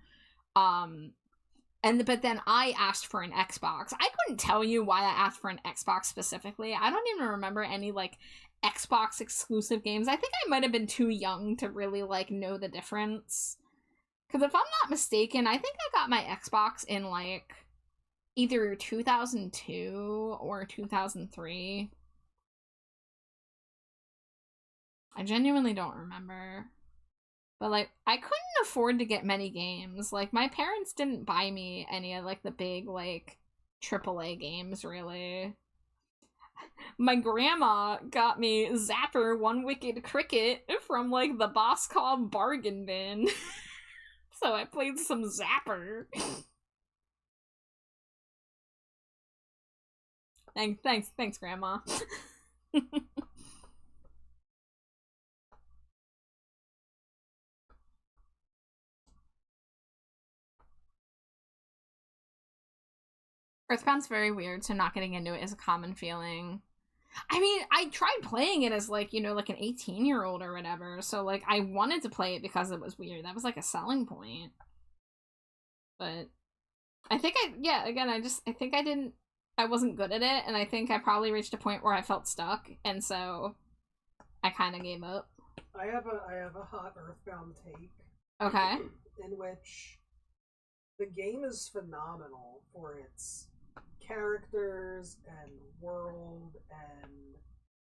But then I asked for an Xbox. I couldn't tell you why I asked for an Xbox specifically. I don't even remember any, like, Xbox exclusive games. I think I might have been too young to really, like, know the difference. Because if I'm not mistaken, I think I got my Xbox in, like, either 2002 or 2003. I genuinely don't remember. But, like, I couldn't afford to get many games. Like, my parents didn't buy me any of, like, the big, like, AAA games, really. My grandma got me Zapper One Wicked Cricket from, like, the Boss Cobb bargain bin. So I played some Zapper. Thanks, Grandma. Earthbound's very weird, so not getting into it is a common feeling. I mean, I tried playing it as, like, you know, like an 18-year-old or whatever, so, like, I wanted to play it because it was weird. That was, like, a selling point. But I think I wasn't good at it, and I think I probably reached a point where I felt stuck, and so I kind of gave up. I have a hot Earthbound take. Okay. In which the game is phenomenal for its characters and world and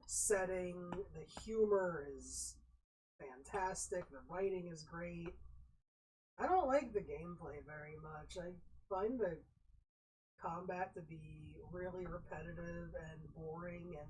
setting. The humor is fantastic. The writing is great. I don't like the gameplay very much. I find the combat to be really repetitive and boring and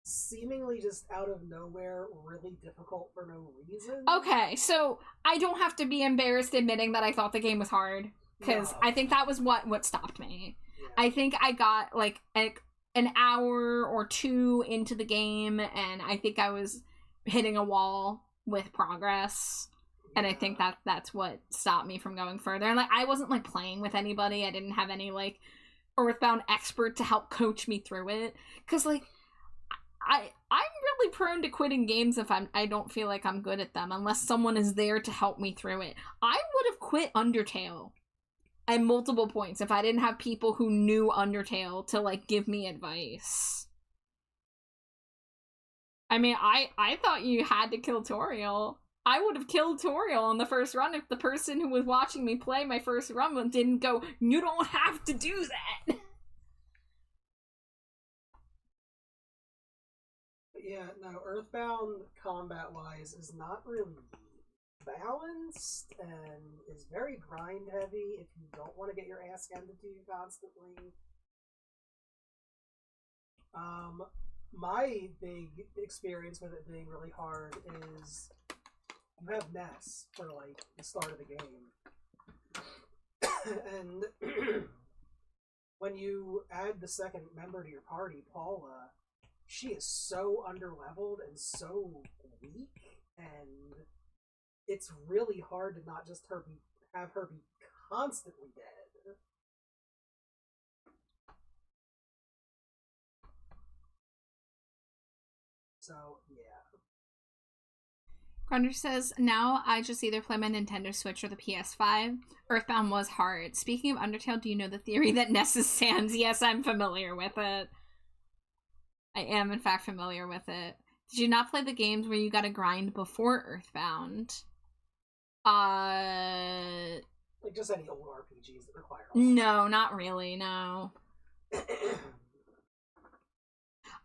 seemingly just out of nowhere really difficult for no reason. Okay, so I don't have to be embarrassed admitting that I thought the game was hard, because No. I think that was what stopped me. Yeah. I think I got, like, an hour or two into the game, and I think I was hitting a wall with progress. And I think that's what stopped me from going further. And, like, I wasn't, like, playing with anybody. I didn't have any, like, Earthbound expert to help coach me through it. Because, like, I'm really prone to quitting games if I don't feel like I'm good at them, unless someone is there to help me through it. I would have quit Undertale at multiple points if I didn't have people who knew Undertale to, like, give me advice. I mean, I thought you had to kill Toriel. I would have killed Toriel on the first run if the person who was watching me play my first run didn't go, "You don't have to do that." Yeah, no, Earthbound combat-wise is not really balanced and is very grind-heavy if you don't want to get your ass handed to you constantly. My big experience with it being really hard is you have Ness for, like, the start of the game. And when you add the second member to your party, Paula, she is so underleveled and so weak, and it's really hard to not just have her be constantly dead. So, yeah. Grunder says, now I just either play my Nintendo Switch or the PS5. Earthbound was hard. Speaking of Undertale, do you know the theory that Ness is Sans? Yes, I'm familiar with it. I am, in fact, familiar with it. Did you not play the games where you gotta grind before Earthbound? Like, just any old RPGs that require... No, not really, no.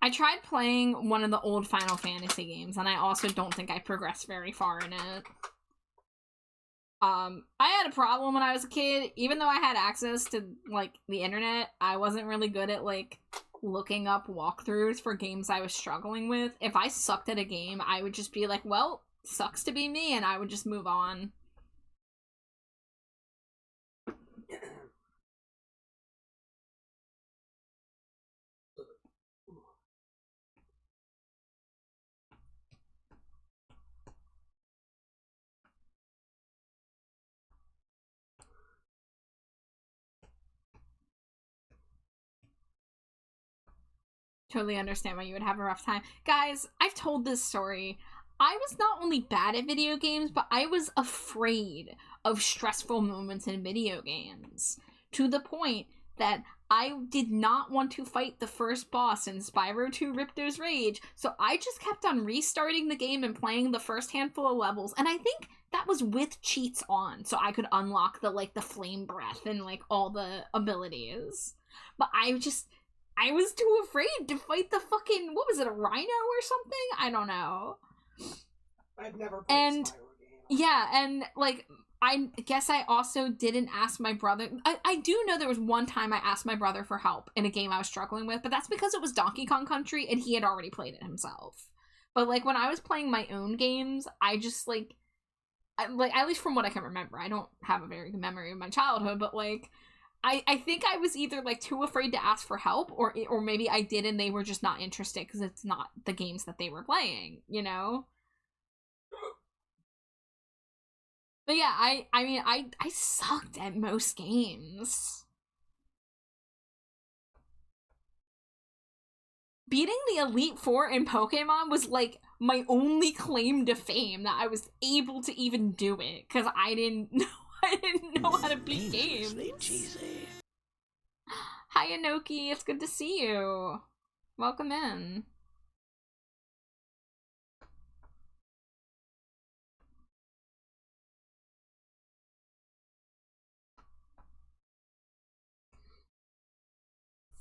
I tried playing one of the old Final Fantasy games, and I also don't think I progressed very far in it. I had a problem when I was a kid. Even though I had access to, like, the internet, I wasn't really good at, like, looking up walkthroughs for games I was struggling with. If I sucked at a game, I would just be like, well, sucks to be me, and I would just move on. Totally understand why you would have a rough time. Guys, I've told this story. I was not only bad at video games, but I was afraid of stressful moments in video games. To the point that I did not want to fight the first boss in Spyro 2 Ripto's Rage, so I just kept on restarting the game and playing the first handful of levels, and I think that was with cheats on, so I could unlock the, like, the flame breath and, like, all the abilities. But I was too afraid to fight the fucking, what was it, a rhino or something? I don't know. I've never played a Spyro game. Yeah, and, like, I guess I also didn't ask my brother. I do know there was one time I asked my brother for help in a game I was struggling with, but that's because it was Donkey Kong Country and he had already played it himself. But, like, when I was playing my own games, I just, like, at least from what I can remember, I don't have a very good memory of my childhood, but, like, I think I was either, like, too afraid to ask for help, or maybe I did and they were just not interested because it's not the games that they were playing, you know? But yeah, I mean, I sucked at most games. Beating the Elite Four in Pokemon was, like, my only claim to fame, that I was able to even do it, because I didn't know how to beat games. Cheesy. Hi, Anoki. It's good to see you. Welcome in.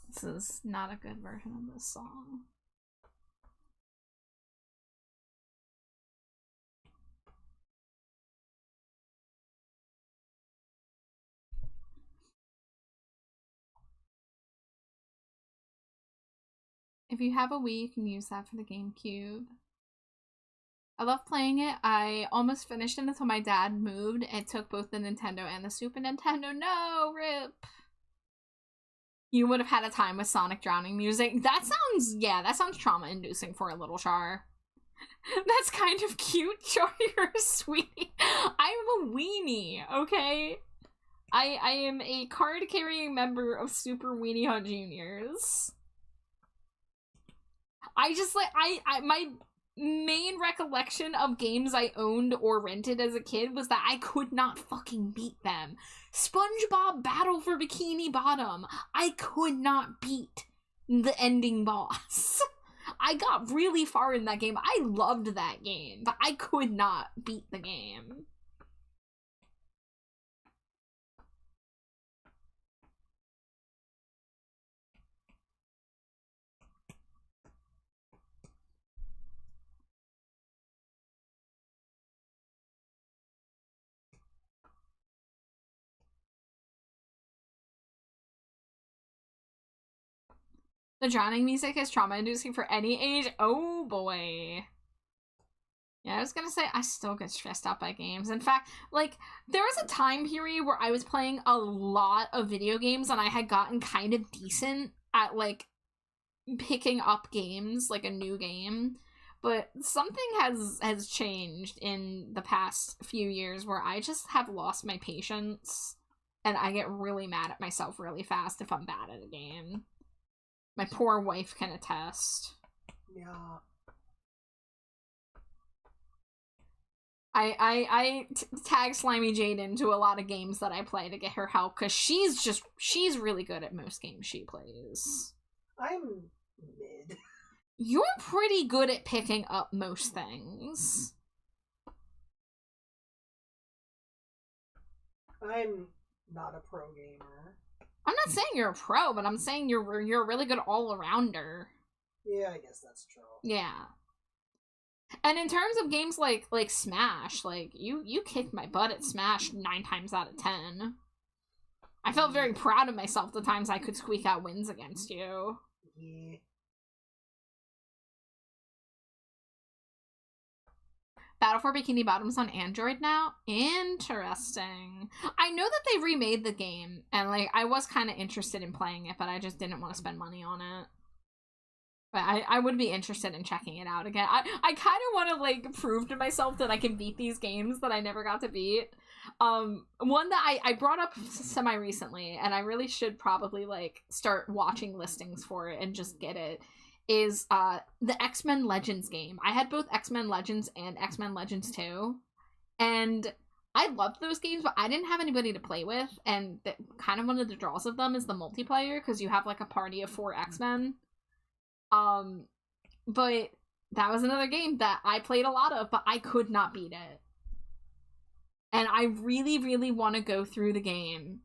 This is not a good version of this song. If you have a Wii, you can use that for the GameCube. I love playing it. I almost finished it until my dad moved and took both the Nintendo and the Super Nintendo. No, rip. You would have had a time with Sonic drowning music. That sounds trauma-inducing for a little Char. That's kind of cute, Char. You're a sweetie. I'm a weenie, okay? I am a card-carrying member of Super Weenie Hut Juniors. I just, like, my main recollection of games I owned or rented as a kid was that I could not fucking beat them. SpongeBob Battle for Bikini Bottom. I could not beat the ending boss. I got really far in that game. I loved that game, but I could not beat the game. The drowning music is trauma-inducing for any age. Oh boy. Yeah, I was gonna say, I still get stressed out by games. In fact, like, there was a time period where I was playing a lot of video games and I had gotten kind of decent at, like, picking up games, like a new game. But something has changed in the past few years where I just have lost my patience and I get really mad at myself really fast if I'm bad at a game. My poor wife can attest. Yeah. I tag Slimy Jade into a lot of games that I play to get her help, because she's really good at most games she plays. I'm mid. You're pretty good at picking up most things. I'm not a pro gamer. I'm not saying you're a pro, but I'm saying you're a really good all-arounder. Yeah, I guess that's true. Yeah. And in terms of games like Smash, like you kicked my butt at Smash 9 times out of 10. I felt very proud of myself the times I could squeak out wins against you. Yeah. Battle for Bikini Bottom's on Android now? Interesting. I know that they remade the game, and like I was kind of interested in playing it, but I just didn't want to spend money on it. But I would be interested in checking it out again. I kind of want to like prove to myself that I can beat these games that I never got to beat. One that I brought up semi recently, and I really should probably like start watching listings for it and just get it, is the X-Men Legends game. I had both X-Men Legends and X-Men Legends 2, and I loved those games, but I didn't have anybody to play with, and kind of one of the draws of them is the multiplayer, because you have like a party of 4 X-Men. But that was another game that I played a lot of, but I could not beat it. And I really, really want to go through the game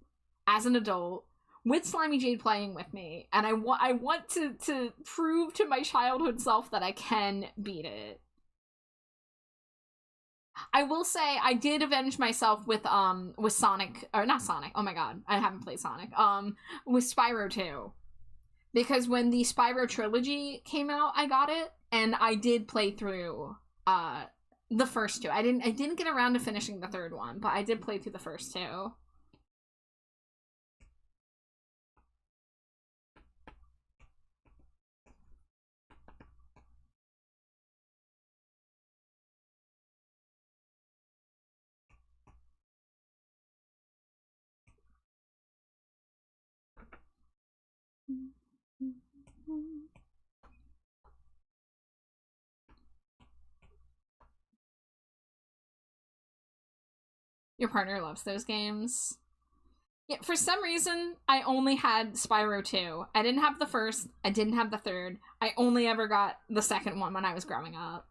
as an adult with Slimy Jade playing with me, and I want to prove to my childhood self that I can beat it. I will say I did avenge myself with Sonic, or not Sonic. Oh my god, I haven't played Sonic. With Spyro 2. Because when the Spyro trilogy came out, I got it, and I did play through the first 2. I didn't get around to finishing the 3rd one, but I did play through the first 2. Your partner loves those games. Yeah, for some reason, I only had Spyro 2. I didn't have the first, I didn't have the 3rd. I only ever got the 2nd one when I was growing up.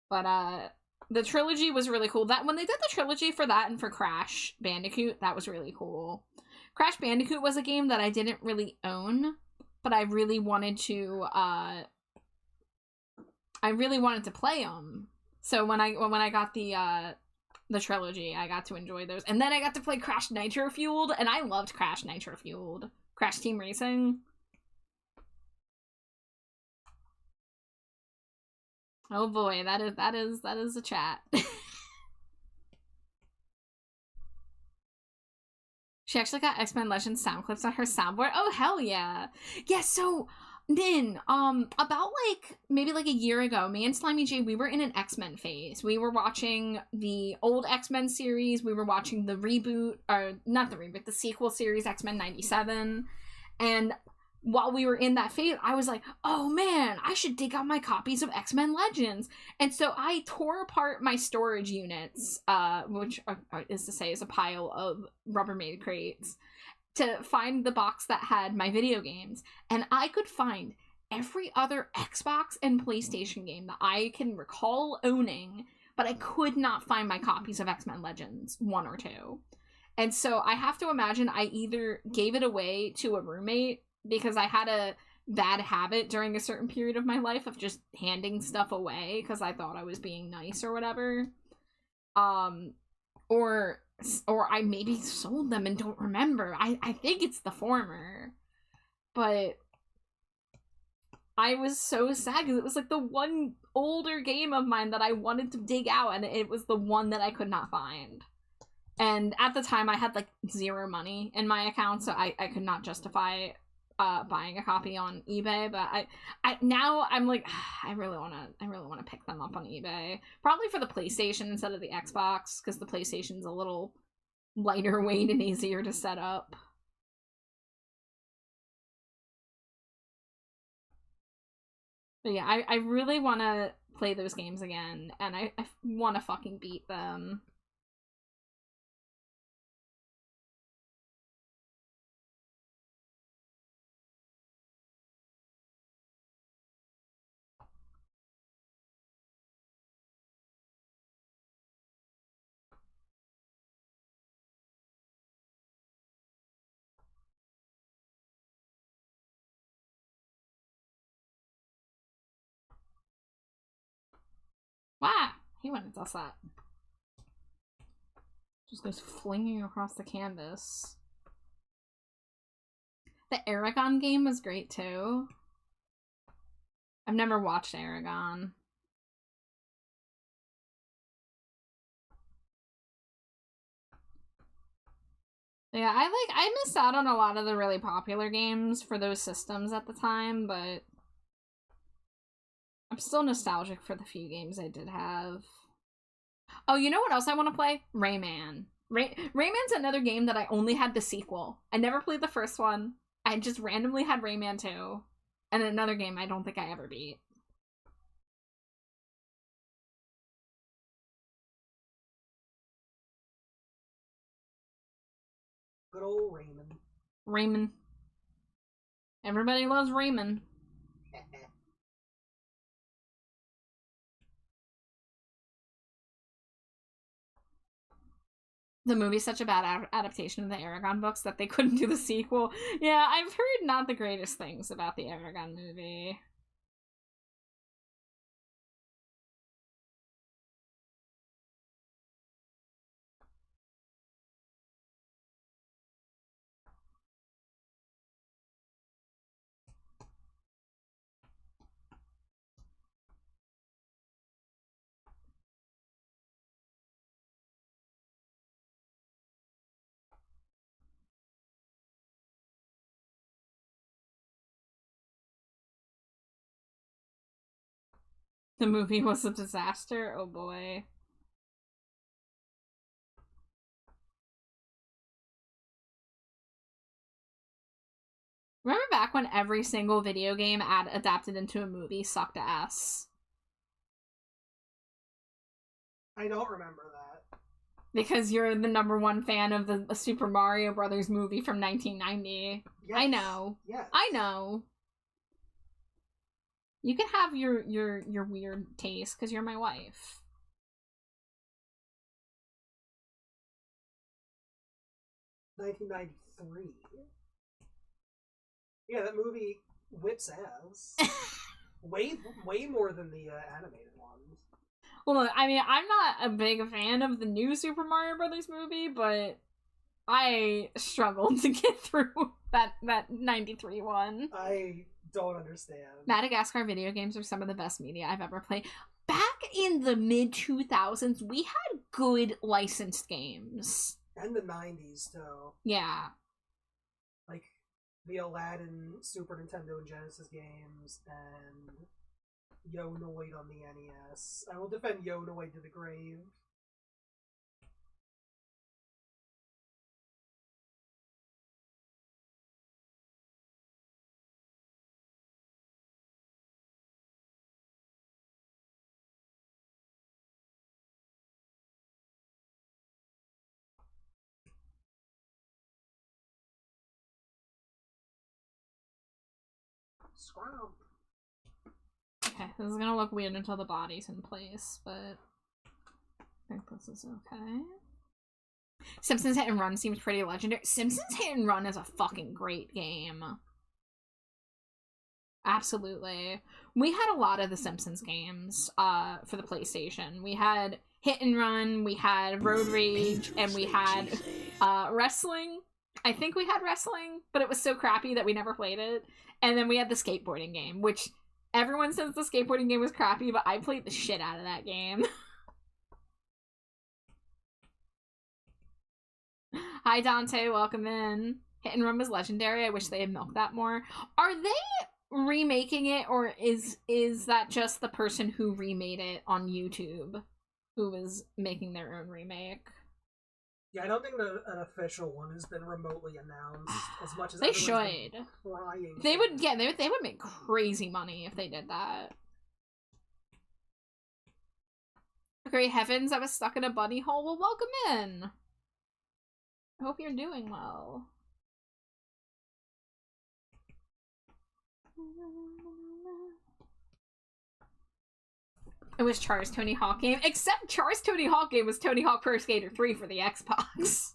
But, the trilogy was really cool. That when they did the trilogy for that and for Crash Bandicoot, that was really cool. Crash Bandicoot was a game that I didn't really own, but I really wanted to, play them. So when I got the trilogy, I got to enjoy those. And then I got to play Crash Nitro Fueled, and I loved Crash Nitro Fueled. Crash Team Racing. Oh boy, that is a chat. She actually got X-Men Legends sound clips on her soundboard. Oh hell yeah. Yeah, so Nin, about like maybe like a year ago, me and Slimy J, we were in an X-Men phase. We were watching the old X-Men series, we were watching the reboot, or not the reboot, the sequel series, X-Men 97. And while we were in that phase, I was like, oh man, I should dig out my copies of X-Men Legends. And so I tore apart my storage units, which is to say is a pile of Rubbermaid crates, to find the box that had my video games. And I could find every other Xbox and PlayStation game that I can recall owning, but I could not find my copies of X-Men Legends 1 or 2. And so I have to imagine I either gave it away to a roommate, because I had a bad habit during a certain period of my life of just handing stuff away because I thought I was being nice or whatever. Or I maybe sold them and don't remember. I think it's the former. But I was so sad because it was like the one older game of mine that I wanted to dig out, and it was the one that I could not find. And at the time I had like 0 money in my account, so I could not justify buying a copy on eBay, but I now I'm like, I really want to pick them up on eBay, probably for the PlayStation instead of the Xbox, because the PlayStation's a little lighter weight and easier to set up. But yeah, I really want to play those games again, and I want to fucking beat them. hate when it does that. Just goes flinging across the canvas. The Aragon game was great too. I've never watched Aragon. Yeah, I missed out on a lot of the really popular games for those systems at the time, but I'm still nostalgic for the few games I did have. Oh, you know what else I want to play? Rayman. Rayman's another game that I only had the sequel. I never played the first one. I just randomly had Rayman 2. And another game I don't think I ever beat. Good old Raymond. Rayman. Everybody loves Rayman. The movie's such a bad adaptation of the Aragon books that they couldn't do the sequel. Yeah, I've heard not the greatest things about the Aragon movie. The movie was a disaster? Oh boy. Remember back when every single video game adapted into a movie sucked ass? I don't remember that. Because you're the #1 fan of the Super Mario Brothers movie from 1990. Yes. I know. Yes. I know. You can have your weird taste because you're my wife. $1993. Yeah, that movie whips ass. way more than the animated ones. Well, look, I mean, I'm not a big fan of the new Super Mario Brothers movie, but I struggled to get through that 93 one. I don't understand. Madagascar video games are some of the best media I've ever played. Back in the mid-2000s, we had good licensed games. And the 90s, too. Yeah. Like, the Aladdin Super Nintendo and Genesis games, and Yo Noid on the NES. I will defend Yo Noid to the grave. Scrump. Okay, this is gonna look weird until the body's in place, but I think this is okay. Simpsons Hit and Run seems pretty legendary. Simpsons Hit and Run is a fucking great game. Absolutely. We had a lot of the Simpsons games for the PlayStation. We had Hit and Run, we had Road Rage, and we had wrestling. I think we had wrestling, but it was so crappy that we never played it. And then we had the skateboarding game, which everyone says the skateboarding game was crappy, but I played the shit out of that game. Hi Dante, welcome in. Hit and Run was legendary. I wish they had milked that more. Are they remaking it, or is that just the person who remade it on YouTube who is making their own remake? Yeah, I don't think an official one has been remotely announced as much as they everyone's should. been crying. They would, yeah, they would make crazy money if they did that. Great heavens, I was stuck in a bunny hole. Well, welcome in. I hope you're doing well. It was Char's Tony Hawk game, except Char's Tony Hawk game was Tony Hawk Pro Skater 3 for the Xbox.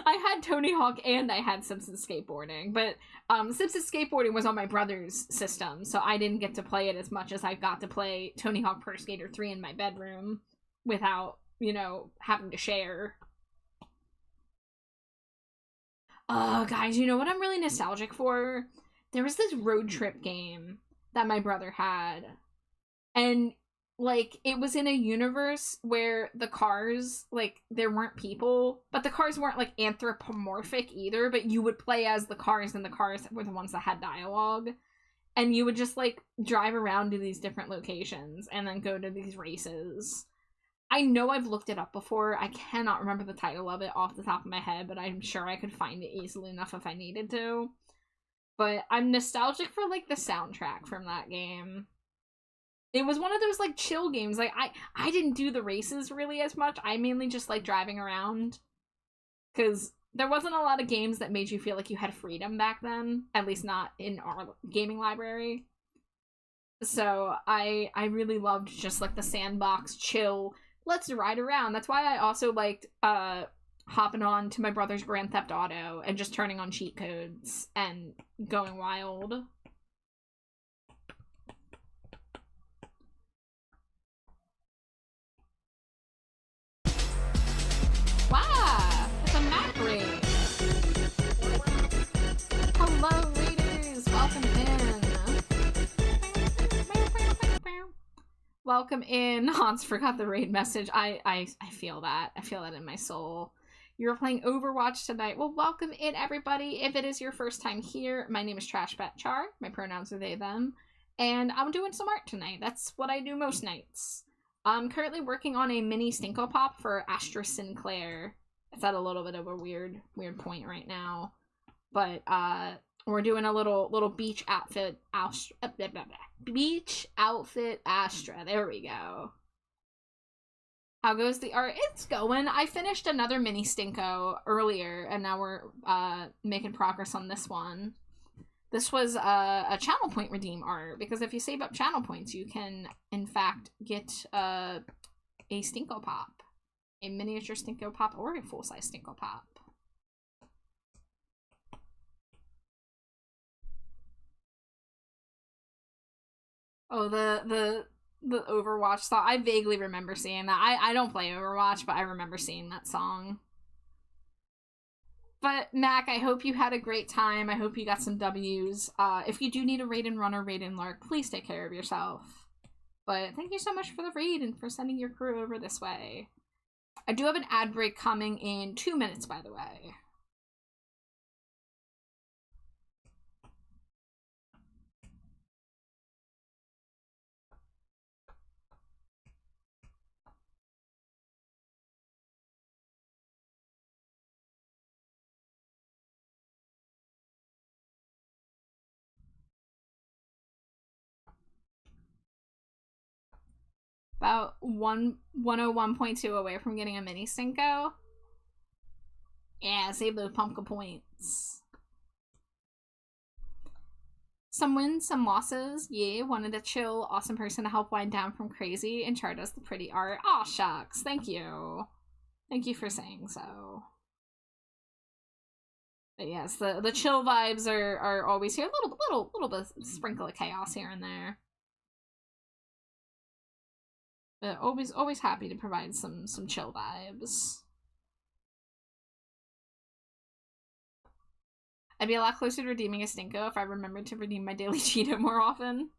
I had Tony Hawk and I had Simpsons Skateboarding, but Simpsons Skateboarding was on my brother's system, so I didn't get to play it as much as I got to play Tony Hawk Pro Skater 3 in my bedroom without, you know, having to share. Guys, you know what I'm really nostalgic for? There was this road trip game that my brother had, and like, it was in a universe where the cars, like, there weren't people, but the cars weren't, like, anthropomorphic either, but you would play as the cars, and the cars were the ones that had dialogue, and you would just, like, drive around to these different locations, and then go to these races. I know I've looked it up before. I cannot remember the title of it off the top of my head, but I'm sure I could find it easily enough if I needed to. But I'm nostalgic for, like, the soundtrack from that game. It was one of those, like, chill games. Like, I didn't do the races really as much. I mainly just like driving around. Because there wasn't a lot of games that made you feel like you had freedom back then. At least not in our gaming library. So I really loved just, like, the sandbox, chill, let's ride around. That's why I also liked hopping on to my brother's Grand Theft Auto and just turning on cheat codes and going wild. Wow, it's a map raid. Hello, raiders. Welcome in. Welcome in. Hans forgot the raid message. I feel that. I feel that in my soul. You're playing Overwatch tonight. Well, welcome in, everybody. If it is your first time here, my name is TrashBatChar. My pronouns are they, them. And I'm doing some art tonight. That's what I do most nights. I'm currently working on a mini Stinko Pop for Astra Sinclair. It's at a little bit of a weird point right now. But, we're doing a little beach outfit Astra. Beach outfit Astra. There we go. How goes the art? It's going. I finished another mini Stinko earlier, and now we're making progress on this one. This was a channel point redeem art, because if you save up channel points, you can, in fact, get a Stinko Pop. A miniature Stinko Pop or a full-size Stinko Pop. Oh, the Overwatch song. I vaguely remember seeing that. I don't play Overwatch, but I remember seeing that song. But, Mac, I hope you had a great time. I hope you got some W's. If you do need a raid and run or raid and lurk, please take care of yourself. But thank you so much for the raid and for sending your crew over this way. I do have an ad break coming in 2 minutes, by the way. About 101.2 away from getting a mini Stinko. Yeah, save those pumpkin points. Some wins, some losses. Yeah, wanted a chill, awesome person to help wind down from crazy, and Char does the pretty art. Aw, shucks. Thank you. Thank you for saying so. But yes, the chill vibes are always here. A little bit sprinkle of chaos here and there. But always happy to provide some chill vibes. I'd be a lot closer to redeeming a Stinko if I remembered to redeem my daily Cheeto more often.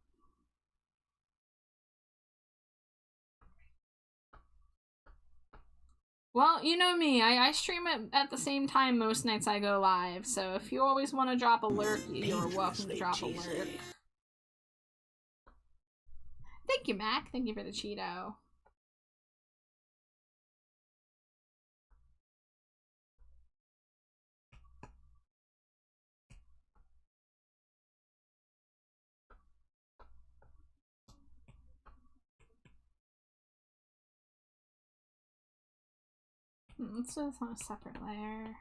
Well, you know me, I stream it at the same time most nights I go live, so if you always want to drop a lurk, you're welcome to drop a lurk. Thank you, Mac. Thank you for the Cheeto. Let's do this on a separate layer.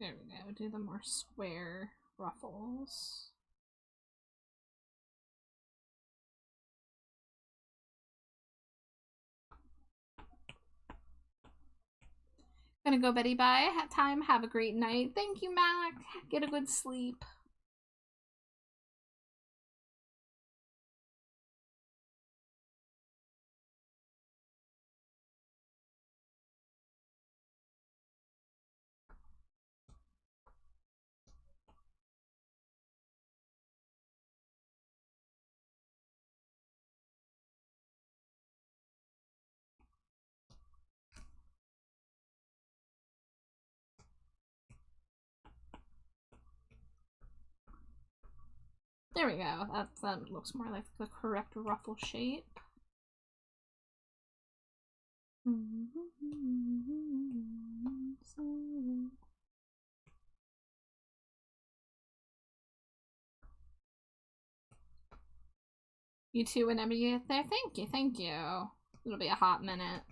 There we go. Do the more square ruffles. Gonna go Betty bye. Time. Have a great night. Thank you, Mac. Get a good sleep. There we go. That looks more like the correct ruffle shape. You too whenever you get there. Thank you, thank you. It'll be a hot minute.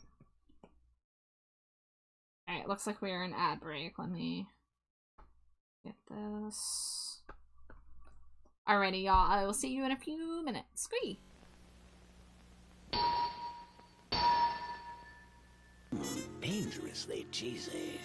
Alright, looks like we're in ad break. Let me get this. Alrighty, y'all. I will see you in a few minutes. Squee! Dangerously cheesy.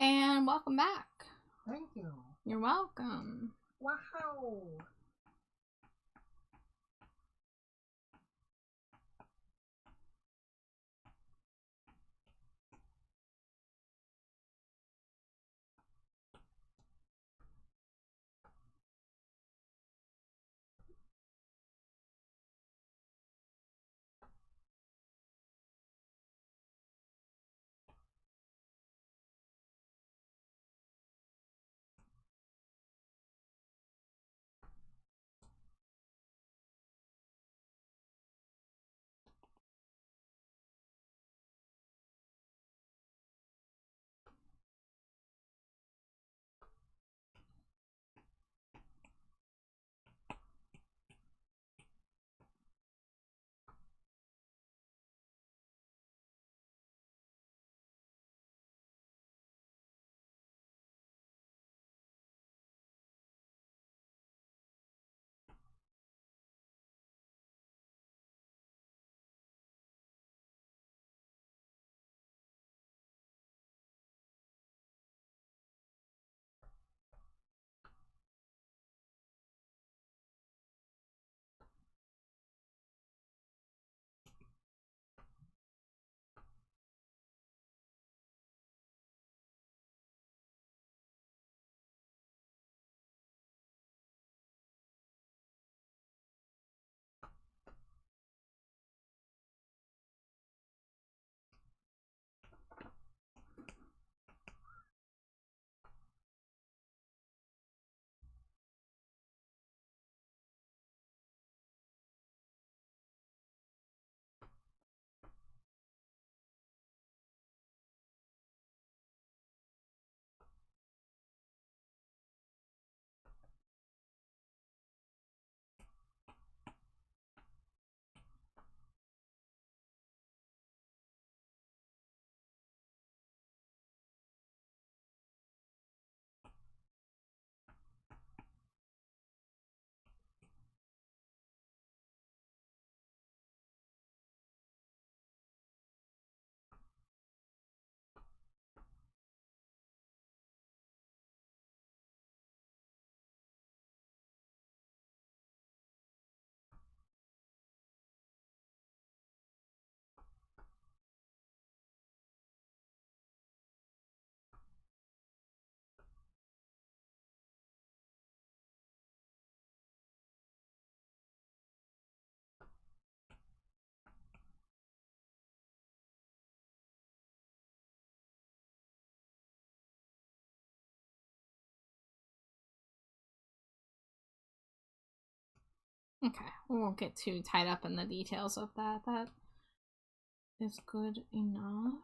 And welcome back. Thank you. You're welcome. Wow. Okay, we won't get too tied up in the details of that. That is good enough.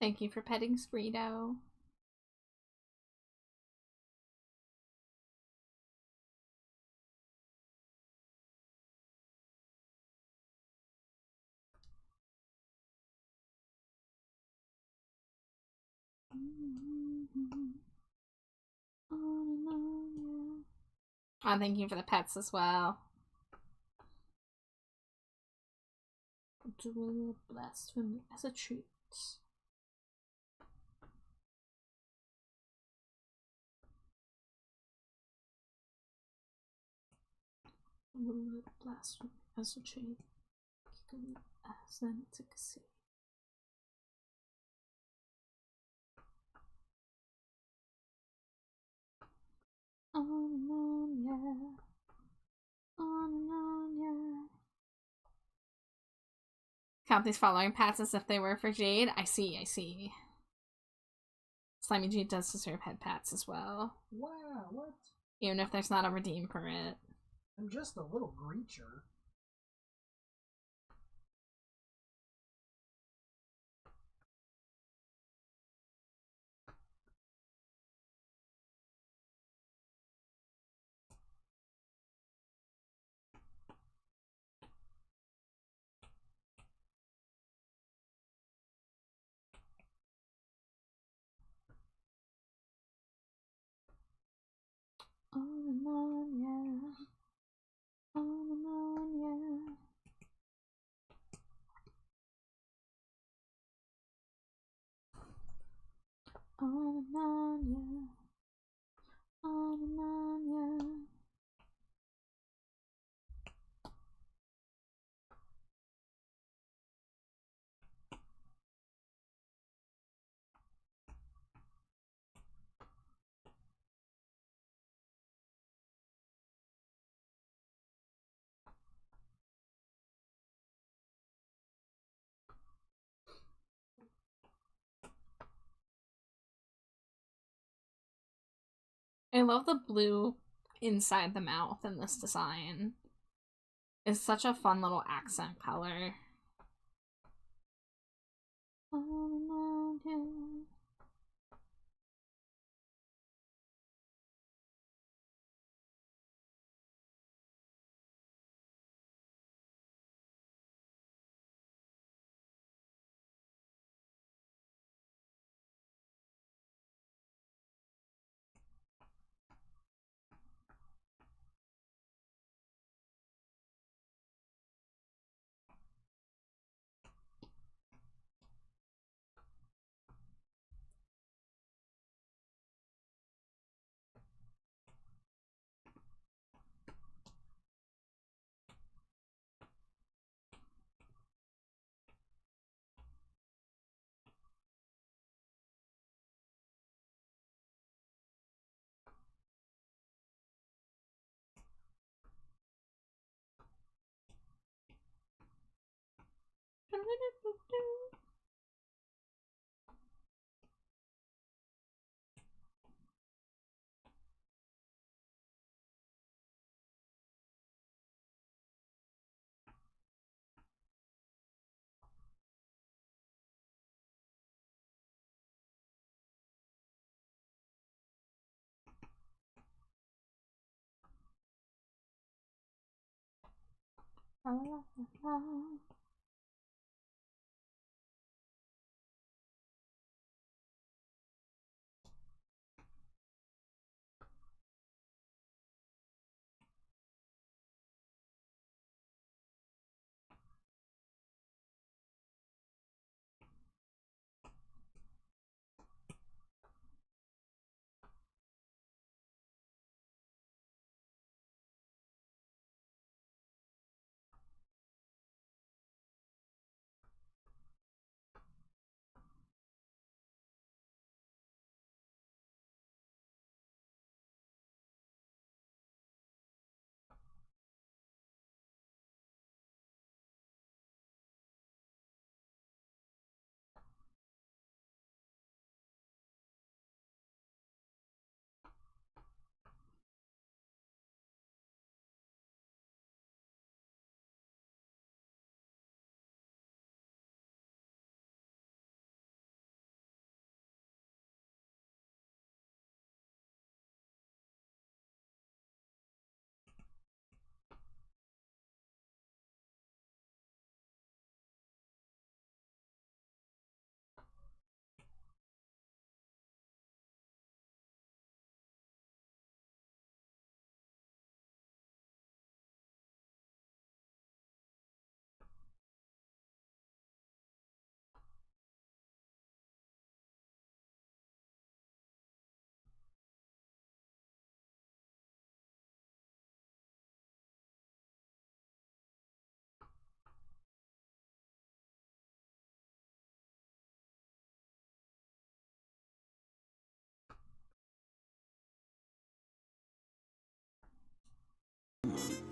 Thank you for petting Spreedo. Oh, thank you for the pets as well. Blessed with me as a treat. Blessed with me as a treat. As an intimacy. On and on, yeah. On and on, yeah. Count these following pats as if they were for Jade. I see, I see. Slimy Jade does deserve head pats as well. Wow, what? Even if there's not a redeem for it. I'm just a little creature. On and on, yeah. On and on, yeah. On and on, yeah. On and on, yeah. I love the blue inside the mouth in this design. It's such a fun little accent color. On and on, yeah.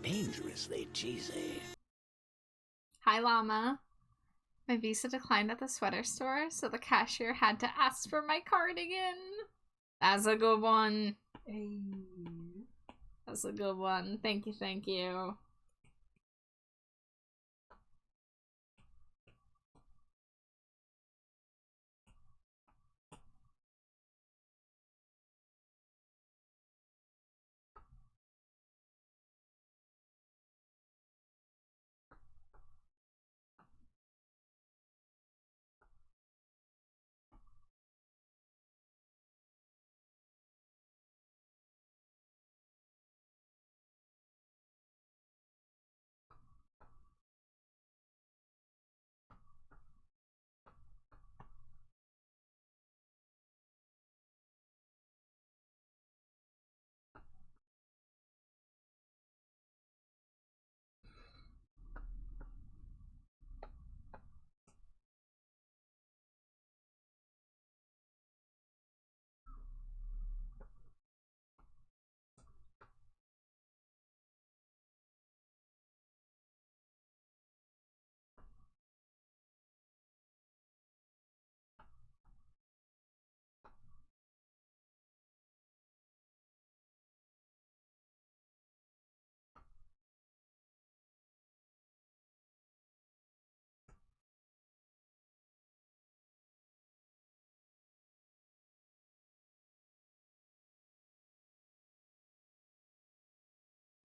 Dangerously cheesy. Hi, Llama. My visa declined at the sweater store, so the cashier had to ask for my cardigan. That's a good one. Hey. That's a good one. Thank you, thank you.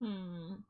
Hmm.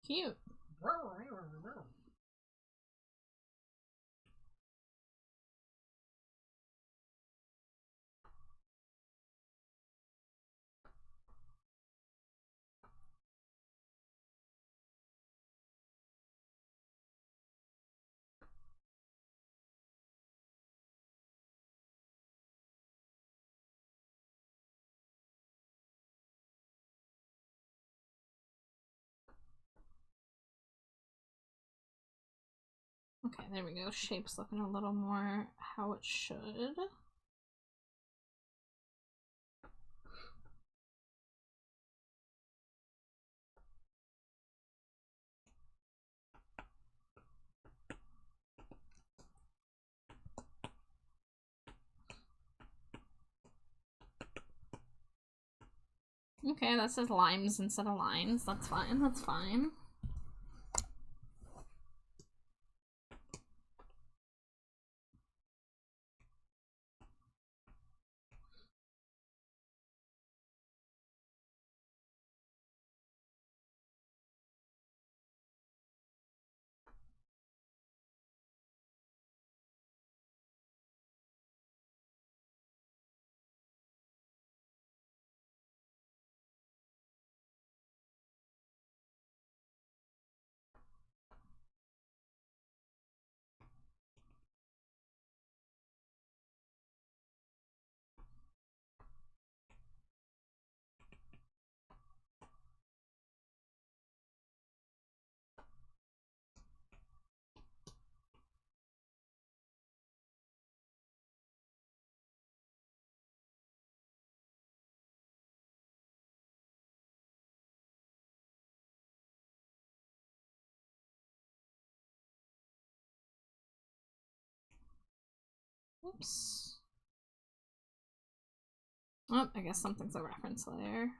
Cute. Okay, there we go. Shape's looking a little more how it should. Okay, that says limes instead of lines. That's fine, that's fine. Oops. Oh, I guess something's a reference layer.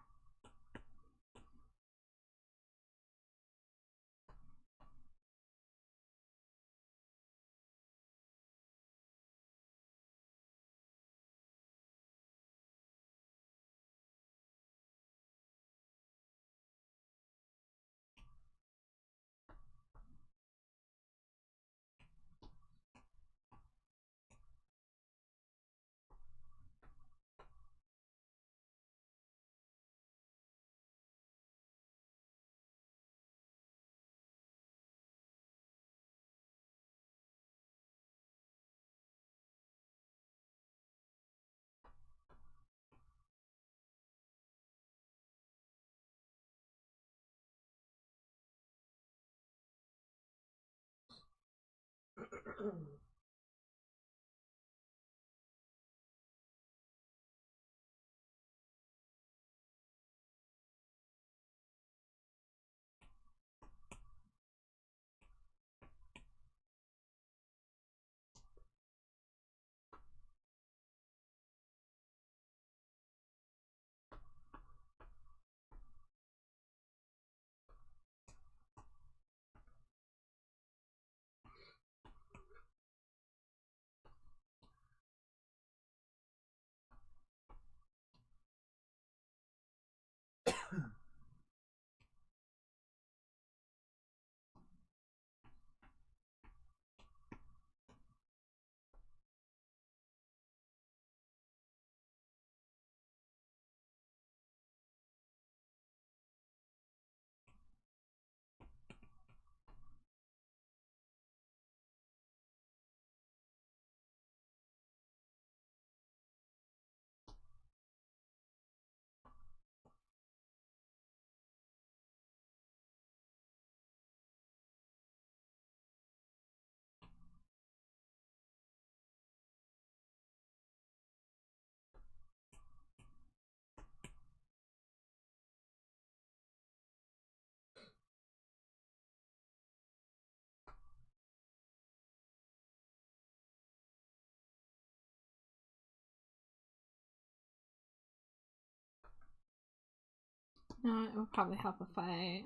No, it would probably help if I...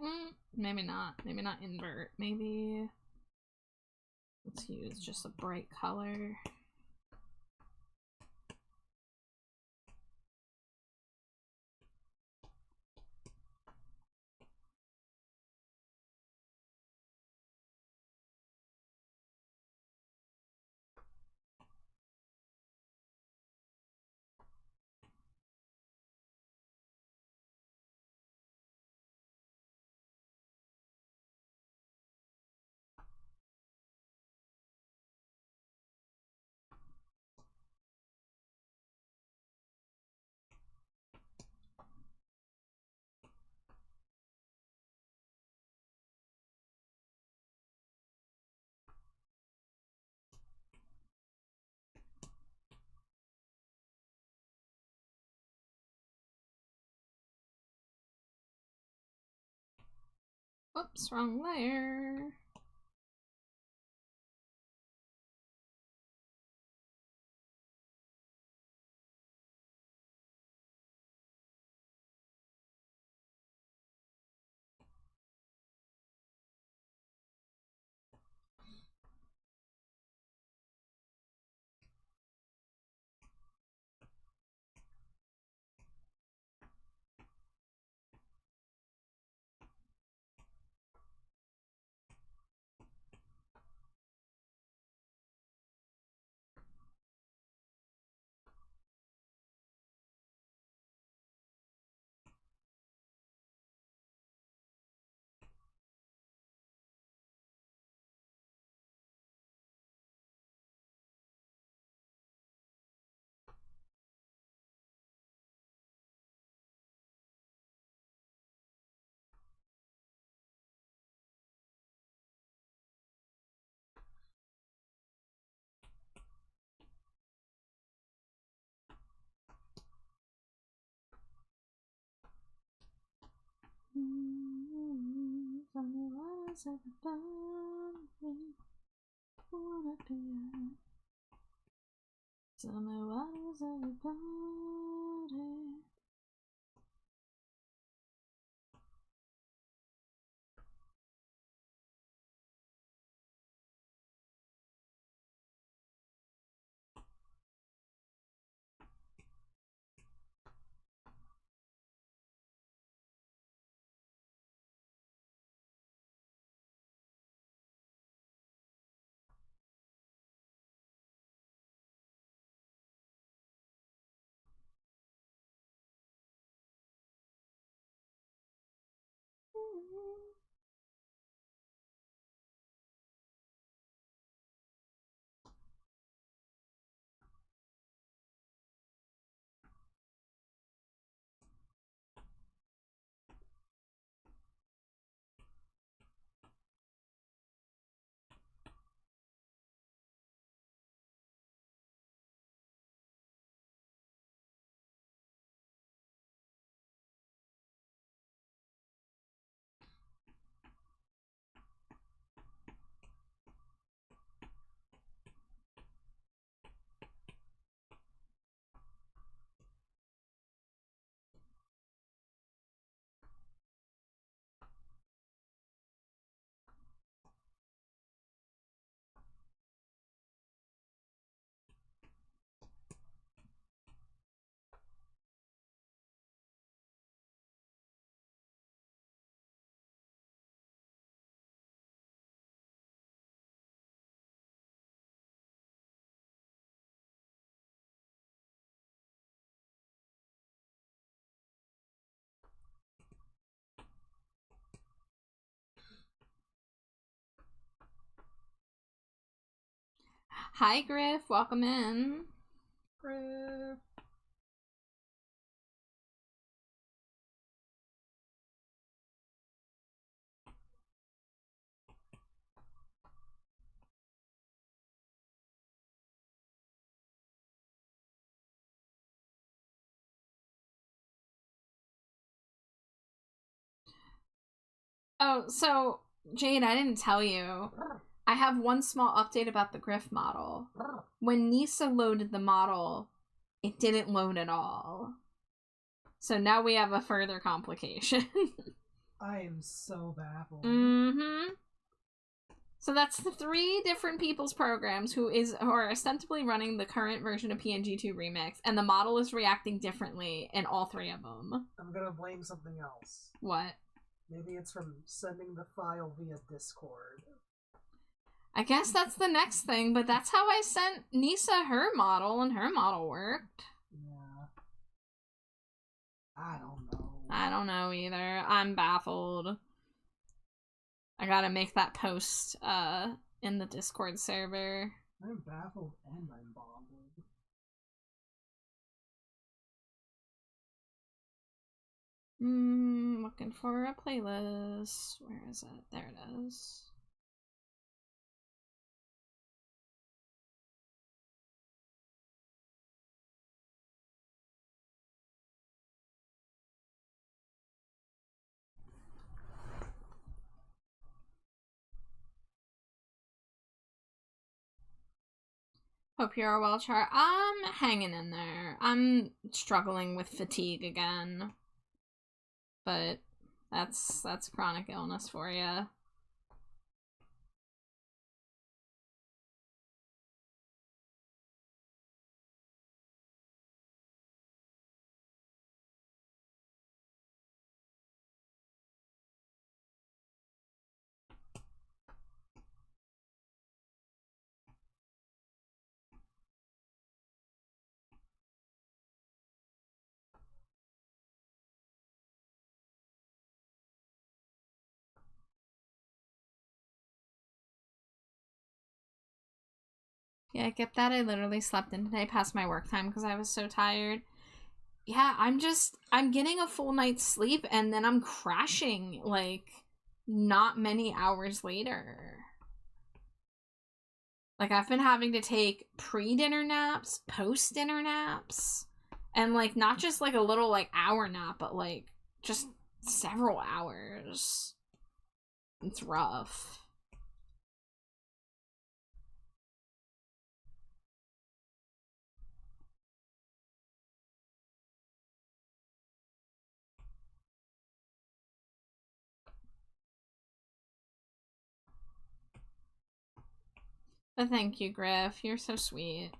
maybe not. Maybe not invert. Maybe... let's use just a bright color. Whoops, wrong layer. On the waters of the boundary, wanna be out. On the waters of the boundary. Hi Griff, welcome in. Griff. Oh, so Jade, I didn't tell you. I have one small update about the Griff model. When Nisa loaded the model, it didn't load at all. So now we have a further complication. I am so baffled. Mm-hmm. So that's the 3 different people's programs who are ostensibly running the current version of PNG2 Remix, and the model is reacting differently in all 3 of them. I'm gonna blame something else. What? Maybe it's from sending the file via Discord. I guess that's the next thing, but that's how I sent Nisa her model, and her model worked. Yeah. I don't know. I don't know either. I'm baffled. I gotta make that post in the Discord server. I'm baffled and I'm boggled. Looking for a playlist. Where is it? There it is. Hope you're well, Char. I'm hanging in there. I'm struggling with fatigue again. But that's chronic illness for you. Yeah, get that. I literally slept in today past my work time because I was so tired. Yeah, I'm getting a full night's sleep and then I'm crashing, like, not many hours later. Like, I've been having to take pre-dinner naps, post-dinner naps, and, like, not just, like, a little, like, hour nap, but, like, just several hours. It's rough. But thank you, Griff. You're so sweet.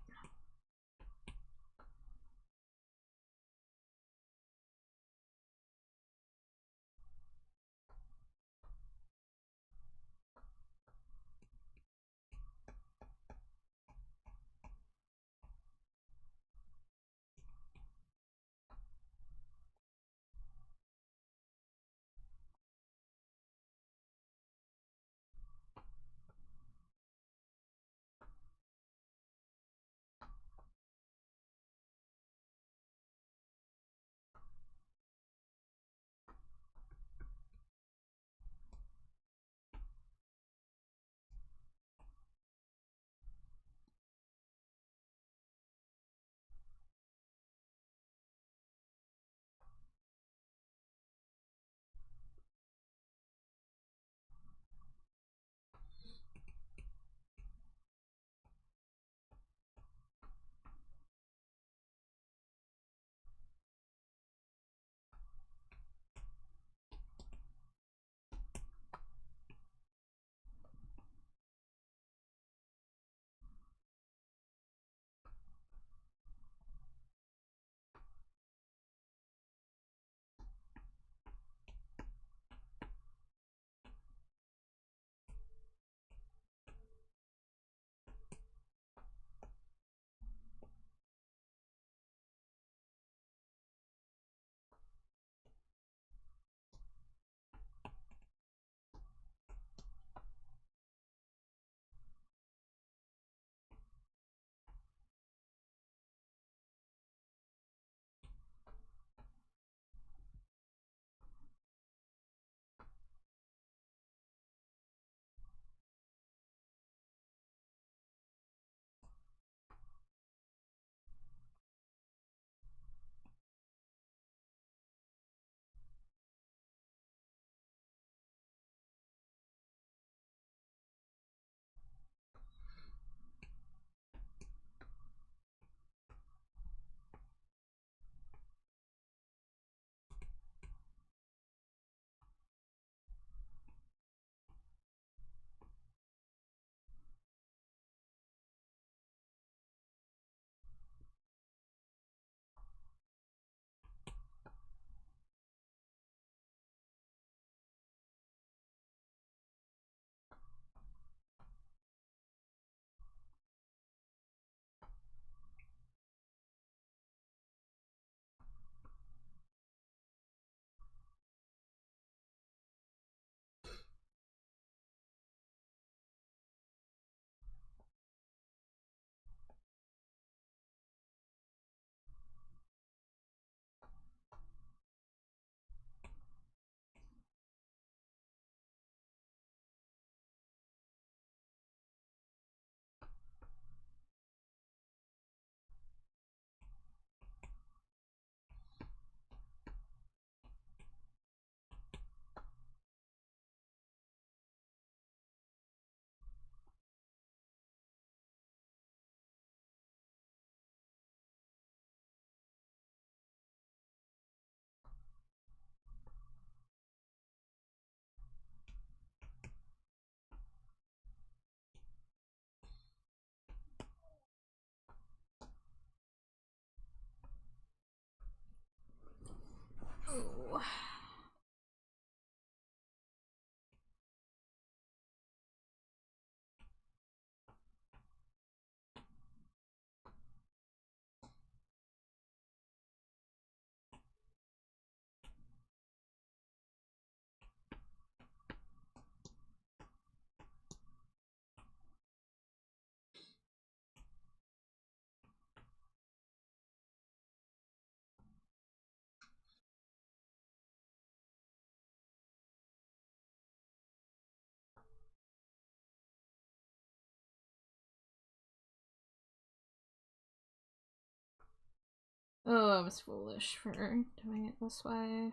Oh, I was foolish for doing it this way.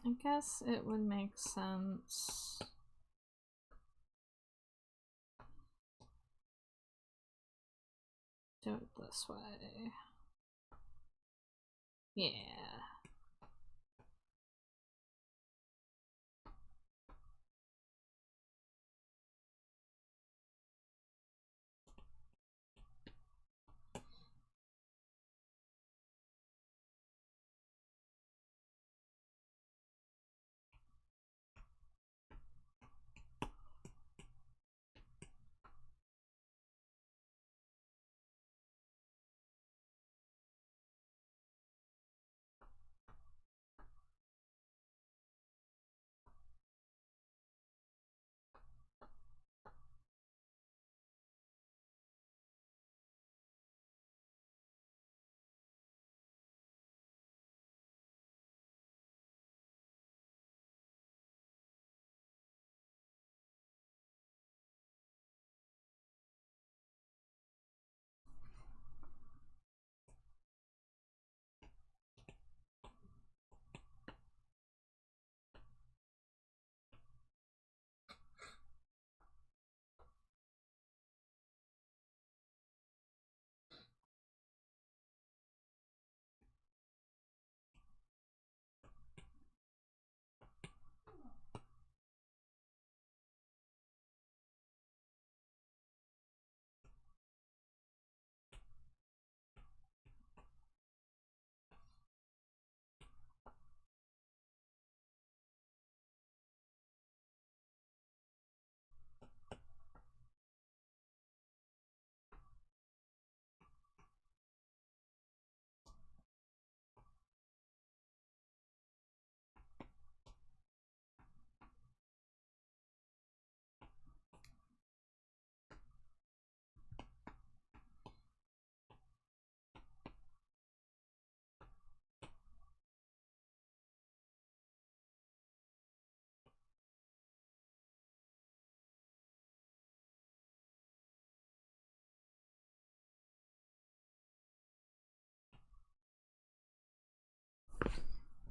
I guess it would make sense. Do it this way. Yeah.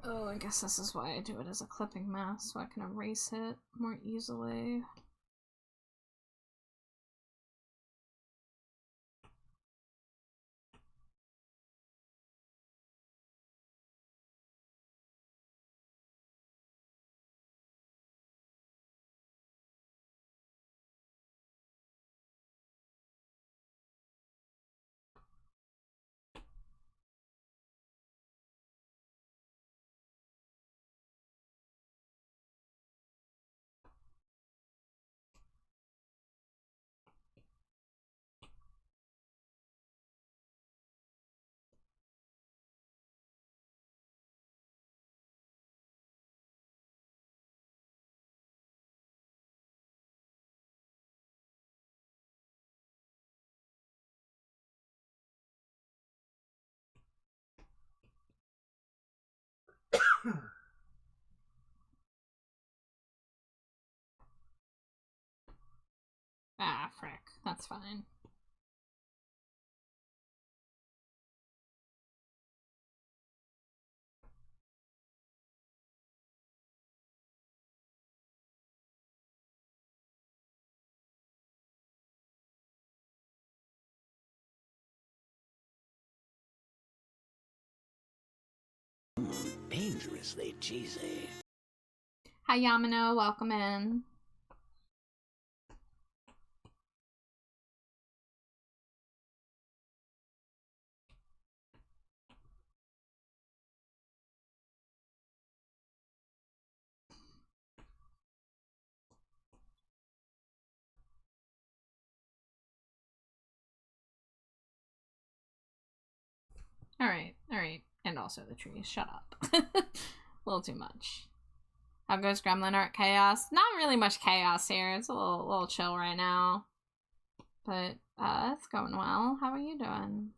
Oh, I guess this is why I do it as a clipping mask, so I can erase it more easily. Ah, frick. That's fine. Dangerously cheesy. Hi, Yamano. Welcome in. Alright, alright. And also the trees. Shut up. A little too much. How goes Gremlin Art Chaos? Not really much chaos here. It's a little chill right now. But, it's going well. How are you doing?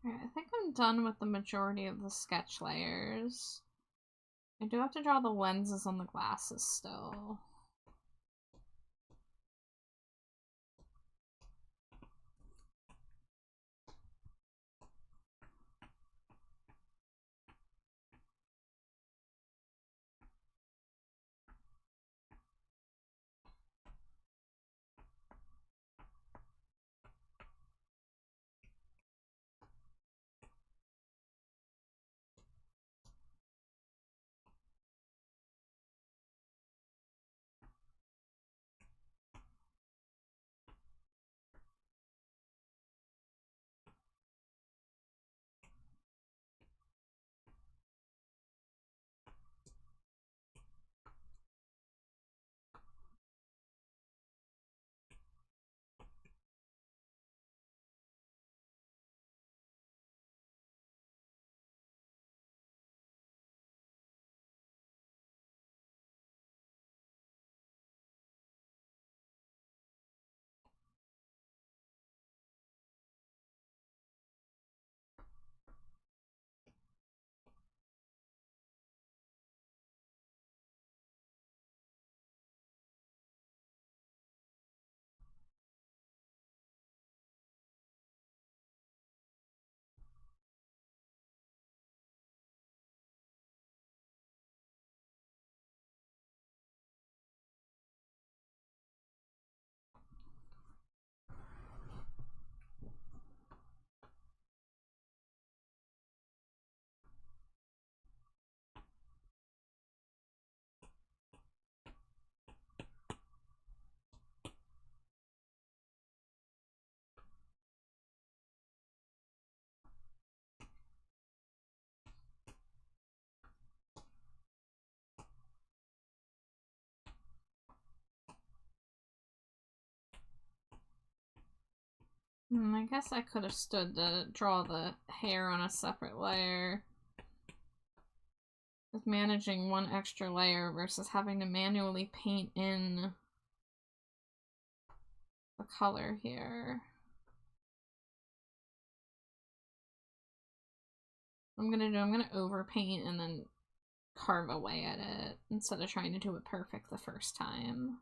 Alright, I think I'm done with the majority of the sketch layers. I do have to draw the lenses on the glasses still. I guess I could have stood to draw the hair on a separate layer. With managing one extra layer versus having to manually paint in the color here. I'm gonna overpaint and then carve away at it instead of trying to do it perfect the first time.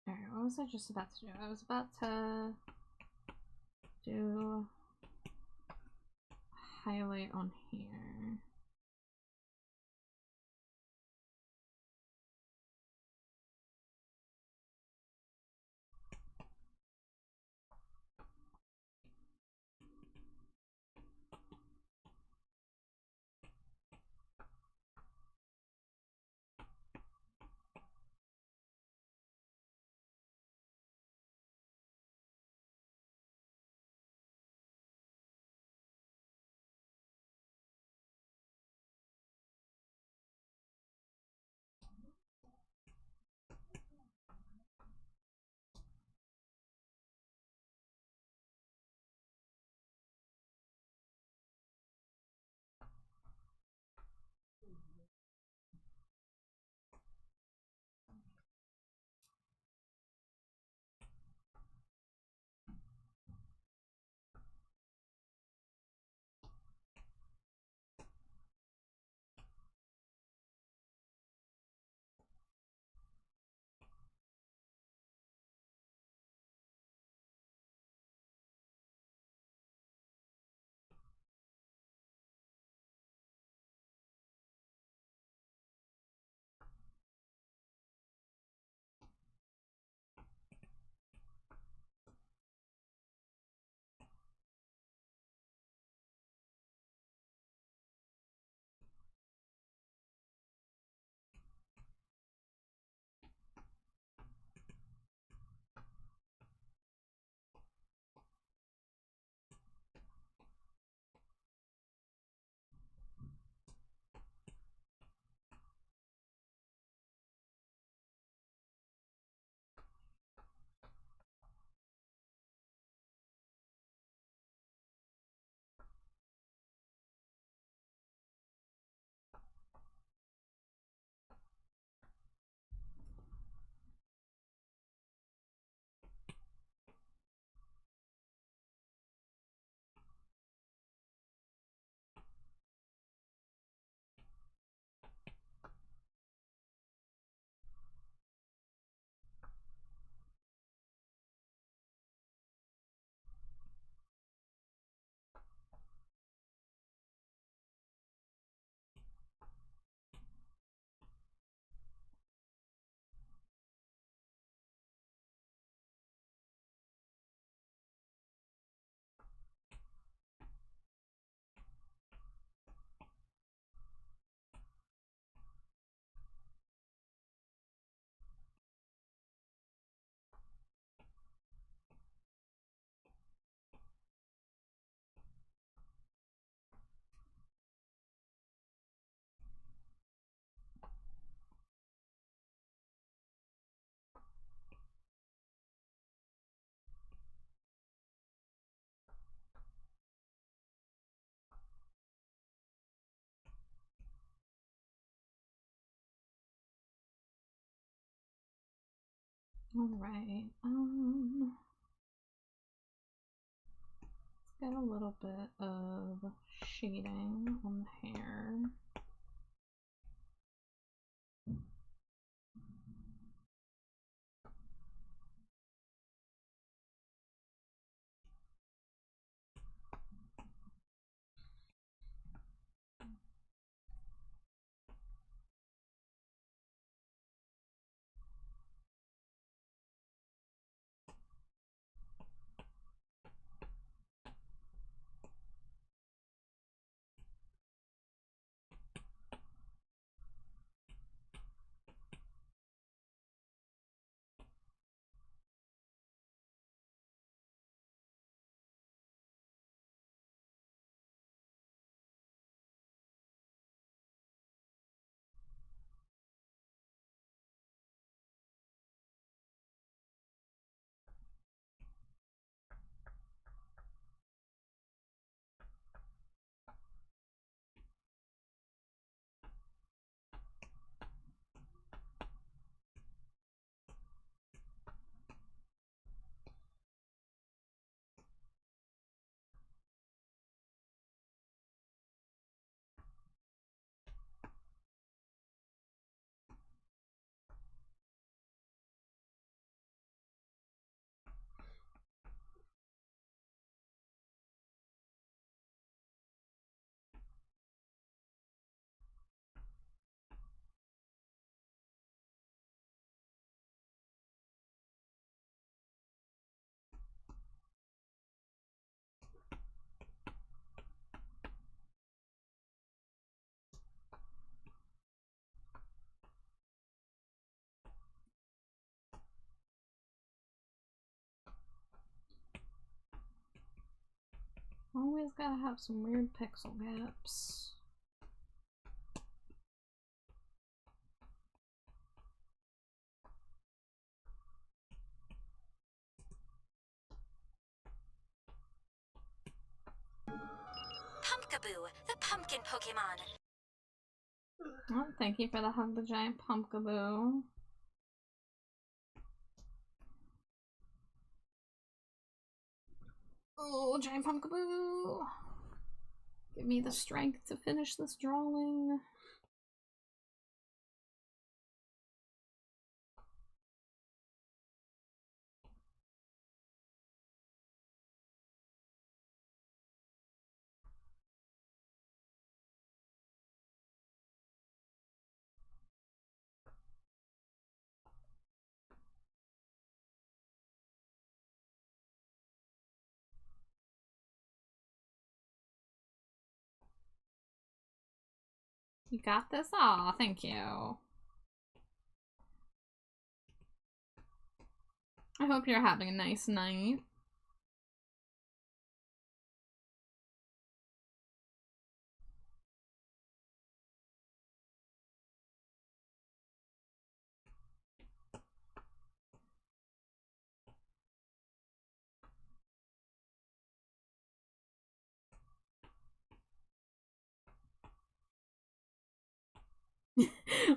Alright, what was I just about to do? I was about to do highlight on here. Alright, let's get a little bit of shading on the hair. Always gotta have some weird pixel gaps. Pumpkaboo, the pumpkin Pokemon. Oh, thank you for the hug the giant pumpkaboo. Oh, giant pumpkaboo! Give me the strength to finish this drawing. You got this? Aw, thank you. I hope you're having a nice night.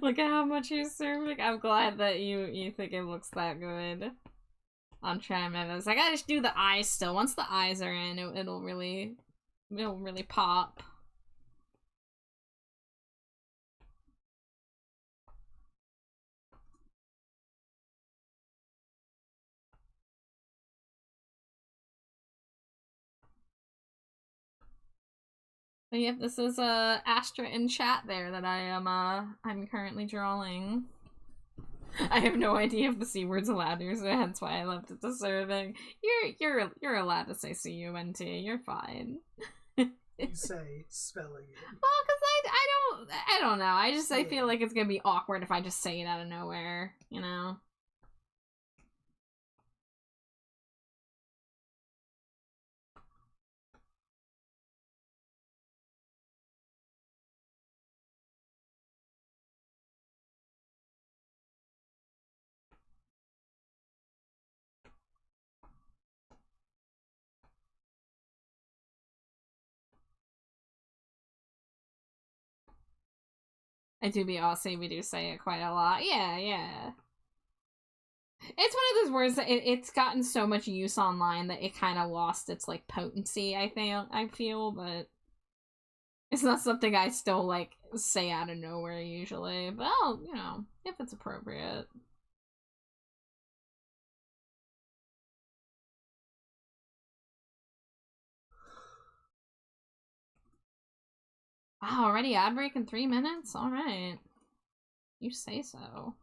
Look at how much you're serving. I'm glad that you think it looks that good. On Trimavis. I gotta do the eyes still. Once the eyes are in, it'll really pop. But yep, this is Astra in chat there that I'm currently drawing. I have no idea if the C word's allowed here, so hence why I left it to serving. You're allowed to say C-U-N-T. You're fine. You say spelling it. Well, cause I don't know. I feel like it's gonna be awkward if I just say it out of nowhere, you know? I do be Aussie, we do say it quite a lot. Yeah, yeah. It's one of those words that it's gotten so much use online that it kind of lost its, like, potency, I feel, but it's not something I still, like, say out of nowhere usually. But, you know, if it's appropriate. Wow, already ad break in 3 minutes? Alright. You say so.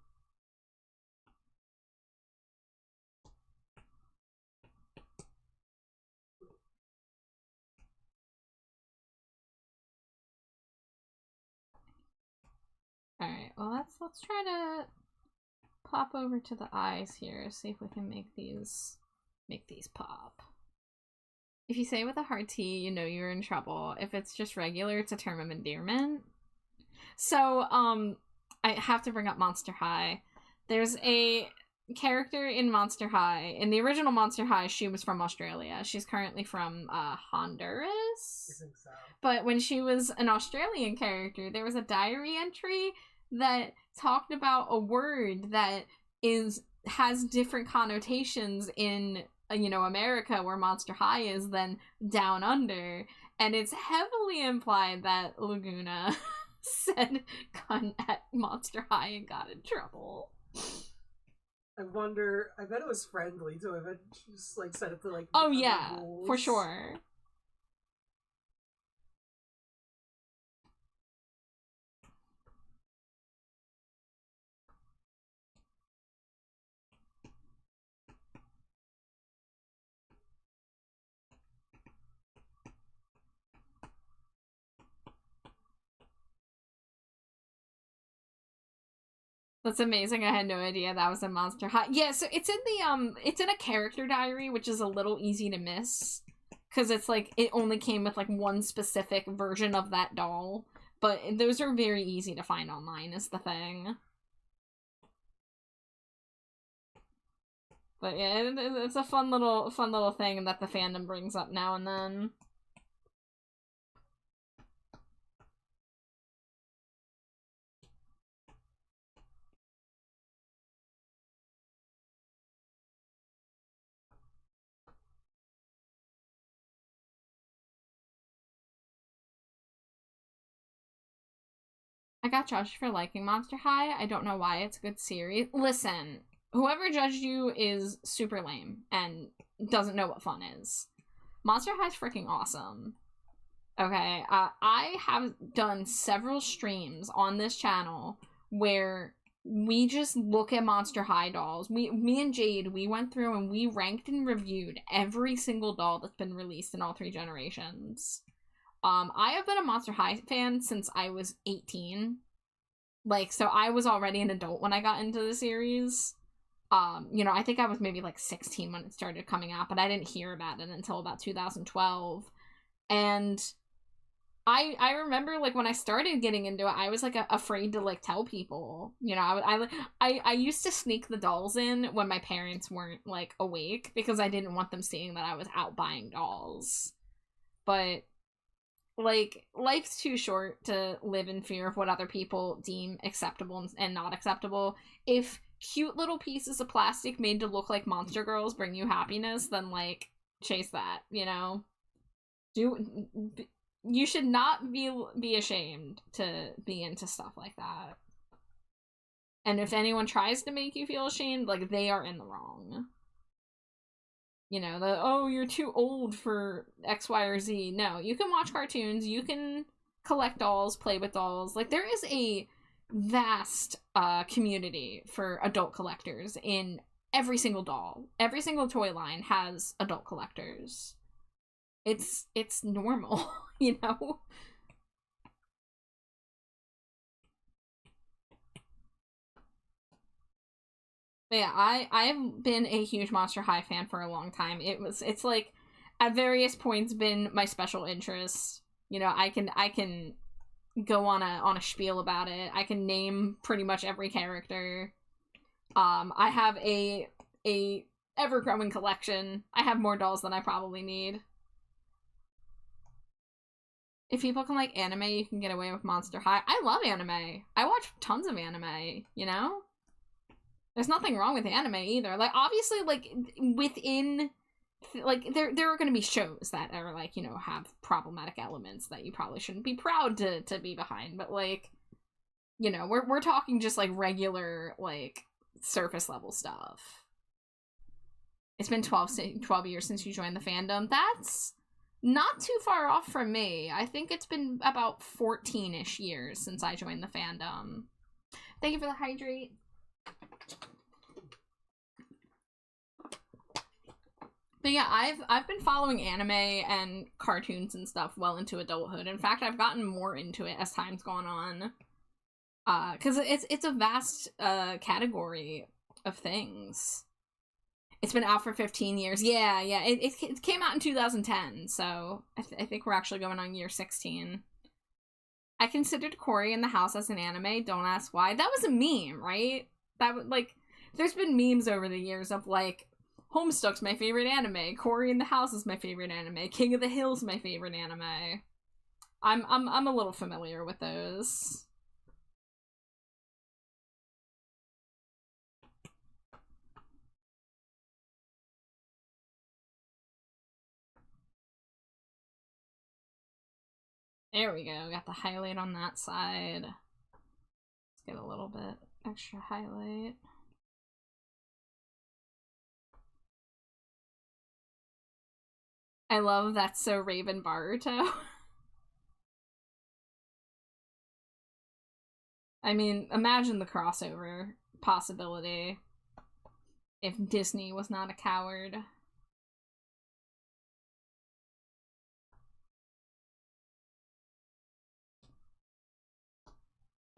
Alright, well let's try to pop over to the eyes here, see if we can make these pop. If you say it with a hard T, you know you're in trouble. If it's just regular, it's a term of endearment. So, I have to bring up Monster High. There's a character in Monster High. In the original Monster High, she was from Australia. She's currently from Honduras. I think so. But when she was an Australian character, there was a diary entry that talked about a word that has different connotations in, you know, America, where Monster High is, than down under. And it's heavily implied that Laguna said cunt at Monster High and got in trouble. I bet it was friendly to him, and she just, like, said it to, like, oh other yeah, rules. for sure. That's amazing. I had no idea that was a Monster High. Yeah, so it's in the it's in a character diary, which is a little easy to miss, because it's like it only came with like one specific version of that doll. But those are very easy to find online, is the thing. But yeah, it's a fun little thing that the fandom brings up now and then. I got judged for liking Monster High. I don't know why. It's a good series. Listen, whoever judged you is super lame and doesn't know what fun is. Monster High is freaking awesome. Okay, I have done several streams on this channel where we just look at Monster High dolls. Me and Jade, we went through and we ranked and reviewed every single doll that's been released in all 3 generations. I have been a Monster High fan since I was 18. Like, so I was already an adult when I got into the series. You know, I think I was maybe like 16 when it started coming out, but I didn't hear about it until about 2012. And I remember, like, when I started getting into it, I was, like, afraid to, like, tell people. You know, I used to sneak the dolls in when my parents weren't, like, awake, because I didn't want them seeing that I was out buying dolls. But, like, life's too short to live in fear of what other people deem acceptable and not acceptable. If cute little pieces of plastic made to look like monster girls bring you happiness, then, like, chase that, you know? You should not be ashamed to be into stuff like that. And if anyone tries to make you feel ashamed, like, they are in the wrong. You know, oh, you're too old for X, Y, or Z. No, you can watch cartoons, you can collect dolls, play with dolls. Like, there is a vast community for adult collectors in every single doll. Every single toy line has adult collectors. It's normal, you know? But yeah, I've been a huge Monster High fan for a long time. It's like at various points been my special interest. You know, I can go on a spiel about it. I can name pretty much every character. I have a ever-growing collection. I have more dolls than I probably need. If people can like anime, you can get away with Monster High. I love anime. I watch tons of anime, you know? There's nothing wrong with anime either. Like, obviously, like, within, like, there are going to be shows that are, like, you know, have problematic elements that you probably shouldn't be proud to be behind. But, like, you know, we're talking just, like, regular, like, surface level stuff. It's been 12 years since you joined the fandom. That's not too far off from me. I think it's been about 14-ish years since I joined the fandom. Thank you for the hydrate. But yeah, I've been following anime and cartoons and stuff well into adulthood. In fact, I've gotten more into it as time's gone on. Because it's a vast category of things. It's been out for 15 years. Yeah. It came out in 2010, so I think we're actually going on year 16. I considered Cory in the House as an anime. Don't ask why. That was a meme, right? That would, like, there's been memes over the years of, like, Homestuck's my favorite anime. Cory in the House is my favorite anime. King of the Hill's my favorite anime. I'm a little familiar with those. There we go. Got the highlight on that side. Let's get a little bit extra highlight. I love That's So Raven Baruto. I mean, imagine the crossover possibility if Disney was not a coward.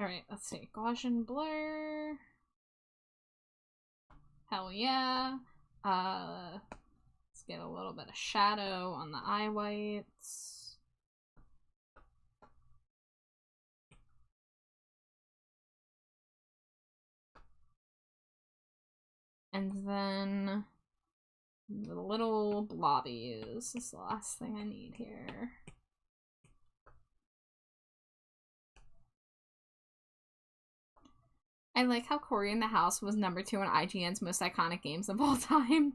Alright, let's see. Gaussian blur. Hell yeah. Let's get a little bit of shadow on the eye whites. And then the little blobbies. This is the last thing I need here. I like how Cory in the House was #2 on IGN's most iconic games of all time.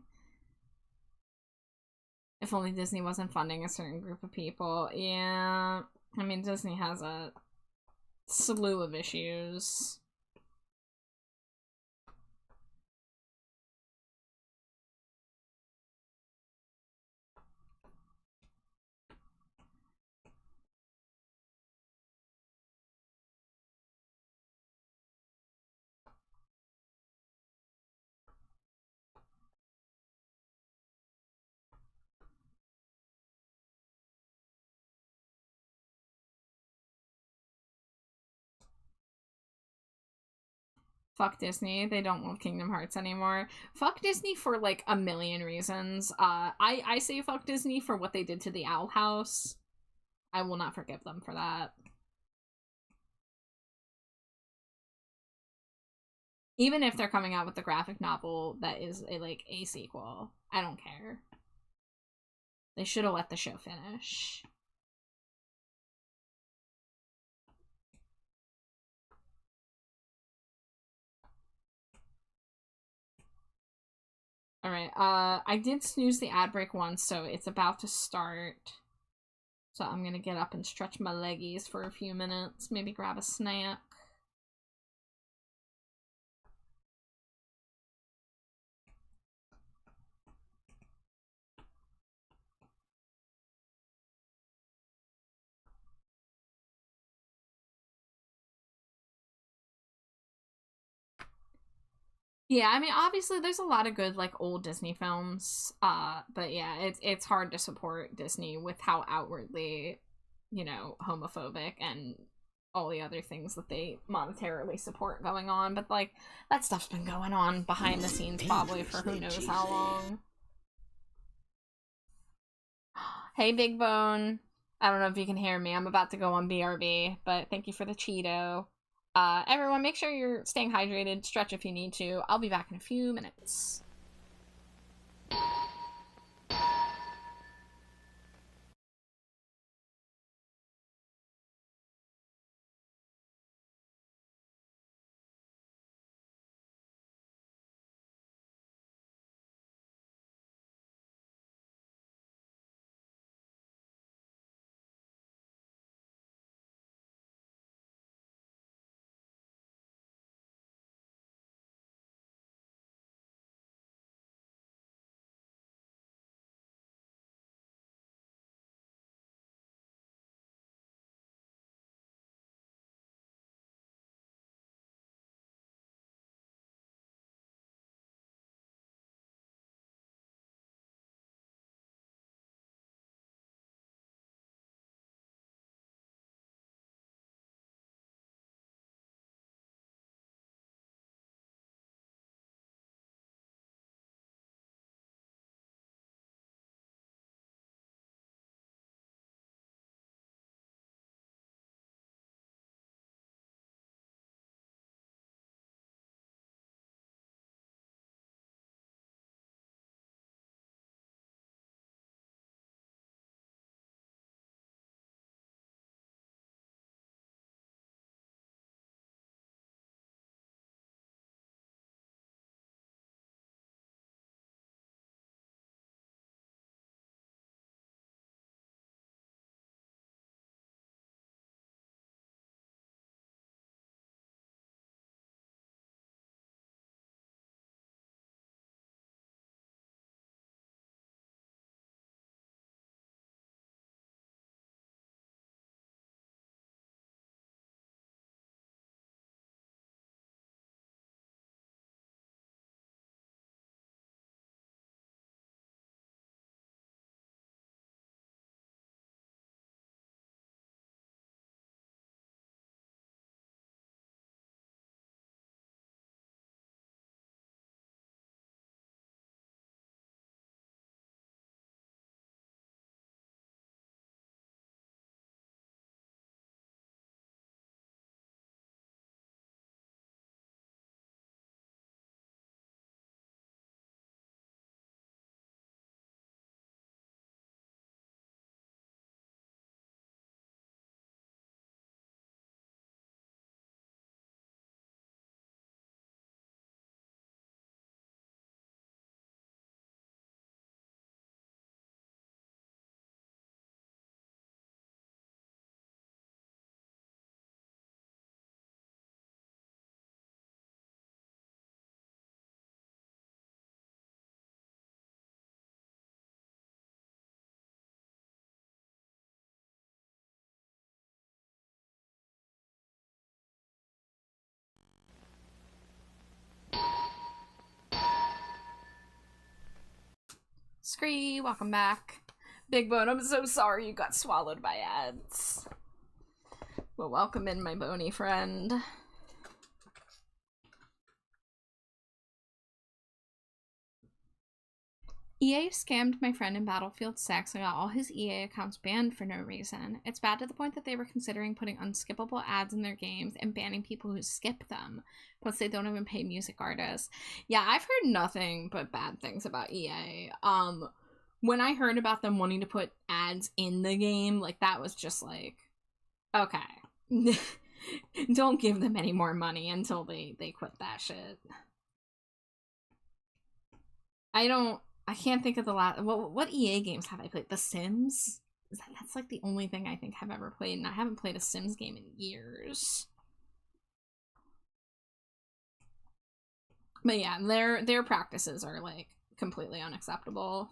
If only Disney wasn't funding a certain group of people. Yeah, I mean, Disney has a slew of issues. Fuck Disney. They don't love Kingdom Hearts anymore. Fuck Disney for, like, a million reasons. I say fuck Disney for what they did to the Owl House. I will not forgive them for that. Even if they're coming out with the graphic novel that is, a sequel. I don't care. They should have let the show finish. Alright, I did snooze the ad break once, so it's about to start. So I'm gonna get up and stretch my leggies for a few minutes, maybe grab a snack. Yeah, I mean, obviously there's a lot of good, like, old Disney films, but yeah, it's hard to support Disney with how outwardly, you know, homophobic and all the other things that they monetarily support going on, but, like, that stuff's been going on behind the scenes probably for who knows how long. Hey, Big Bone. I don't know if you can hear me. I'm about to go on BRB, but thank you for the Cheeto. Everyone, make sure you're staying hydrated, stretch if you need to. I'll be back in a few minutes. Scree, welcome back. Big Bone, I'm so sorry you got swallowed by ads. Well, welcome in, my bony friend. EA scammed my friend in Battlefield 6 and got all his EA accounts banned for no reason. It's bad to the point that they were considering putting unskippable ads in their games and banning people who skip them. Plus, they don't even pay music artists. Yeah, I've heard nothing but bad things about EA. When I heard about them wanting to put ads in the game, like, that was just like, okay. Don't give them any more money until they quit that shit. I can't think of the last. What EA games have I played? The Sims? That's like the only thing I think I've ever played, and I haven't played a Sims game in years. But yeah, their practices are like completely unacceptable.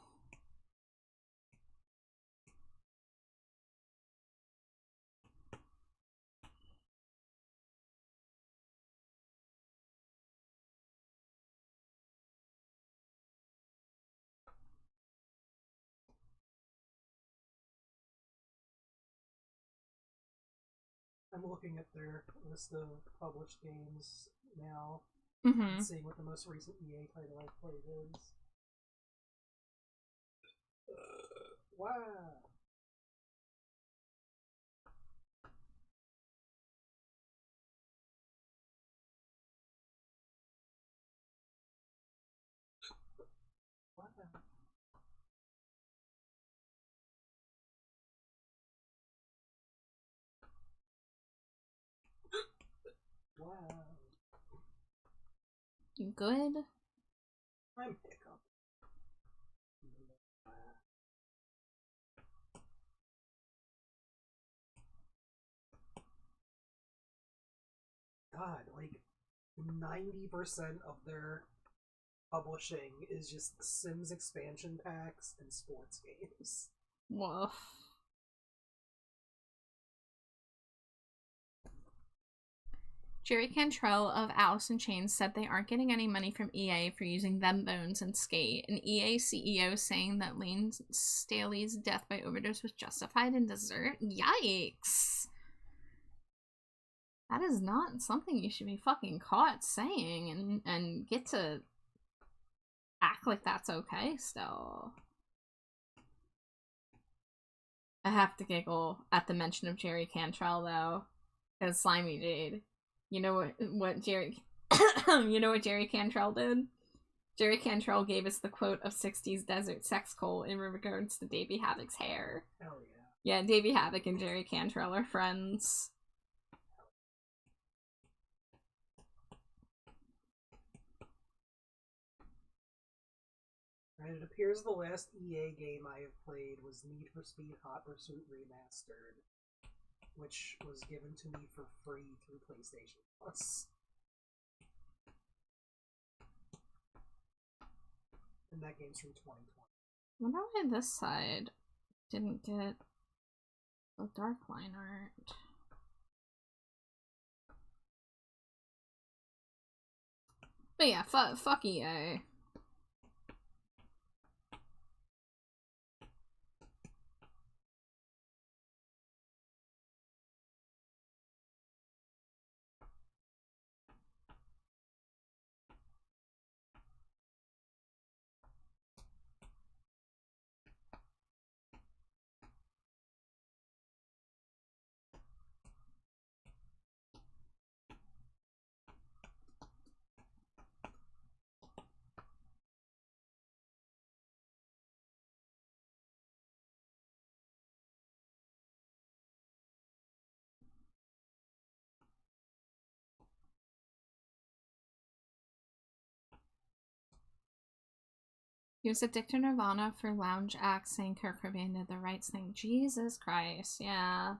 I'm looking at their list of published games now, Mm-hmm. and seeing what the most recent EA title I've played is. Wow. Wow. Wow. You good? I'm hiccup. God, like 90% of their publishing is just Sims expansion packs and sports games. Woof. Jerry Cantrell of Alice in Chains said they aren't getting any money from EA for using them bones in Skate. An EA CEO saying that Lane Staley's death by overdose was justified in dessert? Yikes. That is not something you should be fucking caught saying and get to act like that's okay still. I have to giggle at the mention of Jerry Cantrell though. As Slimy Jade. You know what Jerry you know what Jerry Cantrell did? Jerry Cantrell gave us the quote of 60s Desert Sex Cole in regards to Davey Havok's hair. Hell yeah. Yeah, Davey Havok and Jerry Cantrell are friends. Right, it appears the last EA game I have played was Need for Speed Hot Pursuit Remastered, which was given to me for free through PlayStation Plus. And that game's from 2020. I wonder why this side didn't get the Dark Line art. But yeah, fuck EA. He was addicted to Nirvana for lounge acts saying Kurt Cobain did the right thing. Jesus Christ, yeah.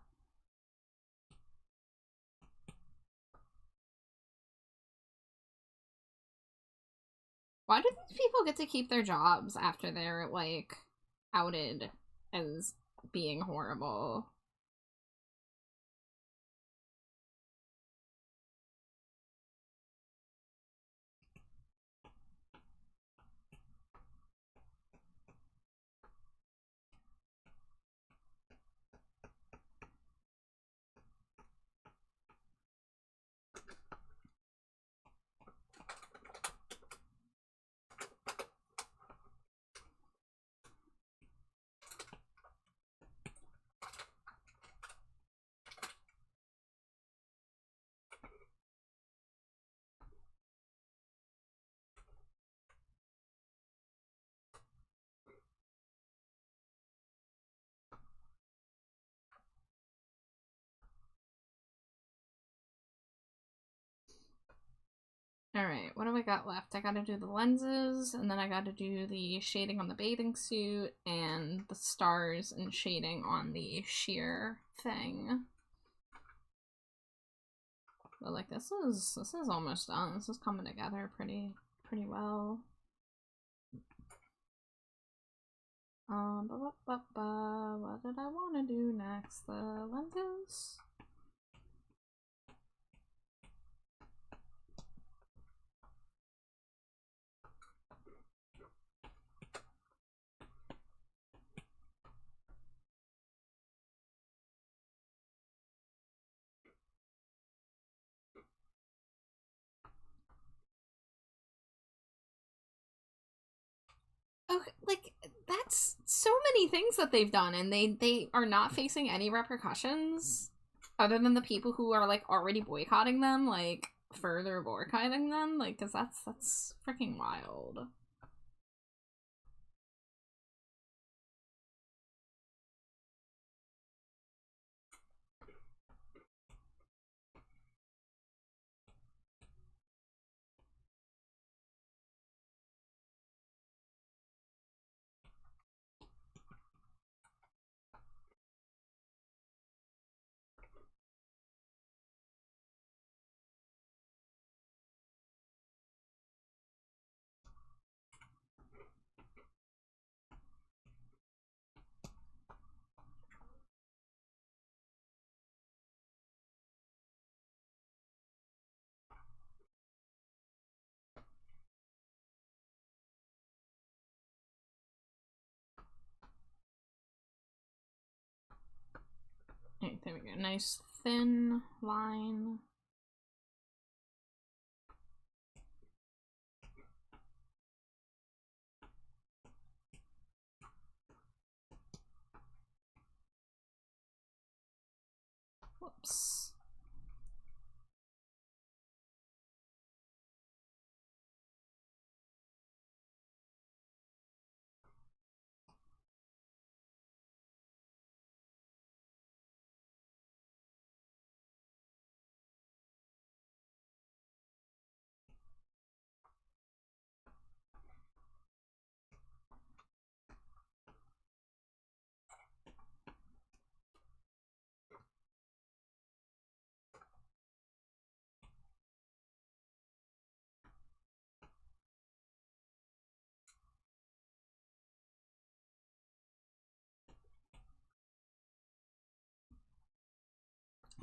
Why do these people get to keep their jobs after they're, like, outed as being horrible? Alright, what do I got left? I gotta do the lenses, and then I gotta do the shading on the bathing suit, and the stars and shading on the sheer thing. But like this is almost done. This is coming together pretty well. What did I want to do next? The lenses? Okay, like, that's so many things that they've done, and they are not facing any repercussions other than the people who are, like, already boycotting them, like, further boycotting them, like, because that's freaking wild. Alright, there we go. Nice thin line. Whoops.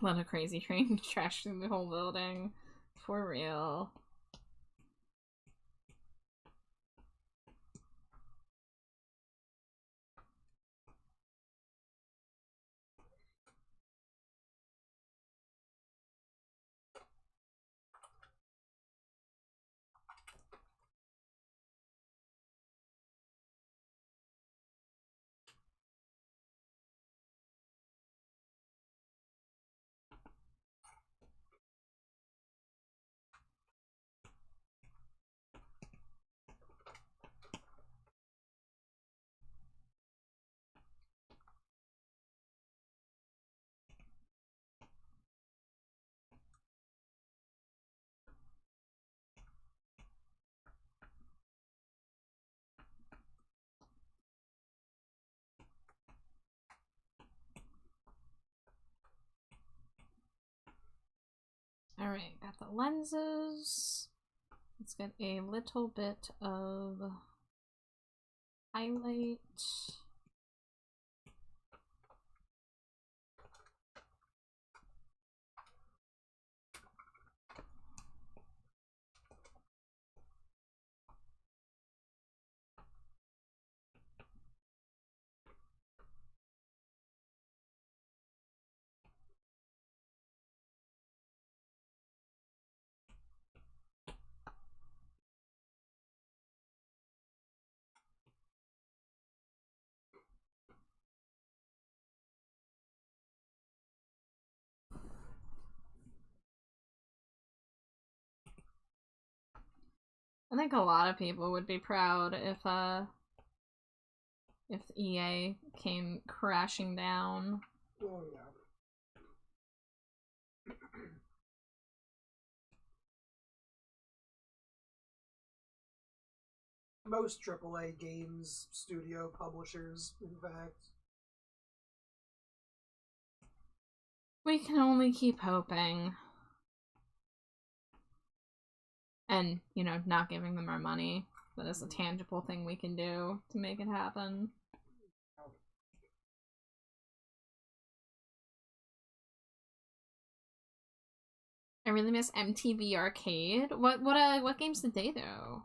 Let a crazy train trash through the whole building. For real. Alright, got the lenses. Let's get a little bit of highlight. I think a lot of people would be proud if EA came crashing down. Oh yeah. most AAA games studio publishers, in fact. We can only keep hoping. And, you know, not giving them our money. That is a tangible thing we can do to make it happen. I really miss MTV Arcade. What games did they do?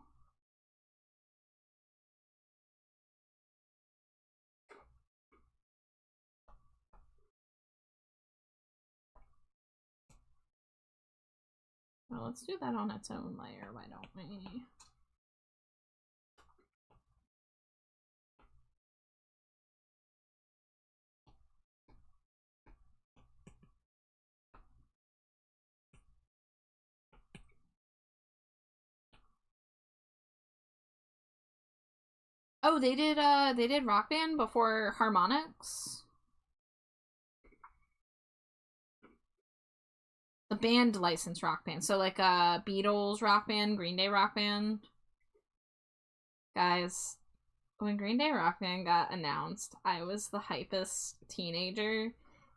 Well, let's do that on its own layer, why don't we? Oh, they did Rock Band before Harmonix? The band licensed Rock Band. So like Beatles Rock Band, Green Day Rock Band. Guys, when Green Day Rock Band got announced, I was the hypest teenager.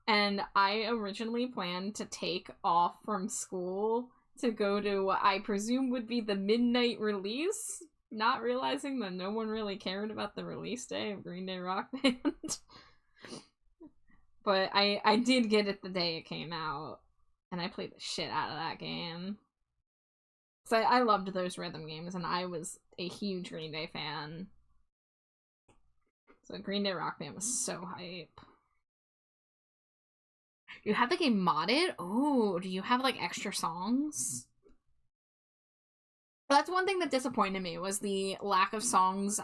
And I originally planned to take off from school to go to what I presume would be the midnight release, not realizing that no one really cared about the release day of Green Day Rock Band. But I did get it the day it came out, and I played the shit out of that game. So I loved those rhythm games, and I was a huge Green Day fan. So Green Day Rock Band was so hype. You have the game modded? Oh, do you have like extra songs? That's one thing that disappointed me, was the lack of songs,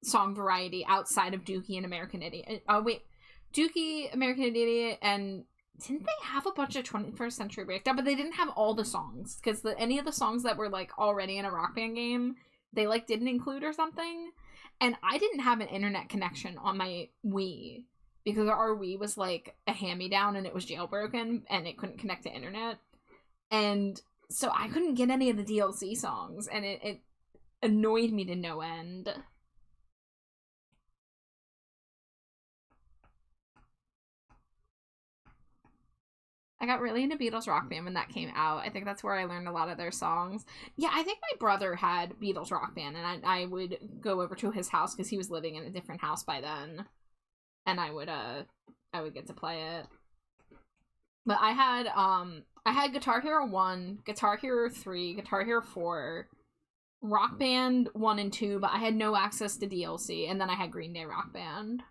song variety outside of Dookie and American Idiot. Oh wait, Dookie, American Idiot, and didn't they have a bunch of 21st Century Breakdown? But they didn't have all the songs, because any of the songs that were like already in a Rock Band game, they like didn't include or something. And I didn't have an internet connection on my Wii, because our Wii was like a hand-me-down and it was jailbroken and it couldn't connect to internet. And so I couldn't get any of the DLC songs, and it annoyed me to no end. I got really into Beatles Rock Band when that came out. I think that's where I learned a lot of their songs. Yeah, I think my brother had Beatles Rock Band, and I would go over to his house because he was living in a different house by then. And I would get to play it. But I had Guitar Hero 1, Guitar Hero 3, Guitar Hero 4, Rock Band 1 and 2, but I had no access to DLC, and then I had Green Day Rock Band.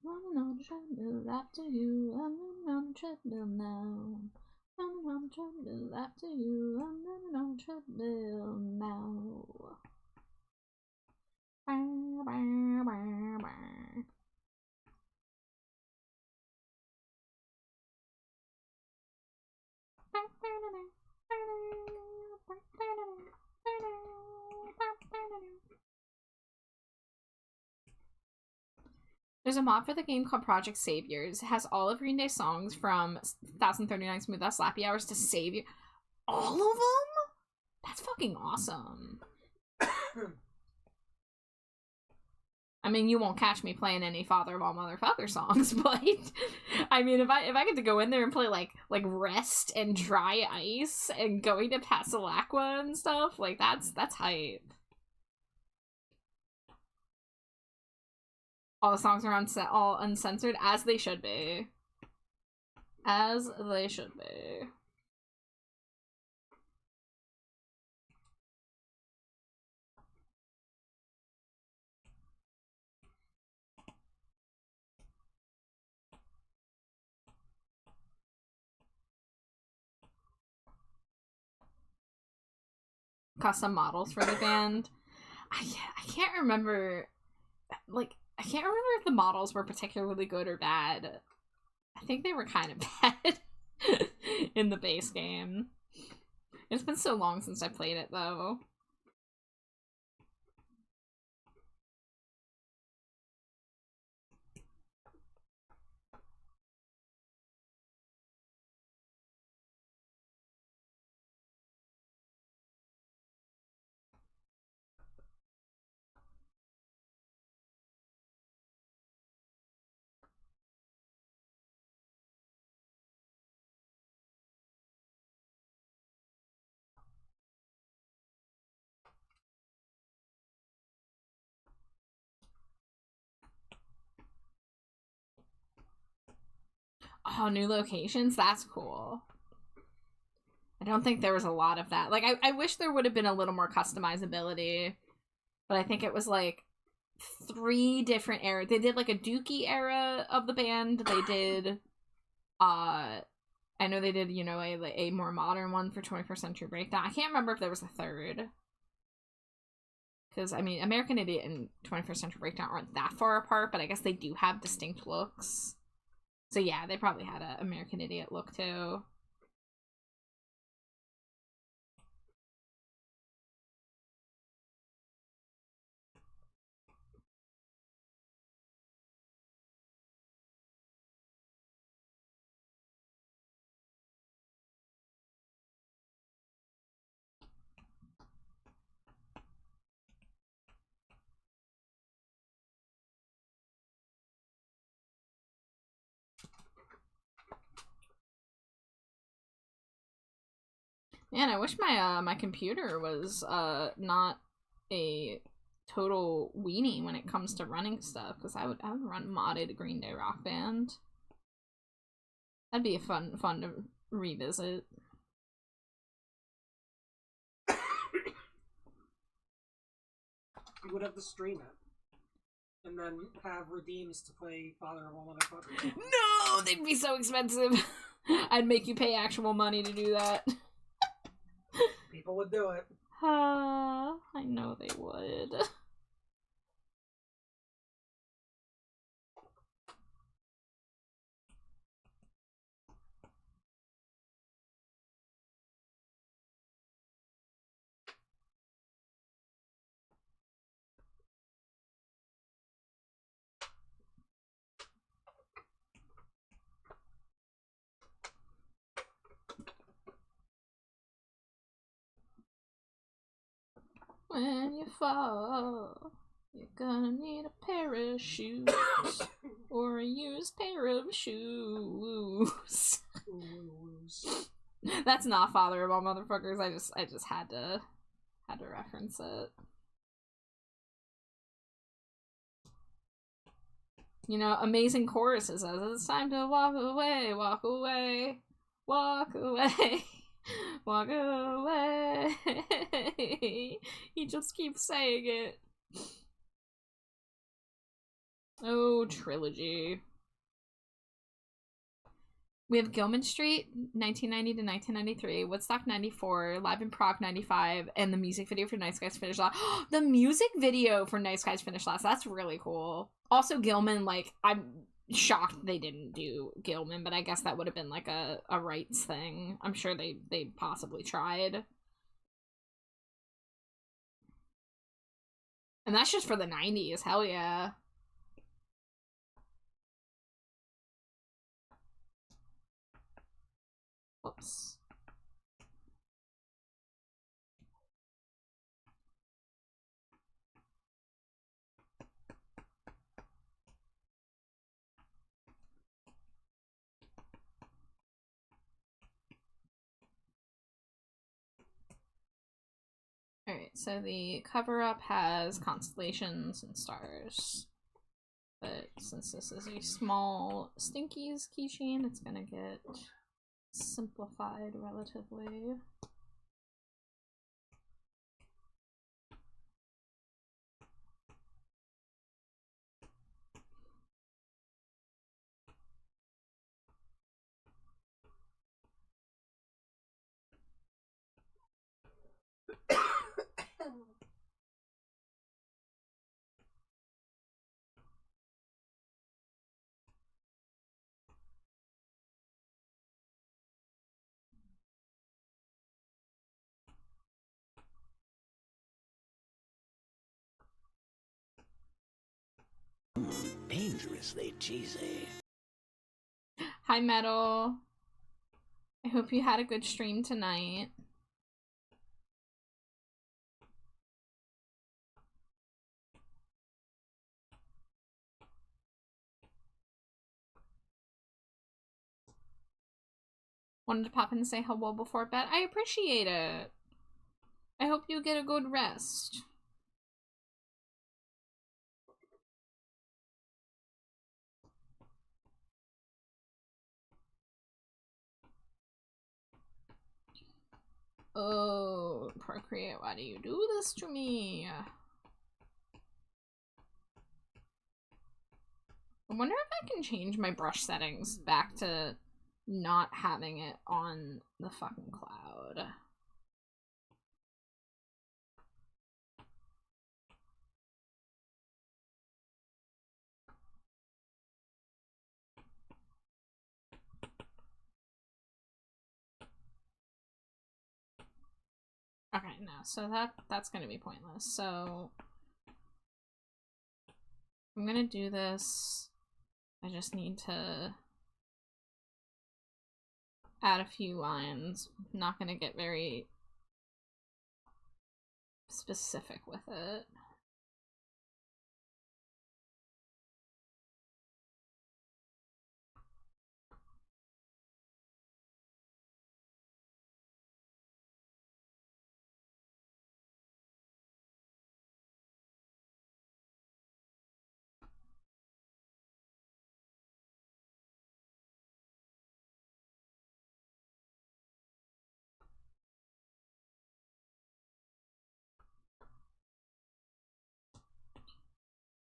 Running on the treadmill after you, I'm running on the treadmill now. Running on the treadmill after you, I'm running on the treadmill now. Bah, bah, bah, bah. There's a mod for the game called Project Saviors. It has all of Green Day songs from 1039 Smooth Ass Slappy Hours to Savior. All of them? That's fucking awesome. I mean, you won't catch me playing any Father of All Motherfucker songs, but I mean, if I get to go in there and play like Rest and Dry Ice and Going to Pasalacqua and stuff, like that's hype. All the songs are all uncensored, as they should be. As they should be. Custom models for the band. I can't remember, like, I can't remember if the models were particularly good or bad. I think they were kind of bad in the base game. It's been so long since I played it, though. Oh, new locations? That's cool. I don't think there was a lot of that. Like, I wish there would have been a little more customizability. But I think it was, like, 3 different eras. They did, like, a Dookie era of the band. They did, I know they did, you know, a more modern one for 21st Century Breakdown. I can't remember if there was a third. Because, I mean, American Idiot and 21st Century Breakdown aren't that far apart, but I guess they do have distinct looks. So yeah, they probably had an American Idiot look too. Man, I wish my my computer was not a total weenie when it comes to running stuff, because I would run modded Green Day Rock Band. That'd be a fun to revisit. You would have to stream it, and then have redeems to play Father of All Motherfuckers. No, they'd be so expensive. I'd make you pay actual money to do that. People would do it. I know they would. When you fall, you're gonna need a pair of shoes. Or a used pair of shoes. That's not Father of All Motherfuckers. I just had to reference it. You know, amazing choruses as it's time to walk away, walk away, walk away. Walk away. He just keeps saying it. Oh, trilogy. We have Gilman Street, 1990 to 1993, Woodstock 94, Live in Prague 95, and the music video for Nice Guys Finish Last. The music video for Nice Guys Finish Last, that's really cool. Also, Gilman, like, I'm shocked they didn't do Gilman, but I guess that would have been like a rights thing. I'm sure they possibly tried. And that's just for the 90s, hell yeah. Whoops. Alright, so the cover-up has constellations and stars. But since this is a small Stinkies keychain, it's gonna get simplified relatively. Dangerously cheesy. Hi, Metal. I hope you had a good stream tonight. Wanted to pop in and say hello before bed. I appreciate it. I hope you get a good rest. Oh, Procreate, why do you do this to me? I wonder if I can change my brush settings back to not having it on the fucking cloud. Okay, no, so that's gonna be pointless. So I'm gonna do this. I just need to add a few lines. I'm not gonna get very specific with it.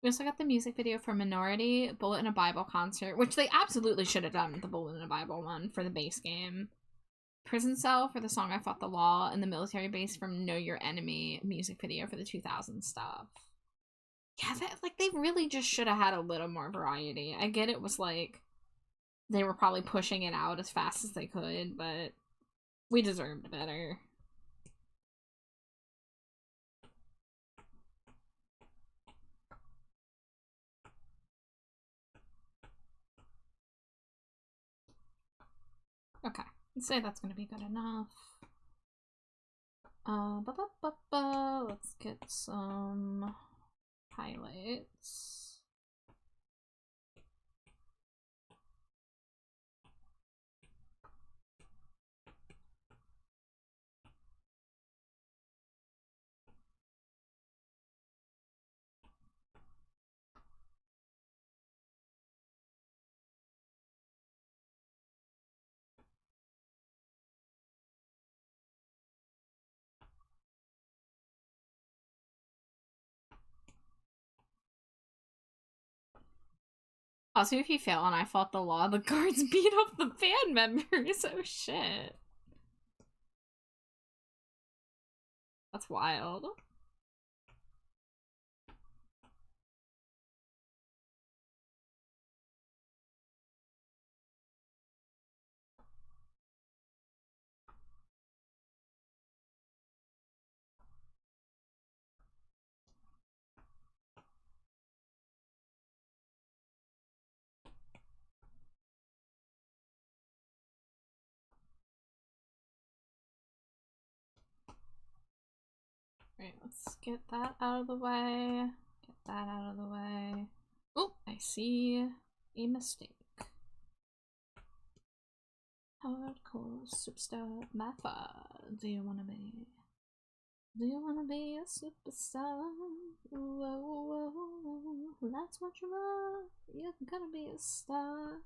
We also got the music video for Minority, Bullet in a Bible concert, which they absolutely should have done the Bullet in a Bible one for the base game. Prison Cell for the song I Fought the Law, and the military base from Know Your Enemy music video for the 2000 stuff. Yeah, like, they really just should have had a little more variety. I get it was like, they were probably pushing it out as fast as they could, but we deserved better. Okay, let's say that's gonna be good enough. Let's get some highlights. Also, if you fail and I fought the law, the guards beat up the band members. Oh shit. That's wild. Right, let's get that out of the way. Get that out of the way. Oh, I see a mistake. Hardcore superstar Maffa. Do you wanna be? Do you wanna be a superstar? Whoa, whoa, whoa. That's what you are. You're gonna be a star.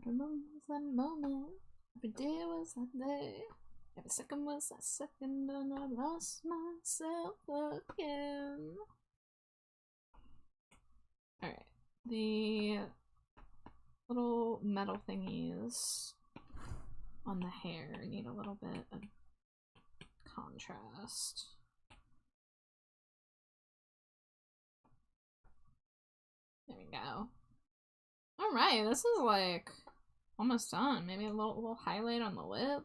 Every moment was that moment. Every day was that day. Every second was that second, and I lost myself again. Alright, the little metal thingies on the hair need a little bit of contrast. There we go. Alright, this is like almost done. Maybe a little highlight on the lip.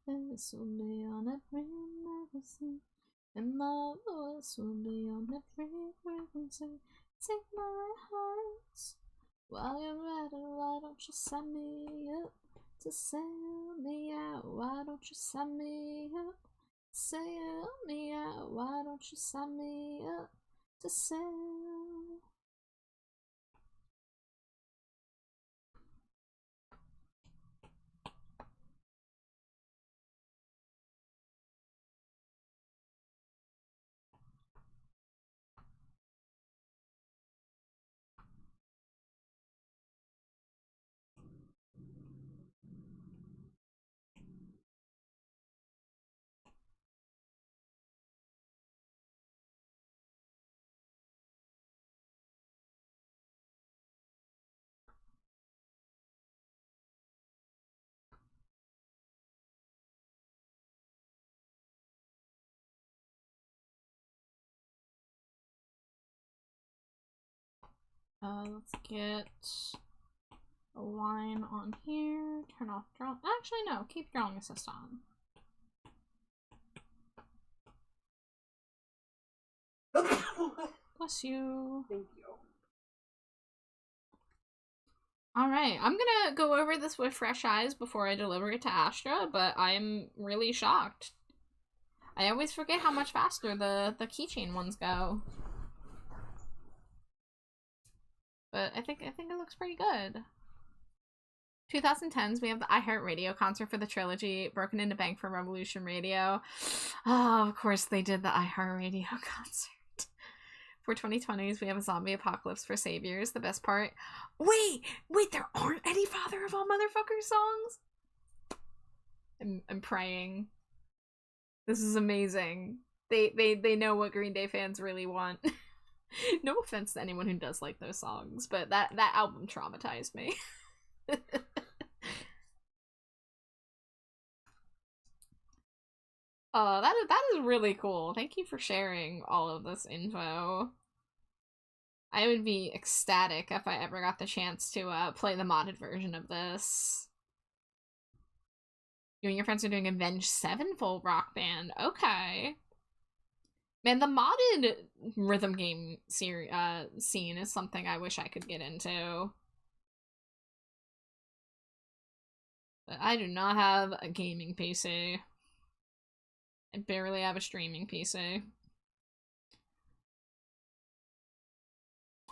This will be on every magazine, and my voice will be on every frequency. Take my heart while you're at it. Why don't you sign me up to sail me out? Why don't you sign me up to sail me out? Why don't you sign me up to sail? Let's get a line on here. Turn off draw. Actually, no. Keep drawing assist on. Bless you. Thank you. Alright, I'm gonna go over this with fresh eyes before I deliver it to Astra, but I'm really shocked. I always forget how much faster the keychain ones go. But I think it looks pretty good. 2010s, we have the iHeartRadio concert for the trilogy, Broken into Bank for Revolution Radio. Oh, of course they did the iHeartRadio concert. For 2020s, we have a zombie apocalypse for Saviors. The best part. Wait, there aren't any Father of All Motherfuckers songs? I'm praying. This is amazing. They know what Green Day fans really want. No offense to anyone who does like those songs, but that album traumatized me. Oh, that is really cool. Thank you for sharing all of this info. I would be ecstatic if I ever got the chance to play the modded version of this. You and your friends are doing Avenged Sevenfold Rock Band. Okay. Man, the modded rhythm game scene is something I wish I could get into. But I do not have a gaming PC. I barely have a streaming PC.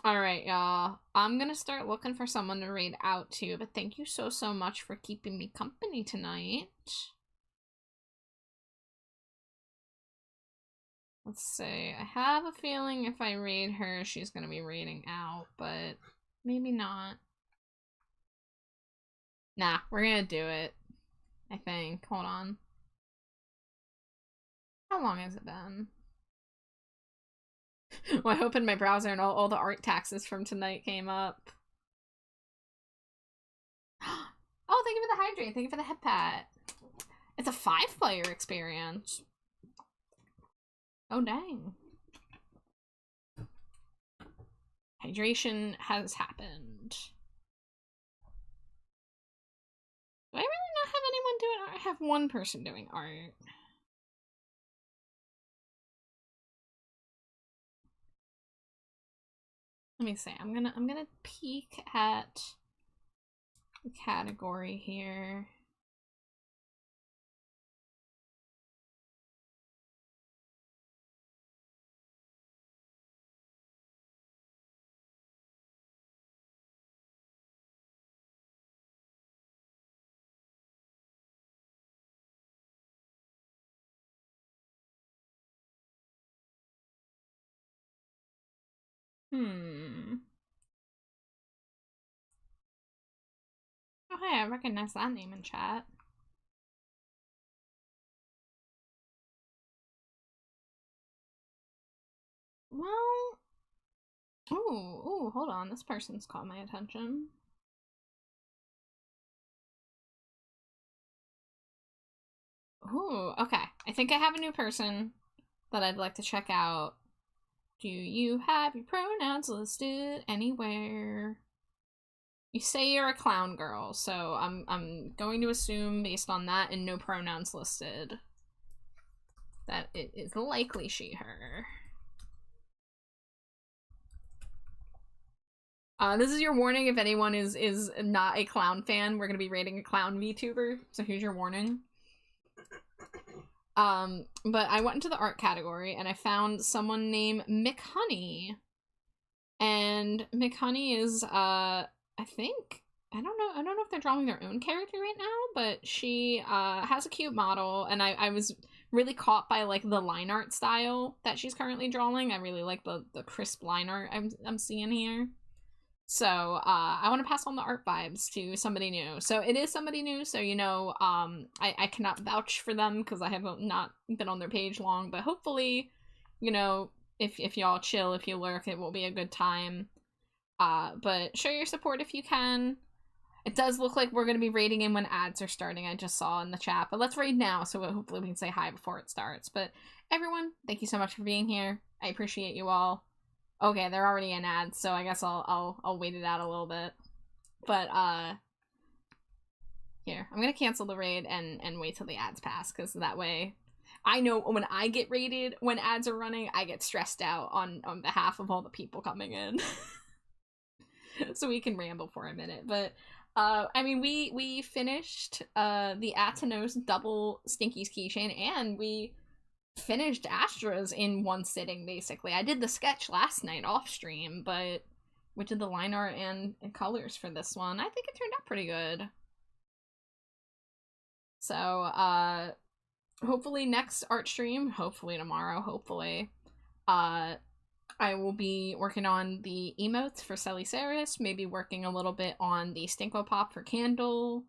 Alright, y'all. I'm gonna start looking for someone to raid out to, but thank you so much for keeping me company tonight. Let's see. I have a feeling if I raid her, she's gonna be raiding out, but maybe not. Nah, we're gonna do it. I think. Hold on. How long has it been? Well, I opened my browser and all the art taxes from tonight came up. Oh, thank you for the hydrate. Thank you for the head pat. It's a 5-player experience. Oh, dang. Hydration has happened. Do I really not have anyone doing art? I have one person doing art. Let me see. I'm gonna peek at the category here. Oh, hey, I recognize that name in chat. Well, ooh, hold on. This person's caught my attention. Ooh, okay. I think I have a new person that I'd like to check out. Do you have your pronouns listed anywhere? You say you're a clown girl, so I'm going to assume based on that and no pronouns listed that it is likely she, her. This is your warning if anyone is not a clown fan. We're gonna be rating a clown VTuber, so here's your warning. But I went into the art category and I found someone named McHoney. And McHoney is, I think, I don't know if they're drawing their own character right now, but she, has a cute model, and I was really caught by, like, the line art style that she's currently drawing. I really like the crisp line art I'm seeing here. So, I want to pass on the art vibes to somebody new. So it is somebody new, so, you know, I cannot vouch for them because I have not been on their page long, but hopefully, you know, if y'all chill, if you lurk, it will be a good time. But show your support if you can. It does look like we're going to be raiding in when ads are starting, I just saw in the chat, but let's raid now, so hopefully we can say hi before it starts. But everyone, thank you so much for being here. I appreciate you all. Okay, they're already in ads, so I guess I'll wait it out a little bit. But, here, I'm gonna cancel the raid and wait till the ads pass, because that way, I know when I get raided, when ads are running, I get stressed out on behalf of all the people coming in. So we can ramble for a minute, but, I mean, we finished, the Atanos double Stinky's keychain, and we finished Astra's in one sitting, basically. I did the sketch last night off stream, but we did the line art and colors for this one. I think it turned out pretty good. So, hopefully next art stream, hopefully tomorrow, hopefully, I will be working on the emotes for Celisaris, maybe working a little bit on the Stinko Pop for Candle.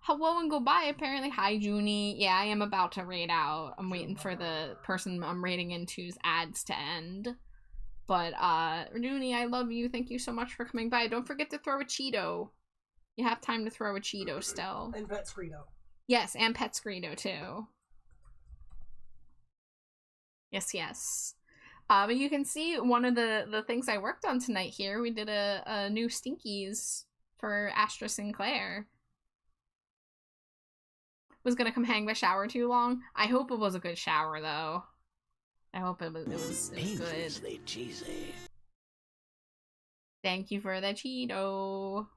Hello and goodbye, apparently. Hi, Junie. Yeah, I am about to raid out. I'm waiting for the person I'm raiding into's ads to end. But, Junie, I love you. Thank you so much for coming by. Don't forget to throw a Cheeto. You have time to throw a Cheeto still. And Pet Screeno. Yes, and Pet Screeno, too. Yes, yes. But you can see one of the things I worked on tonight here. We did a new Stinkies for Astra Sinclair. Was gonna come hang my shower too long. I hope it was a good shower, though. I hope it was good. Dangerously cheesy. Thank you for the Cheeto.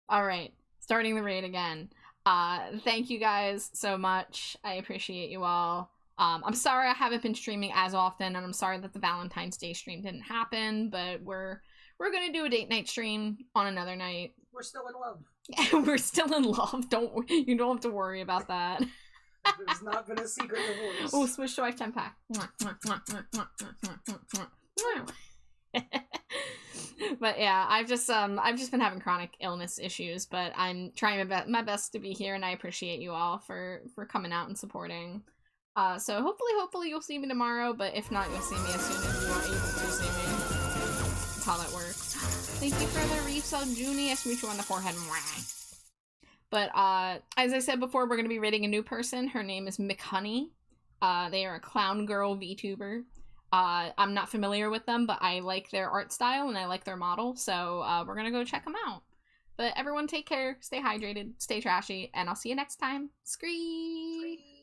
Alright, starting the raid again. Thank you guys so much. I appreciate you all. I'm sorry I haven't been streaming as often, and I'm sorry that the Valentine's Day stream didn't happen, but we're gonna do a date night stream on another night. We're still in love. We're still in love. You don't have to worry about that. There's not been a secret divorce. Oh, Swish to Wife 10-pack. But yeah, I've just been having chronic illness issues, but I'm trying my best to be here, and I appreciate you all for coming out and supporting. So hopefully you'll see me tomorrow, but if not, you'll see me as soon as you are able to see me. That's how that works. Thank you for the resub, Junie. I smooch you on the forehead. But as I said before, we're going to be rating a new person. Her name is McHoney. They are a clown girl VTuber. I'm not familiar with them, but I like their art style and I like their model, so we're going to go check them out. But everyone take care, stay hydrated, stay trashy, and I'll see you next time. Scree!